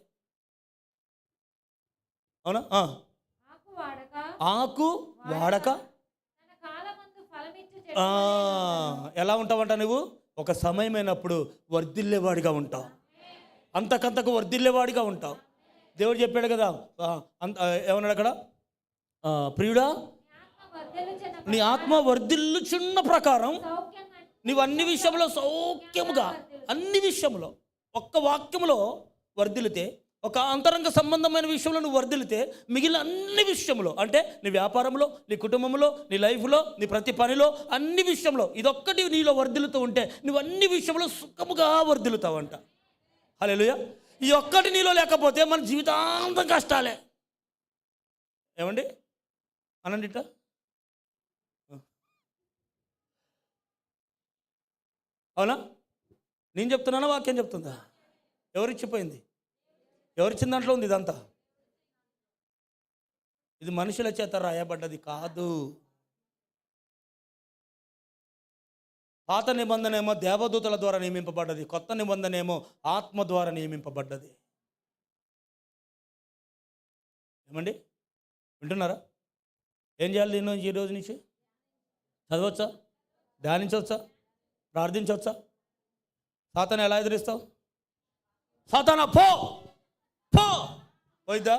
అవునా? ఆకు వాడక ఎలా ఉంటావంట నువ్వు? ఒక సమయమైనప్పుడు వర్ధిల్లేవాడిగా ఉంటావు, అంతకంతకు వర్ధిల్లేవాడిగా ఉంటావు. దేవుడు చెప్పాడు కదా, ఏమన్నాడు అక్కడ? ప్రియుడా, నీ ఆత్మ వర్ధిల్లుచున్న ప్రకారం నీవు అన్ని విషయంలో సౌఖ్యముగా, అన్ని విషయంలో ఒక్క వాక్యములో వర్ధిల్లితే, ఒక అంతరంగ సంబంధమైన విషయంలో నువ్వు వర్ధిల్లితే, మిగిలిన అన్ని విషయంలో, అంటే నీ వ్యాపారంలో, నీ కుటుంబంలో, నీ లైఫ్లో, నీ ప్రతి పనిలో, అన్ని విషయంలో ఇదొక్కటి నీలో వర్ధిల్లుతూ ఉంటే నువ్వు అన్ని విషయంలో సుఖముగా వర్ధిల్లుతావంట. హల్లెలూయా. ఈ ఒక్కటి నీలో లేకపోతే మన జీవితాంతం కష్టాలే. ఏమండి అనండి ఇట్లా. అవునా? నేను చెప్తున్నానా? వాక్యం చెప్తుందా? ఎవరిచ్చిపోయింది? ఎవరిచ్చిన దాంట్లో ఉంది ఇదంతా? ఇది మనుషుల చేత రాయబడ్డది కాదు. పాత నిబంధన ఏమో దేవదూతల ద్వారా నియమింపబడ్డది, కొత్త నిబంధన ఏమో ఆత్మ ద్వారా నియమింపబడ్డది. ఏమండి వింటున్నారా? ఏం చేయాలి దీన్ని ఈ రోజు నుంచి? చదవచ్చా? ధ్యానించవచ్చా? ప్రార్థించవచ్చా? సాతాను ఎలా ఎదురిస్తావు? సాతానా పో పో పోయిద్దా?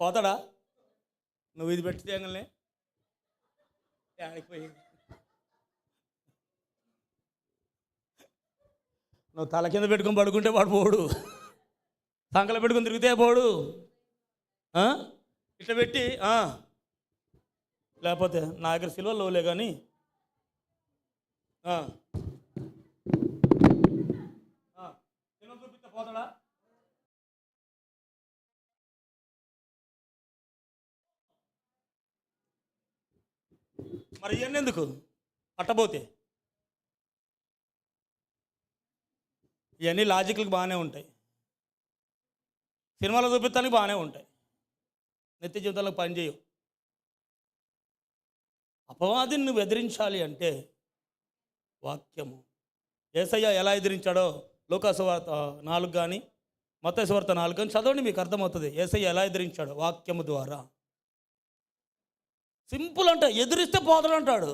పోతాడా? నువ్వు ఇది పెట్టి తేగలనే ఆడిపోయి నువ్వు తల కింద పెట్టుకొని పడుకుంటే వాడు పోడు, సంకలు పెట్టుకొని తిరిగితే పోడు. ఇట్లా పెట్టి లేకపోతే నా దగ్గర సిల్వర్ లోలే కానీ చూపిస్తే పోతాడా? మరి ఇవన్నీ ఎందుకు పట్టబోతే? ఇవన్నీ లాజిక్లకు బాగానే ఉంటాయి, సినిమాలో చూపిస్తానికి బాగానే ఉంటాయి, నిత్య జీవితంలో పనిచేయవు. అపవాదిని నువ్వు ఎదిరించాలి అంటే వాక్యము. యేసయ్య ఎలా ఎదిరించాడో లూకాసు వార్త 4 కానీ మత్తయి సువార్త 4 కానీ చదవండి, మీకు అర్థమవుతుంది యేసయ్య ఎలా ఎదిరించాడో వాక్యము ద్వారా. సింపుల్ అంట, ఎదిరిస్తే పోతాడు అంటాడు.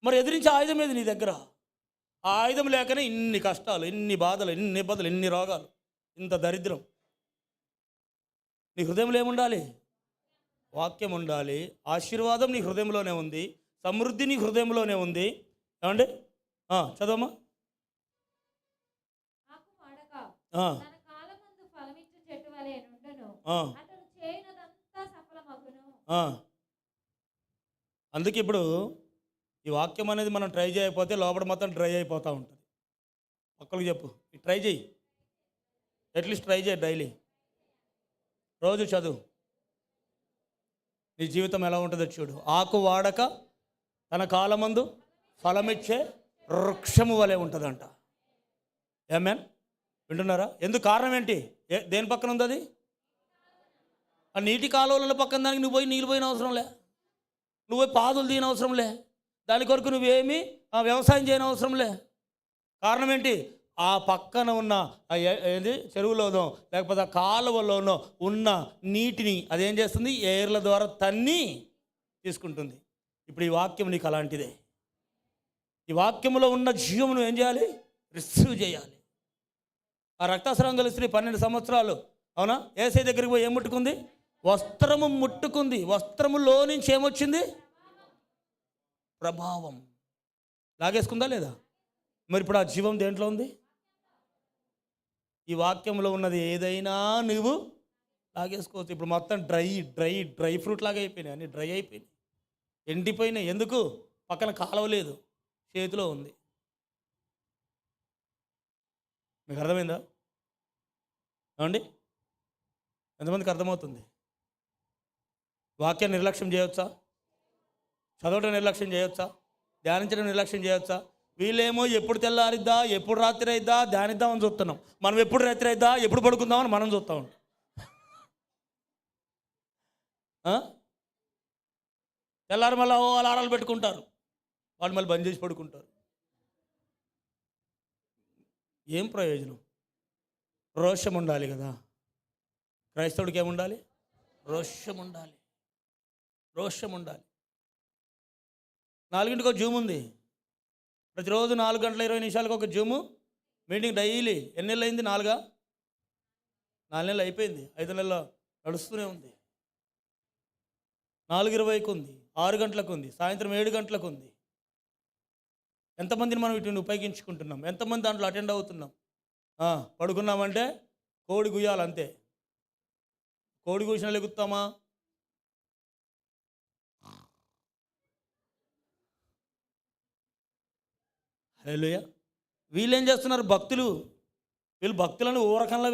మరి ఎదిరించే ఆయుధం ఏది నీ దగ్గర? ఆ ఆయుధం లేకనే ఇన్ని కష్టాలు, ఇన్ని బాధలు, ఇన్ని ఇబ్బందులు, ఇన్ని రోగాలు, ఇంత దరిద్రం. నీ హృదయంలో ఏముండాలి? వాక్యం ఉండాలి. ఆశీర్వాదం నీ హృదయంలోనే ఉంది, సమృద్ధి నీ హృదయంలోనే ఉంది. ఏమండి? చదవమ్మా. ఆకు వాడక ఆ, తన కాలమందు ఫలమిచ్చు చెట్టు వలె నుండును. ఆ, అతడు చేయనదంతా సఫలమగును. ఆ. అందుకే ఇప్పుడు ఈ వాక్యం అనేది మనం ట్రై చేయకపోతే లోపల మొత్తం డ్రై అయిపోతూ ఉంటుంది. ఒక్కరికి చెప్పు, ట్రై చేయి, అట్లీస్ట్ ట్రై చేయి. డైలీ రోజు చదువు, నీ జీవితం ఎలా ఉంటుందో చూడు. ఆకు వాడక తన కాలమందు ఫలమిచ్చే వృక్షము వలె ఉంటుందంట. ఏమేన్? వింటున్నారా? ఎందుకు? కారణం ఏంటి? దేని పక్కన ఉంది అది? ఆ నీటి కాలువల పక్కన దానికి నువ్వు పోయి నీళ్ళు పోయిన అవసరం లే, నువ్వు పోయి పాదులు తీయని అవసరం లే, దాని కొరకు నువ్వేమీ వ్యవసాయం చేయని అవసరం లే. కారణం ఏంటి? ఆ పక్కన ఉన్న ఏది చెరువులోనో లేకపోతే ఆ కాలువలోనో ఉన్న నీటిని అదేం చేస్తుంది? ఏర్ల ద్వారా తన్ని తీసుకుంటుంది. ఇప్పుడు ఈ వాక్యం నీకు అలాంటిదే. ఈ వాక్యంలో ఉన్న జీవమును ఏం చేయాలి? రిసీవ్ చేయాలి. ఆ రక్తస్రావం గల స్త్రీ 12 సంవత్సరాలు, అవునా, యేసయ్య దగ్గరికి పోయి ఏం ముట్టుకుంది? వస్త్రము ముట్టుకుంది. వస్త్రములో నుంచి ఏమొచ్చింది? ప్రభావం. లాగేసుకుందా లేదా? మరి ఇప్పుడు ఆ జీవం దేంట్లో ఉంది? ఈ వాక్యంలో ఉన్నది ఏదైనా నువ్వు లాగేసుకోవచ్చు. ఇప్పుడు మొత్తం డ్రై ఫ్రూట్ లాగా అయిపోయినాయి, అన్నీ డ్రై అయిపోయినాయి, ఎండిపోయినాయి. ఎందుకు? పక్కన కాలువ లేదు, చేతిలో ఉంది. మీకు అర్థమైందా? ఏమండి? ఎంతమందికి అర్థమవుతుంది? వాక్యాన్ని నిర్లక్ష్యం చేయొచ్చా? చదవటం నిర్లక్ష్యం చేయొచ్చా? ధ్యానించడం నిర్లక్ష్యం చేయొచ్చా? వీళ్ళేమో ఎప్పుడు తెల్లారిద్దా, ఎప్పుడు రాత్రి అయిద్దా ధ్యానిద్దామని చూస్తున్నాం. మనం ఎప్పుడు రాత్రి అయిద్దా, ఎప్పుడు పడుకుందామని మనం చూస్తూ ఉంటాం. తెల్లారి మళ్ళీ అలారాలు పెట్టుకుంటారు, వాళ్ళు మళ్ళీ బంద్ చేసి పడుకుంటారు. ఏం ప్రయోజనం? రోషం ఉండాలి కదా. క్రైస్తవుడికి ఏముండాలి? రోషం ఉండాలి. రోషం ఉండాలి. 4 ఒక జూమ్ ఉంది. ప్రతిరోజు 4:20 ఒక జూము మీటింగ్ డైలీ. ఎన్ని నెలలు అయింది? 4 నెలలు అయిపోయింది. 5 నెలలు నడుస్తూనే ఉంది. 4:20కు ఉంది, 6 గంటలకు ఉంది, సాయంత్రం 7 గంటలకు ఉంది. ఎంతమందిని మనం వీటిని ఉపయోగించుకుంటున్నాం? ఎంతమంది దాంట్లో అటెండ్ అవుతున్నాం? పడుకున్నామంటే కోడి గుయ్యాలంతే. కోడి కూసిన లెగుతామా? హల్లెలూయా. వీళ్ళు ఏం చేస్తున్నారు? భక్తులు, వీళ్ళు భక్తులని ఊరకంలా,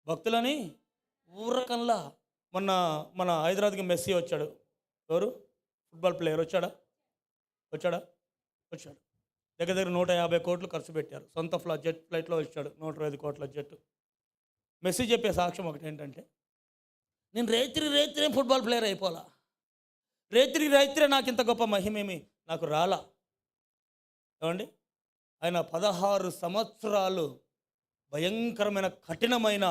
భక్తులని ఊరకంలా. మన హైదరాబాద్కి మెస్సీ వచ్చాడు. ఎవరు? ఫుట్బాల్ ప్లేయర్ వచ్చాడా? దగ్గర 150 కోట్లు ఖర్చు పెట్టారు. సొంత జెట్ ఫ్లైట్లో వచ్చాడు. 125 కోట్ల జెట్. మెస్సీ చెప్పే సాక్ష్యం ఒకటి ఏంటంటే, నేను రేత్రి ఫుట్బాల్ ప్లేయర్ అయిపోలా, రేత్రి నాకు ఇంత గొప్ప మహిమేమి నాకు రాలా. ఏమండి? ఆయన 16 సంవత్సరాలు భయంకరమైన కఠినమైన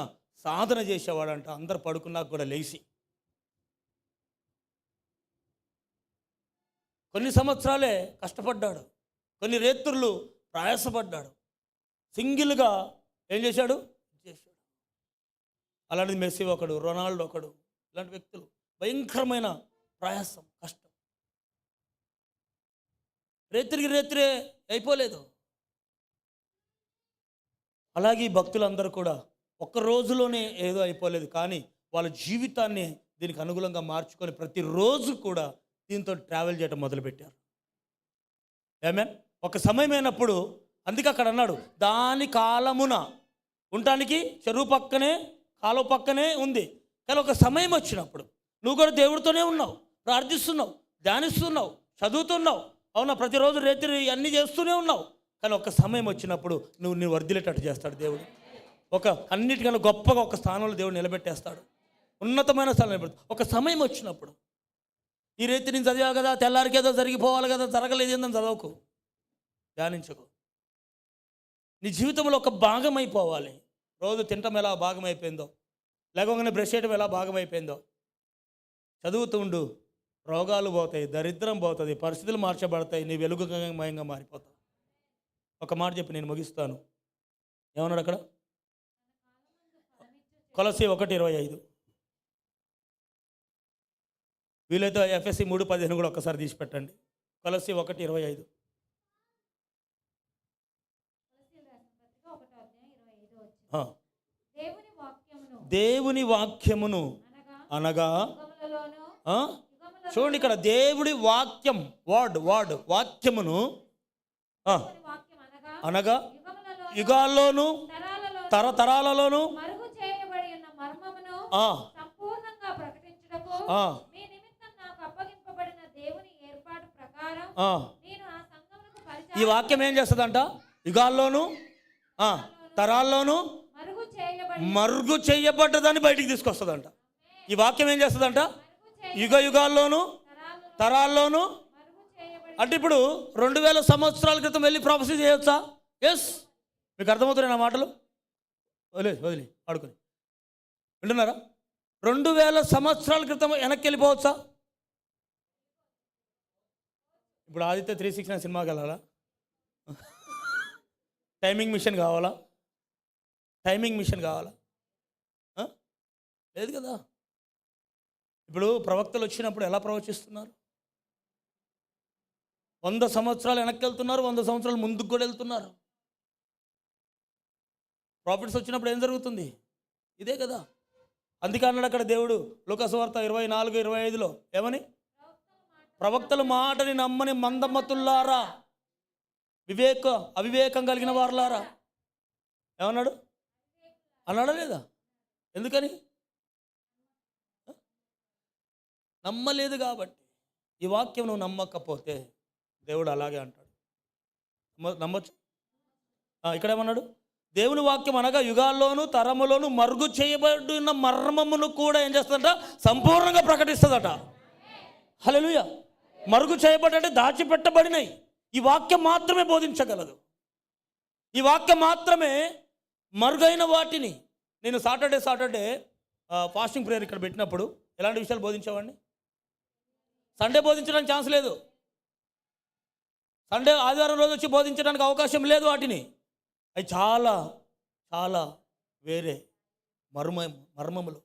సాధన చేసేవాడంట. అందరు పడుకున్నాక కూడా లేచి కొన్ని సంవత్సరాలే కష్టపడ్డాడు, కొన్ని రేత్రులు ప్రయాసపడ్డాడు. సింగిల్గా ఏం చేశాడు? అలాంటిది మెస్సీ ఒకడు, రొనాల్డో ఒకడు. ఇలాంటి వ్యక్తులు భయంకరమైన ప్రయాసం, కష్టం. రేత్రే అయిపోలేదు. అలాగే ఈ భక్తులందరూ కూడా ఒక్క రోజులోనే ఏదో అయిపోలేదు, కానీ వాళ్ళ జీవితాన్ని దీనికి అనుగుణంగా మార్చుకొని ప్రతిరోజు కూడా దీంతో ట్రావెల్ చేయడం మొదలుపెట్టారు. ఆమేన్. ఒక సమయమైనప్పుడు, అందుకే అక్కడ అన్నాడు, దాని కాలమున ఉండటానికి చెరువు పక్కనే కాలువ పక్కనే ఉంది. కానీ ఒక సమయం వచ్చినప్పుడు నువ్వు కూడా దేవుడితోనే ఉన్నావు, ప్రార్థిస్తున్నావు, ధ్యానిస్తున్నావు, చదువుతున్నావు, అవునా, ప్రతిరోజు రేత్రి అన్నీ చేస్తూనే ఉన్నావు. కానీ ఒక సమయం వచ్చినప్పుడు నువ్వు వర్ధిల్లేటట్టు చేస్తాడు దేవుడు. అన్నిటికన్నా గొప్పగా ఒక స్థానంలో దేవుడు నిలబెట్టేస్తాడు, ఉన్నతమైన స్థానం నిలబెడతాడు. ఒక సమయం వచ్చినప్పుడు ఈ రేతి నేను చదివా కదా, తెల్లారికేదో జరిగిపోవాలి కదా, జరగలేదు ఏందని చదవకు, ధ్యానించకు. నీ జీవితంలో ఒక భాగం అయిపోవాలి. రోజు తినటం ఎలా భాగం అయిపోయిందో, లేకపోతే బ్రష్ చేయడం ఎలా భాగం అయిపోయిందో చదువుతుండు. రోగాలు పోతాయి, దరిద్రం పోతుంది, పరిస్థితులు మార్చబడతాయి, నీ వెలుగుమయంగా మారిపోతావు. ఒక మాట చెప్పి నేను ముగిస్తాను. ఏమన్నాడు అక్కడ? కొలస్సీ 1:25. వీలైతే ఎఫ్ఎస్సి 3:15 కూడా ఒక్కసారి తీసి పెట్టండి. కొలస్సీ 1:25. దేవుని వాక్యమును అనగా చూడండి, ఇక్కడ దేవుడి వాక్యం వర్డ్ వాక్యమును అనగా యుగాల్లోను తరతరాలలోను ఈ వాక్యం ఏం చేస్తుందంట? యుగాల్లోను తరాల్లోను మరుగు చేయబడ్డదని బయటికి తీసుకొస్తుందంట. ఈ వాక్యం ఏం చేస్తుందంట? యుగాల్లోను తరాల్లోను. అంటే ఇప్పుడు 2000 సంవత్సరాల క్రితం వెళ్ళి ప్రొఫెసీ చేయొచ్చా? ఎస్. మీకు అర్థమవుతున్నాయి నా మాటలు? వదిలి ఆడుకొని వింటున్నారా? 2000 సంవత్సరాల క్రితం వెనక్కి వెళ్ళిపోవచ్చా? ఇప్పుడు ఆదిత్య 369 సినిమాకి వెళ్ళాలా? టైమింగ్ మిషన్ కావాలా? లేదు కదా. ఇప్పుడు ప్రవక్తలు వచ్చినప్పుడు ఎలా ప్రవచిస్తున్నారు? 100 సంవత్సరాలు వెనక్కి వెళ్తున్నారు, 100 సంవత్సరాలు ముందుకు కూడా వెళ్తున్నారు. ప్రాఫిట్స్ వచ్చినప్పుడు ఏం జరుగుతుంది? ఇదే కదా. అందుకే అన్నాడు అక్కడ దేవుడు లూకా సువార్త 24:25లో ఏమని? ప్రవక్తల మాటని నమ్మని మందమతుల్లారా, అవివేకం కలిగిన వారులారా. ఏమన్నాడు? అన్నాడా లేదా? ఎందుకని? నమ్మలేదు కాబట్టి. ఈ వాక్యం నువ్వు నమ్మకపోతే దేవుడు అలాగే అంటాడు. నమ్మొచ్చు. ఇక్కడ ఏమన్నాడు? దేవుని వాక్యం అనగా యుగాల్లోను తరములోను మరుగు చేయబడిన మర్మమును కూడా ఏం చేస్తుందట? సంపూర్ణంగా ప్రకటిస్తుందట. హల్లెలూయా. మరుగు చేయబడ్డంటే దాచిపెట్టబడినాయి. ఈ వాక్యం మాత్రమే బోధించగలదు. ఈ వాక్యం మాత్రమే మరుగైన వాటిని. నేను సాటర్డే ఫాస్టింగ్ ప్రేయర్ ఇక్కడ పెట్టినప్పుడు ఎలాంటి విషయాలు బోధించేవాడిని? సండే బోధించడానికి ఛాన్స్ లేదు. సండే ఆదివారం రోజు వచ్చి బోధించడానికి అవకాశం లేదు. వాటిని అవి చాలా చాలా వేరే మర్మములు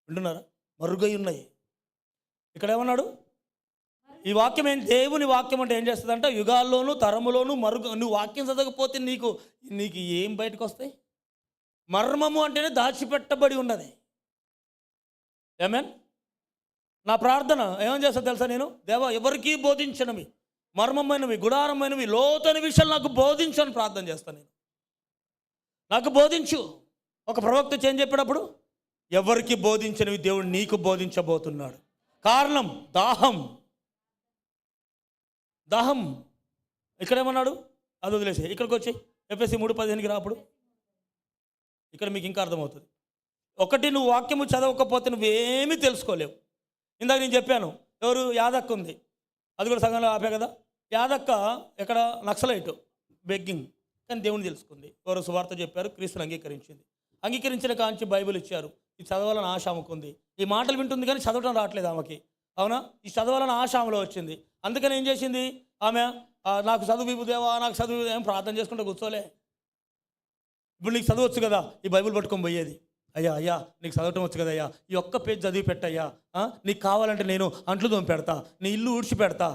వింటున్నారా? మరుగై ఉన్నాయి. ఇక్కడ ఏమన్నాడు? ఈ వాక్యం దేవుని వాక్యం అంటే ఏం చేస్తుందంట? యుగాల్లోను తరములోను నువ్వు వాక్యం చదవకపోతే నీకు ఏం బయటకు వస్తాయి? మర్మము అంటేనే దాచిపెట్టబడి ఉన్నది. ఆమేన్. నా ప్రార్థన ఏమని చేస్తా తెలుసా? నేను దేవా ఎవరికీ బోధించనవి, మర్మమైనవి, గుడారమైనవి, లోతైన విషయాలు నాకు బోధించని ప్రార్థన చేస్తాను. నాకు బోధించు. ఒక ప్రవక్త ఏం చెప్పేటప్పుడు ఎవరికి బోధించనివి దేవుడు నీకు బోధించబోతున్నాడు. కారణం దాహం. ఇక్కడేమన్నాడు? అది వదిలేసే, ఇక్కడికి వచ్చి ఎఫ్ఎస్సి 3:15కి రాప్పుడు ఇక్కడ మీకు ఇంకా అర్థమవుతుంది. ఒకటి, నువ్వు వాక్యము చదవకపోతే నువ్వేమీ తెలుసుకోలేవు. ఇందాక నేను చెప్పాను, ఎవరు? యాదక్క ఉంది. అది కూడా సంఘంలో ఆపే కదా. యాదక్క ఎక్కడ? నక్సలైట్, బెగ్గింగ్. కానీ దేవుని తెలుసుకుంది. ఎవరు సువార్త చెప్పారు, క్రీస్తుని అంగీకరించిన కాంచి బైబిల్ ఇచ్చారు. ఇది చదవాలని ఆశ ఆమెకుంది. ఈ మాటలు వింటుంది కానీ చదవడం రావట్లేదు ఆమెకి. అవునా? ఈ చదవాలని ఆశ ఆమెలో వచ్చింది. అందుకని ఏం చేసింది ఆమె? నాకు చదువు దేవా, నాకు చదువు ఏం ప్రార్థన చేసుకుంటూ కూర్చోలే. ఇప్పుడు నీకు చదవచ్చు కదా, ఈ బైబిల్ పట్టుకొని పోయేది. అయ్యా నీకు చదవటం వచ్చు కదయ్యా, ఈ ఒక్క పేజ్ చదివి పెట్టయ్యా. నీకు కావాలంటే నేను అంట్లు తోమి పెడతా, నీ ఇల్లు ఊడ్చి పెడతా,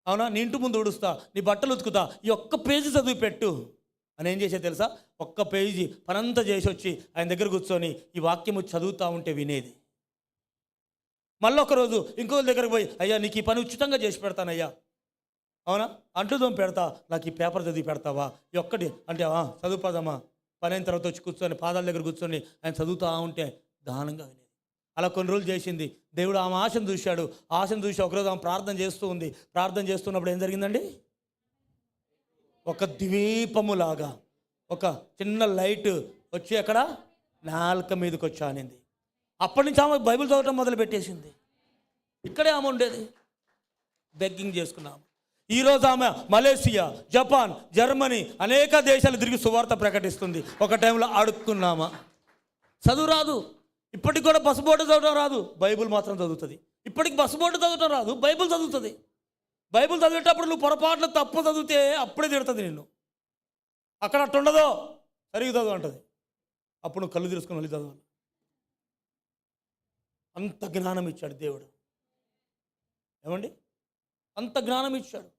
అవునా, నీ ఇంటి ముందు ఊడుస్తా, నీ బట్టలు ఉతుకుతా, ఈ ఒక్క పేజీ చదివి పెట్టు అని ఏం చేసేది తెలుసా? ఒక్క పేజీ పనంతా చేసి వచ్చి ఆయన దగ్గర కూర్చొని ఈ వాక్యము చదువుతూ ఉంటే వినేది. మళ్ళీ ఒకరోజు ఇంకో దగ్గరకు పోయి, అయ్యా నీకు ఈ పని ఉచితంగా చేసి పెడతానయ్యా, అవునా, అంట్లు తోమి పెడతా, నాకు ఈ పేపర్ చదివి పెడతావా, ఈ ఒక్కటి అంటే చదువు పదమ్మా. పని అయిన తర్వాత వచ్చి కూర్చొని పాదాల దగ్గర కూర్చొని ఆయన చదువుతూ ఉంటే దానంగా వినేది. అలా కొన్ని రోజులు చేసింది. దేవుడు ఆమె ఆశను చూశాడు. ఆశను చూసి ఒకరోజు ఆమె ప్రార్థన చేస్తూ ఉంది. ప్రార్థన చేస్తున్నప్పుడు ఏం జరిగిందండి? ఒక ద్వీపములాగా ఒక చిన్న లైట్ వచ్చి అక్కడ నాలుక మీదకి వచ్చి ఆనింది. అప్పటి నుంచి ఆమె బైబిల్ చదవటం మొదలు పెట్టేసింది. ఇక్కడే ఆమె ఉండేది, బెగ్గింగ్ చేసుకున్నాము. ఈరోజు ఆమె మలేషియా, జపాన్, జర్మనీ అనేక దేశాలు తిరిగి సువార్త ప్రకటిస్తుంది. ఒక టైంలో అడుక్కున్నామా, చదువు రాదు, ఇప్పటికి కూడా బస్సుబోర్డు చదవడం రాదు, బైబిల్ మాత్రం చదువుతుంది. ఇప్పటికి బస్సుబోర్డు చదవడం రాదు, బైబిల్ చదువుతుంది. బైబిల్ చదివేటప్పుడు నువ్వు పొరపాట్లు తప్పు చదివితే అప్పుడే తిడుతుంది నిన్ను. అక్కడ అట్టుండదో, సరిగ్గా చదువు అంటుంది. అప్పుడు నువ్వు కళ్ళు తెరుచుకొని మళ్ళీ చదవాలి. అంత జ్ఞానం ఇచ్చాడు దేవుడు. ఏమండి, అంత జ్ఞానం ఇచ్చాడు.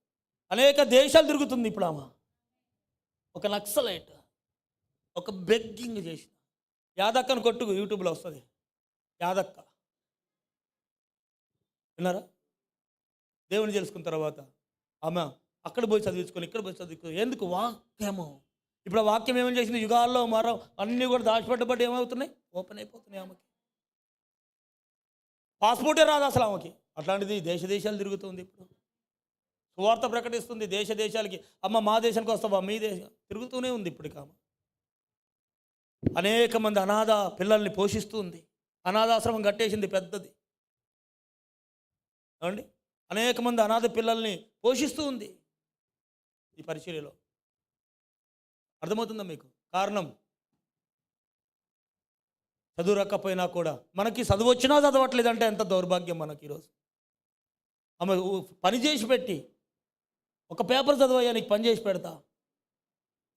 అనేక దేశాలు తిరుగుతుంది ఇప్పుడు ఆమె. ఒక నక్సలైట్, ఒక బెగ్గింగ్ చేసిన యాదక్కను కొట్టుకు యూట్యూబ్లో వస్తుంది. యాదక్క విన్నారా? దేవుని తెలుసుకున్న తర్వాత ఆమె అక్కడ పోయి చదివించుకొని ఇక్కడ పోయి చదువుకొని ఎందుకు? వాక్యము. ఇప్పుడు ఆ వాక్యం ఏమేమి చేసింది? యుగాల్లో మరో అన్నీ కూడా దాచిపెట్టబడి ఏమవుతున్నాయి? ఓపెన్ అయిపోతున్నాయి. ఆమెకి పాస్పోర్టే రాదు అసలు ఆమెకి. అట్లాంటిది దేశ దేశాలు తిరుగుతుంది. ఇప్పుడు సువార్త ప్రకటిస్తుంది దేశ దేశాలకి. అమ్మ మా దేశానికి వస్తావా? మీ దేశం తిరుగుతూనే ఉంది. ఇప్పటికి ఆమె అనేక మంది అనాథ పిల్లల్ని పోషిస్తుంది. అనాథాశ్రమం కట్టేసింది పెద్దది. ఏమండి, అనేక మంది అనాథ పిల్లల్ని పోషిస్తూ ఉంది ఈ పరిచర్యలో. అర్థమవుతుందా మీకు? కారణం చదువు రాకపోయినా కూడా, మనకి చదువు వచ్చినా చదవట్లేదంటే ఎంత దౌర్భాగ్యం మనకి ఈరోజు. ఆమె పని చేసి పెట్టి, ఒక పేపర్ చదవయ్యా నీకు పని చేసి పెడతా,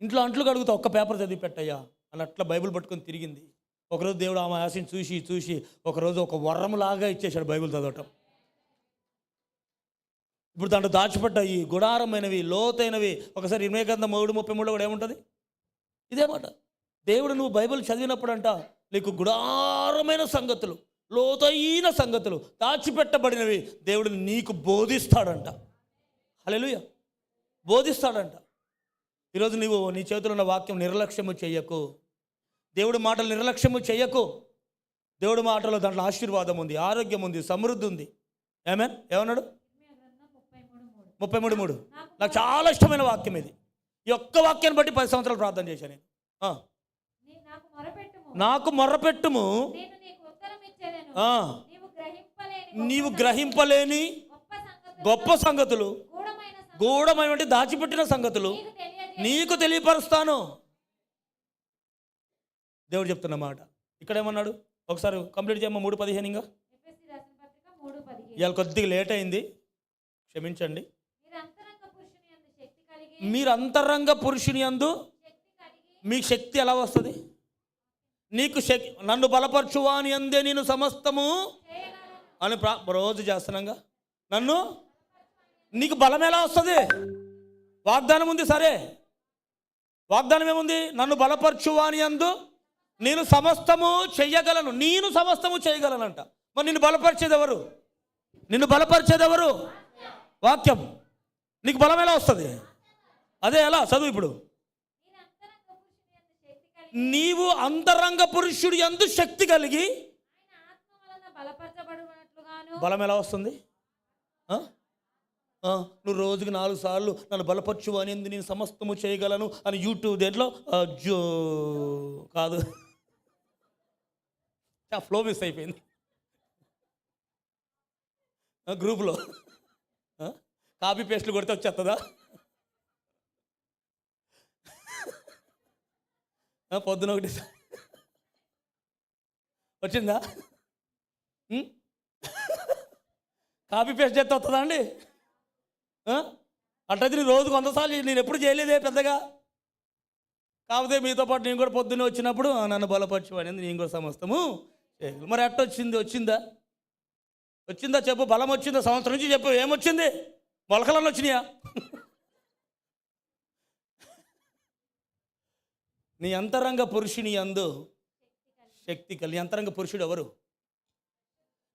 ఇంట్లో అంట్లు కడుగుతా ఒక్క పేపర్ చదివి పెట్టయ్యా అని అట్లా బైబిల్ పట్టుకొని తిరిగింది. ఒకరోజు దేవుడు ఆమె ఆశని చూసి చూసి ఒకరోజు ఒక వరంలాగా ఇచ్చేశాడు బైబిల్ చదవటం. ఇప్పుడు దాంట్లో దాచిపెట్టాయి గుడారమైనవి, లోతైనవి. ఒకసారి 23:33 కూడా ఏముంటుంది? ఇదే మాట. దేవుడు నువ్వు బైబిల్ చదివినప్పుడు అంట నీకు గుడారమైన సంగతులు, లోతైన సంగతులు, దాచిపెట్టబడినవి దేవుడు నీకు బోధిస్తాడంట. హల్లెలూయా, బోధిస్తాడంట. ఈరోజు నువ్వు నీ చేతిలో ఉన్న వాక్యం నిర్లక్ష్యము చెయ్యకు. దేవుడి మాటలు నిర్లక్ష్యము చెయ్యకు. దేవుడి మాటలో దాంట్లో ఆశీర్వాదం ఉంది, ఆరోగ్యం ఉంది, సమృద్ధి ఉంది. ఆమేన్. ఏమన్నాడు? 33:3 నాకు చాలా ఇష్టమైన వాక్యం ఇది. ఈ ఒక్క వాక్యాన్ని బట్టి 10 సంవత్సరాలు ప్రార్థన చేశాను నేను. నాకు మొర్రపెట్టుము, నీవు గ్రహింపలేని గొప్ప సంగతులు, గూఢమైన దాచిపెట్టిన సంగతులు నీకు తెలియపరుస్తాను. దేవుడు చెప్తున్న మాట. ఇక్కడ ఏమన్నాడు? ఒకసారి కంప్లీట్ చేయమ్మా. 3:15. ఇంకా ఇవాళ కొద్దిగా లేట్ అయింది, క్షమించండి. మీరు అంతరంగ పురుషుని యందు మీకు శక్తి ఎలా వస్తుంది? నీకు శక్తి, నన్ను బలపరచువా అని అందే నేను సమస్తము అని రోజు చేస్తున్నాగా. నన్ను, నీకు బలం ఎలా వస్తుంది? వాగ్దానం ఉంది, సరే. వాగ్దానం ఏముంది? నన్ను బలపరచువా అని అందు నేను సమస్తము చెయ్యగలను. నేను సమస్తము చేయగలనంట. మరి నిన్ను బలపరిచేది ఎవరు? నిన్ను బలపరిచేది ఎవరు? వాక్యం. నీకు బలం ఎలా వస్తుంది? అదే ఎలా? చదువు ఇప్పుడు. నీవు అంతరంగ పురుషుడి యందు శక్తి కలిగి. బలం ఎలా వస్తుంది? నువ్వు రోజుకి 4 సార్లు నన్ను బలపరచు అని నేను సమస్తము చేయగలను అని యూట్యూబ్ దేంట్లో కాదు, ఫ్లో మిస్ అయిపోయింది. గ్రూపులో కాపీ పేస్ట్లు కొడితే వచ్చేస్తుందా? పొద్దున ఒకటి వచ్చిందా? కాపీ పేస్ట్ చేస్తే వస్తుందా అండి? అట్లయితే నేను రోజుకు 100 సార్లు నేను ఎప్పుడు చేయలేదే పెద్దగా. కాకపోతే మీతో పాటు నేను కూడా పొద్దున్నే వచ్చినప్పుడు నన్ను బలపరచు అనేది నేను కూడా సమస్తము చేయగలను. మరి అట్ట వచ్చిందా? చెప్పు. బలం వచ్చిందా? సంవత్సరం నుంచి చెప్పు. ఏమొచ్చింది? మొలకలన్నీ వచ్చినాయా? నీ అంతరంగ పురుషుని యందు శక్తి కలిగి. నీ అంతరంగ పురుషుడు ఎవరు?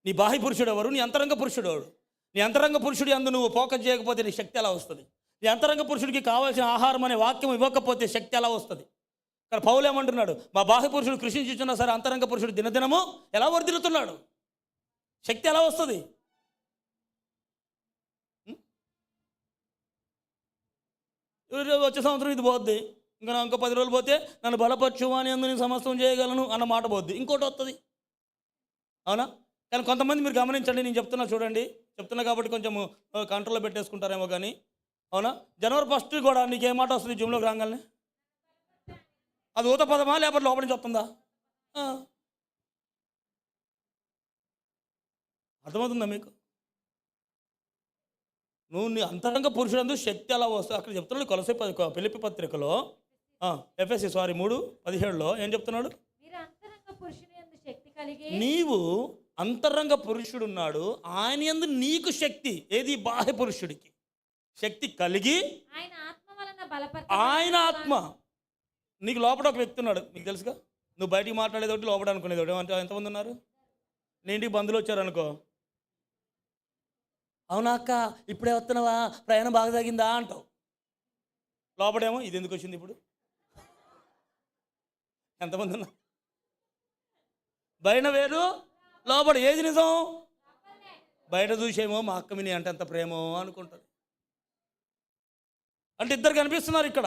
నీ బాహ్య పురుషుడు ఎవరు? నీ అంతరంగ పురుషుడు ఎవరు? నీ అంతరంగ పురుషుడి యందు నువ్వు ఫోకస్ చేయకపోతే నీ శక్తి ఎలా వస్తుంది? నీ అంతరంగ పురుషుడికి కావాల్సిన ఆహారం అనే వాక్యం ఇవ్వకపోతే శక్తి ఎలా వస్తుంది? ఇక్కడ పౌలు ఏమంటున్నాడు? మా బాహ్య పురుషుడు కృషించుచున్నా సరే అంతరంగ పురుషుడు దినదినము ఎలా వర్ధిల్లుతున్నాడు? శక్తి ఎలా వస్తుంది? వచ్చే సంవత్సరం ఇది పోద్ది, ఇంకా 10 రోజులు పోతే నన్ను బలపరచు అని అందు నేను సమస్తం చేయగలను అన్న మాట పోద్ది, ఇంకోటి వస్తుంది. అవునా? కానీ కొంతమంది మీరు గమనించండి, నేను చెప్తున్నా కాబట్టి కొంచెం కంట్రోల్లో పెట్టేసుకుంటారేమో కానీ. అవునా? జనవరి 1 కూడా నీకు ఏ మాట వస్తుంది? జూమ్లోకి రాగానే అది ఊత పదమా లేకపోతే లోపల నుంచి వస్తుందా? అర్థమవుతుందా మీకు? నువ్వు నీ అంతరంగ పురుషులందు శక్తి ఎలా వస్తుంది? అక్కడ చెప్తున్నాడు కొలసే ఫిలిప్పీ పత్రికలో, ఎఫెసీ 3:17 ఏం చెప్తున్నాడు? కలిగి నీవు అంతరంగ పురుషుడున్నాడు, ఆయన యందు నీకు శక్తి, ఏది బాహ్య పురుషుడికి శక్తి కలిగి, ఆయన ఆత్మ వలన బలపరచ, ఆయన ఆత్మ నీకు లోపల ఒక వ్యక్తి ఉన్నాడు. మీకు తెలుసుగా, నువ్వు బయటికి మాట్లాడేది ఒకటి, లోపల అనుకునేది ఒకటి. అంటే ఎంతమంది ఉన్నారు? నీ ఇంటికి బంధువులు వచ్చారనుకో, అవునా అక్క ఇప్పుడే వస్తున్నావా, ప్రయాణం బాగా తగ్గిందా అంటావు. లోపడేమో ఇది ఎందుకు వచ్చింది ఇప్పుడు. ఎంతమంది ఉన్నారు? బయట వేరు, లోపల ఏది నిజం? బయట చూసేమో మా అక్క మిని అంటే ఎంత ప్రేమో అనుకుంటుంది. అంటే ఇద్దరు కనిపిస్తున్నారు ఇక్కడ.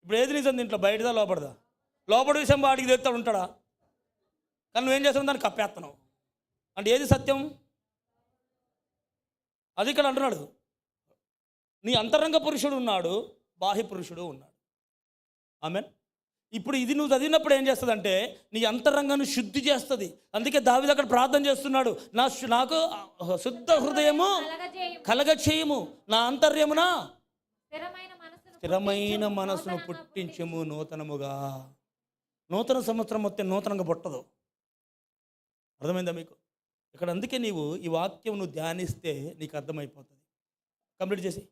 ఇప్పుడు ఏది నిజం దీంట్లో, బయటదా లోపడదా? లోపల విషయం వాడికి తెస్తాడు ఉంటాడా? కానీ నువ్వేం చేస్తావు, దాన్ని కప్పేస్తున్నావు. అంటే ఏది సత్యం? అది ఇక్కడ అంటున్నాడు, నీ అంతరంగ పురుషుడు ఉన్నాడు, బాహ్య పురుషుడు ఉన్నాడు. ఆమెన్. ఇప్పుడు ఇది నువ్వు చదివినప్పుడు ఏం చేస్తుందంటే నీ అంతరంగాన్ని శుద్ధి చేస్తుంది. అందుకే దావీదు అక్కడ ప్రార్థన చేస్తున్నాడు, నాకు శుద్ధ హృదయము కలగ చేయము, నా అంతర్యమున స్థిరమైన మనసును పుట్టించము నూతనముగా. నూతన సంవత్సరం మొత్తం నూతనంగా పుట్టదు. అర్థమైందా మీకు? ఇక్కడ అందుకే నీవు ఈ వాక్యం నువ్వు ధ్యానిస్తే నీకు అర్థమైపోతుంది. కంప్లీట్ చేసి,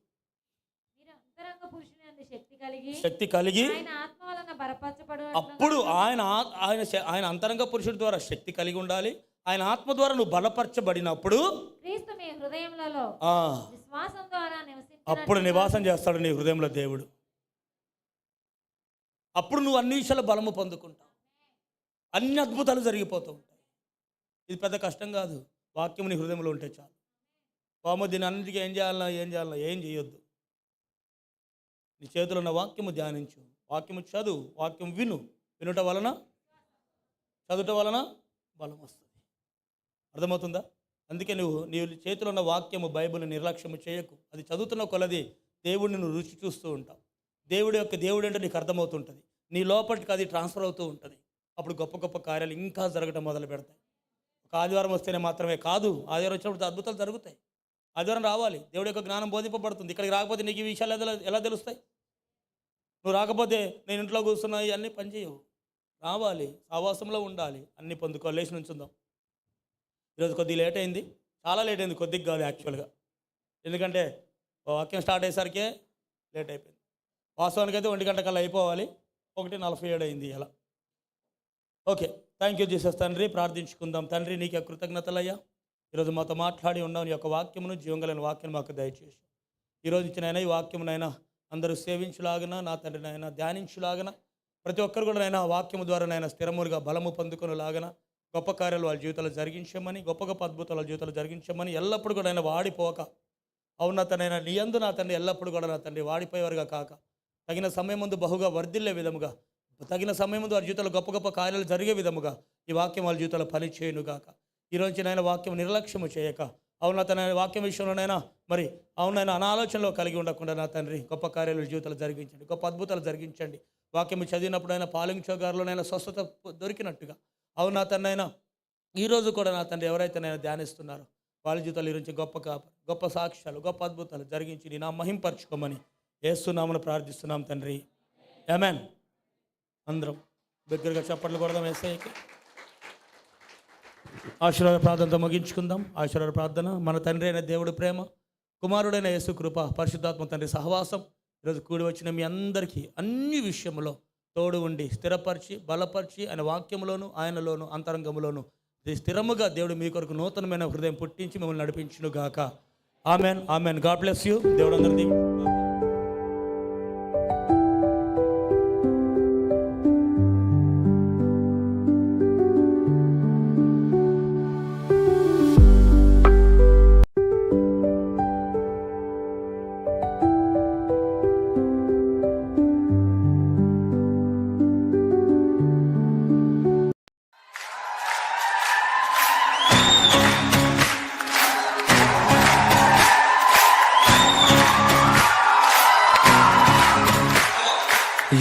శక్తి కలిగి అప్పుడు ఆయన అంతరంగ పురుషుడి ద్వారా శక్తి కలిగి ఉండాలి. ఆయన ఆత్మ ద్వారా నువ్వు బలపరచబడినప్పుడు అప్పుడు నివాసం చేస్తాడు నీ హృదయంలో దేవుడు. అప్పుడు నువ్వు అన్ని విషయాలు బలము పొందుకుంటావు, అన్ని అద్భుతాలు జరిగిపోతూ ఉంటాయి. ఇది పెద్ద కష్టం కాదు, వాక్యం నీ హృదయంలో ఉంటే చాలు. పాము దీని అన్నిటికీ ఏం చేయాలన్నా ఏం చేయొద్దు. నీ చేతిలో ఉన్న వాక్యము ధ్యానించు, వాక్యము చదువు, వాక్యం విను. వినుట వలన చదువుట వలన బలం వస్తుంది. అర్థమవుతుందా? అందుకే నీ చేతిలో ఉన్న వాక్యము బైబిల్ నిర్లక్ష్యము చేయకు. అది చదువుతున్న కొలది దేవుడిని నువ్వు రుచి చూస్తూ ఉంటావు. దేవుడు ఏంటో నీకు అర్థమవుతుంటుంది. నీ లోపలికి అది ట్రాన్స్ఫర్ అవుతూ ఉంటుంది. అప్పుడు గొప్ప గొప్ప కార్యాలు ఇంకా జరగడం మొదలు పెడతాయి. ఒక ఆదివారం వస్తేనే మాత్రమే కాదు, ఆదివారం వచ్చినప్పుడు అద్భుతాలు జరుగుతాయి. ఆదివారం రావాలి, దేవుడి యొక్క జ్ఞానం బోధింపబడుతుంది. ఇక్కడికి రాకపోతే నీకు ఈ విషయాలు ఎలా తెలుస్తాయి? నువ్వు రాకపోతే నేను ఇంట్లో కూర్చున్నా ఇవన్నీ పనిచేయవు. రావాలి, ఆవాసంలో ఉండాలి, అన్నీ పొందుకోవాలి. లేచి నుంచుందాం. ఈరోజు కొద్దిగా లేట్ అయింది, చాలా లేట్ అయింది, కొద్దిగా కాదు యాక్చువల్గా. ఎందుకంటే వాక్యం స్టార్ట్ అయ్యేసరికే లేట్ అయిపోయింది. వాస్తవానికి అయితే 1 గంట కల్లా అయిపోవాలి, 1:47 అయింది ఇలా. Okay, thank you Jesus. తండ్రి ప్రార్థించుకుందాం. తండ్రి నీకే కృతజ్ఞతలయ్యా, ఈరోజు మాతో మాట్లాడి ఉన్నావు. నీ యొక్క వాక్యమును, జీవంగలైన వాక్యం మాకు దయచేసి ఈరోజు ఇచ్చినైనా ఈ వాక్యమునైనా అందరూ సేవించులాగన, నా తండ్రి నాయన ధ్యానించులాగన, ప్రతి ఒక్కరు కూడా నైనా వాక్యము ద్వారా నైనా స్థిరముగా బలము పొందుకునేలాగన గొప్ప కార్యాలు వాళ్ళ జీవితాలు జరిగించమని, గొప్ప గొప్ప అద్భుతాలు వాళ్ళ జీవితాలు జరిగించమని, ఎల్లప్పుడూ కూడా ఆయన వాడిపోక, అవునా తనైనా నీ యందు నా తండ్రి ఎల్లప్పుడూ కూడా నా తండ్రి వాడిపోయేవారుగా కాక, తగిన సమయం ముందు బహుగా వర్ధిల్లే విధముగా, తగిన సమయం ముందు వారి జీవితంలో గొప్ప గొప్ప కార్యాలు జరిగే విధముగా ఈ వాక్యం వాళ్ళ జీవితంలో పని చేయనుగాక. ఈరోజు నైనా వాక్యం నిర్లక్ష్యము చేయక, అవునా తన వాక్యం విషయంలోనైనా మరి అవునైనా అనాలోచనలో కలిగి ఉండకుండా నా తండ్రి గొప్ప కార్యాలు జీవితాలు జరిగించండి, గొప్ప అద్భుతాలు జరిగించండి. వాక్యం చదివినప్పుడైనా పాలించగారులోనైనా స్వస్థత దొరికినట్టుగా, అవునా తనైనా ఈరోజు కూడా నా తండ్రి ఎవరైతే నేను ధ్యానిస్తున్నారో వాళ్ళ జీవితాలు ఈరోజు గొప్ప సాక్ష్యాలు, గొప్ప అద్భుతాలు జరిగించి నీ నా మహింపరచుకోమని యేసునామమున ప్రార్థిస్తున్నాం తండ్రి, ఆమేన్. అందరం దగ్గరగా చప్పట్లు కొడదాం యేసయ్యకి. ఆశీర్వాద ప్రార్థనతో ముగించుకుందాం. ఆశీర్వాద ప్రార్థన. మన తండ్రి అయిన దేవుడి ప్రేమ, కుమారుడైన యేసు కృప, పరిశుద్ధాత్మ తండ్రి సహవాసం ఈరోజు కూడి వచ్చిన మీ అందరికీ అన్ని విషయంలో తోడు ఉండి స్థిరపరిచి బలపరిచి ఆయన వాక్యంలోను ఆయనలోను అంతరంగంలోను స్థిరముగా దేవుడు మీ కొరకు నూతనమైన హృదయం పుట్టించి మిమ్మల్ని నడిపించును గాక. Amen, amen. God bless you. దేవుడు అందరిది.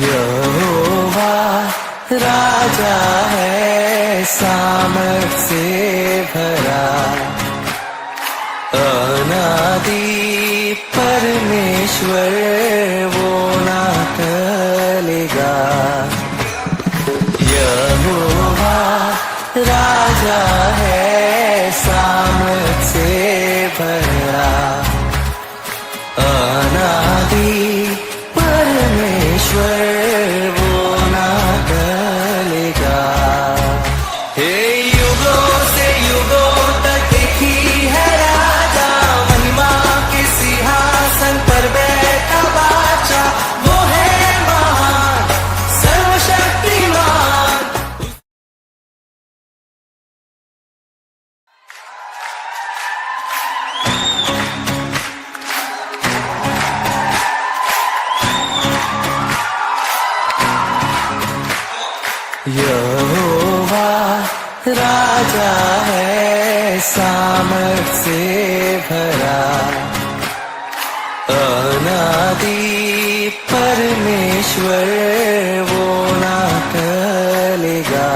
यहोवा राजा है सामर्थ से भरा, अनादि परमेश्वर वो ना टलेगा। राजा है सामर्थ से भरा अनादि परमेश्वर वो ना टलेगा हे युगों से युगों तक एक ही है राजा महिमा के सिंहासन पर बैठा बादशाह वो है महान सर्वशक्तिमान यहोवा राजा है सामर्थ से भरा अनादि परमेश्वर वो ना टलेगा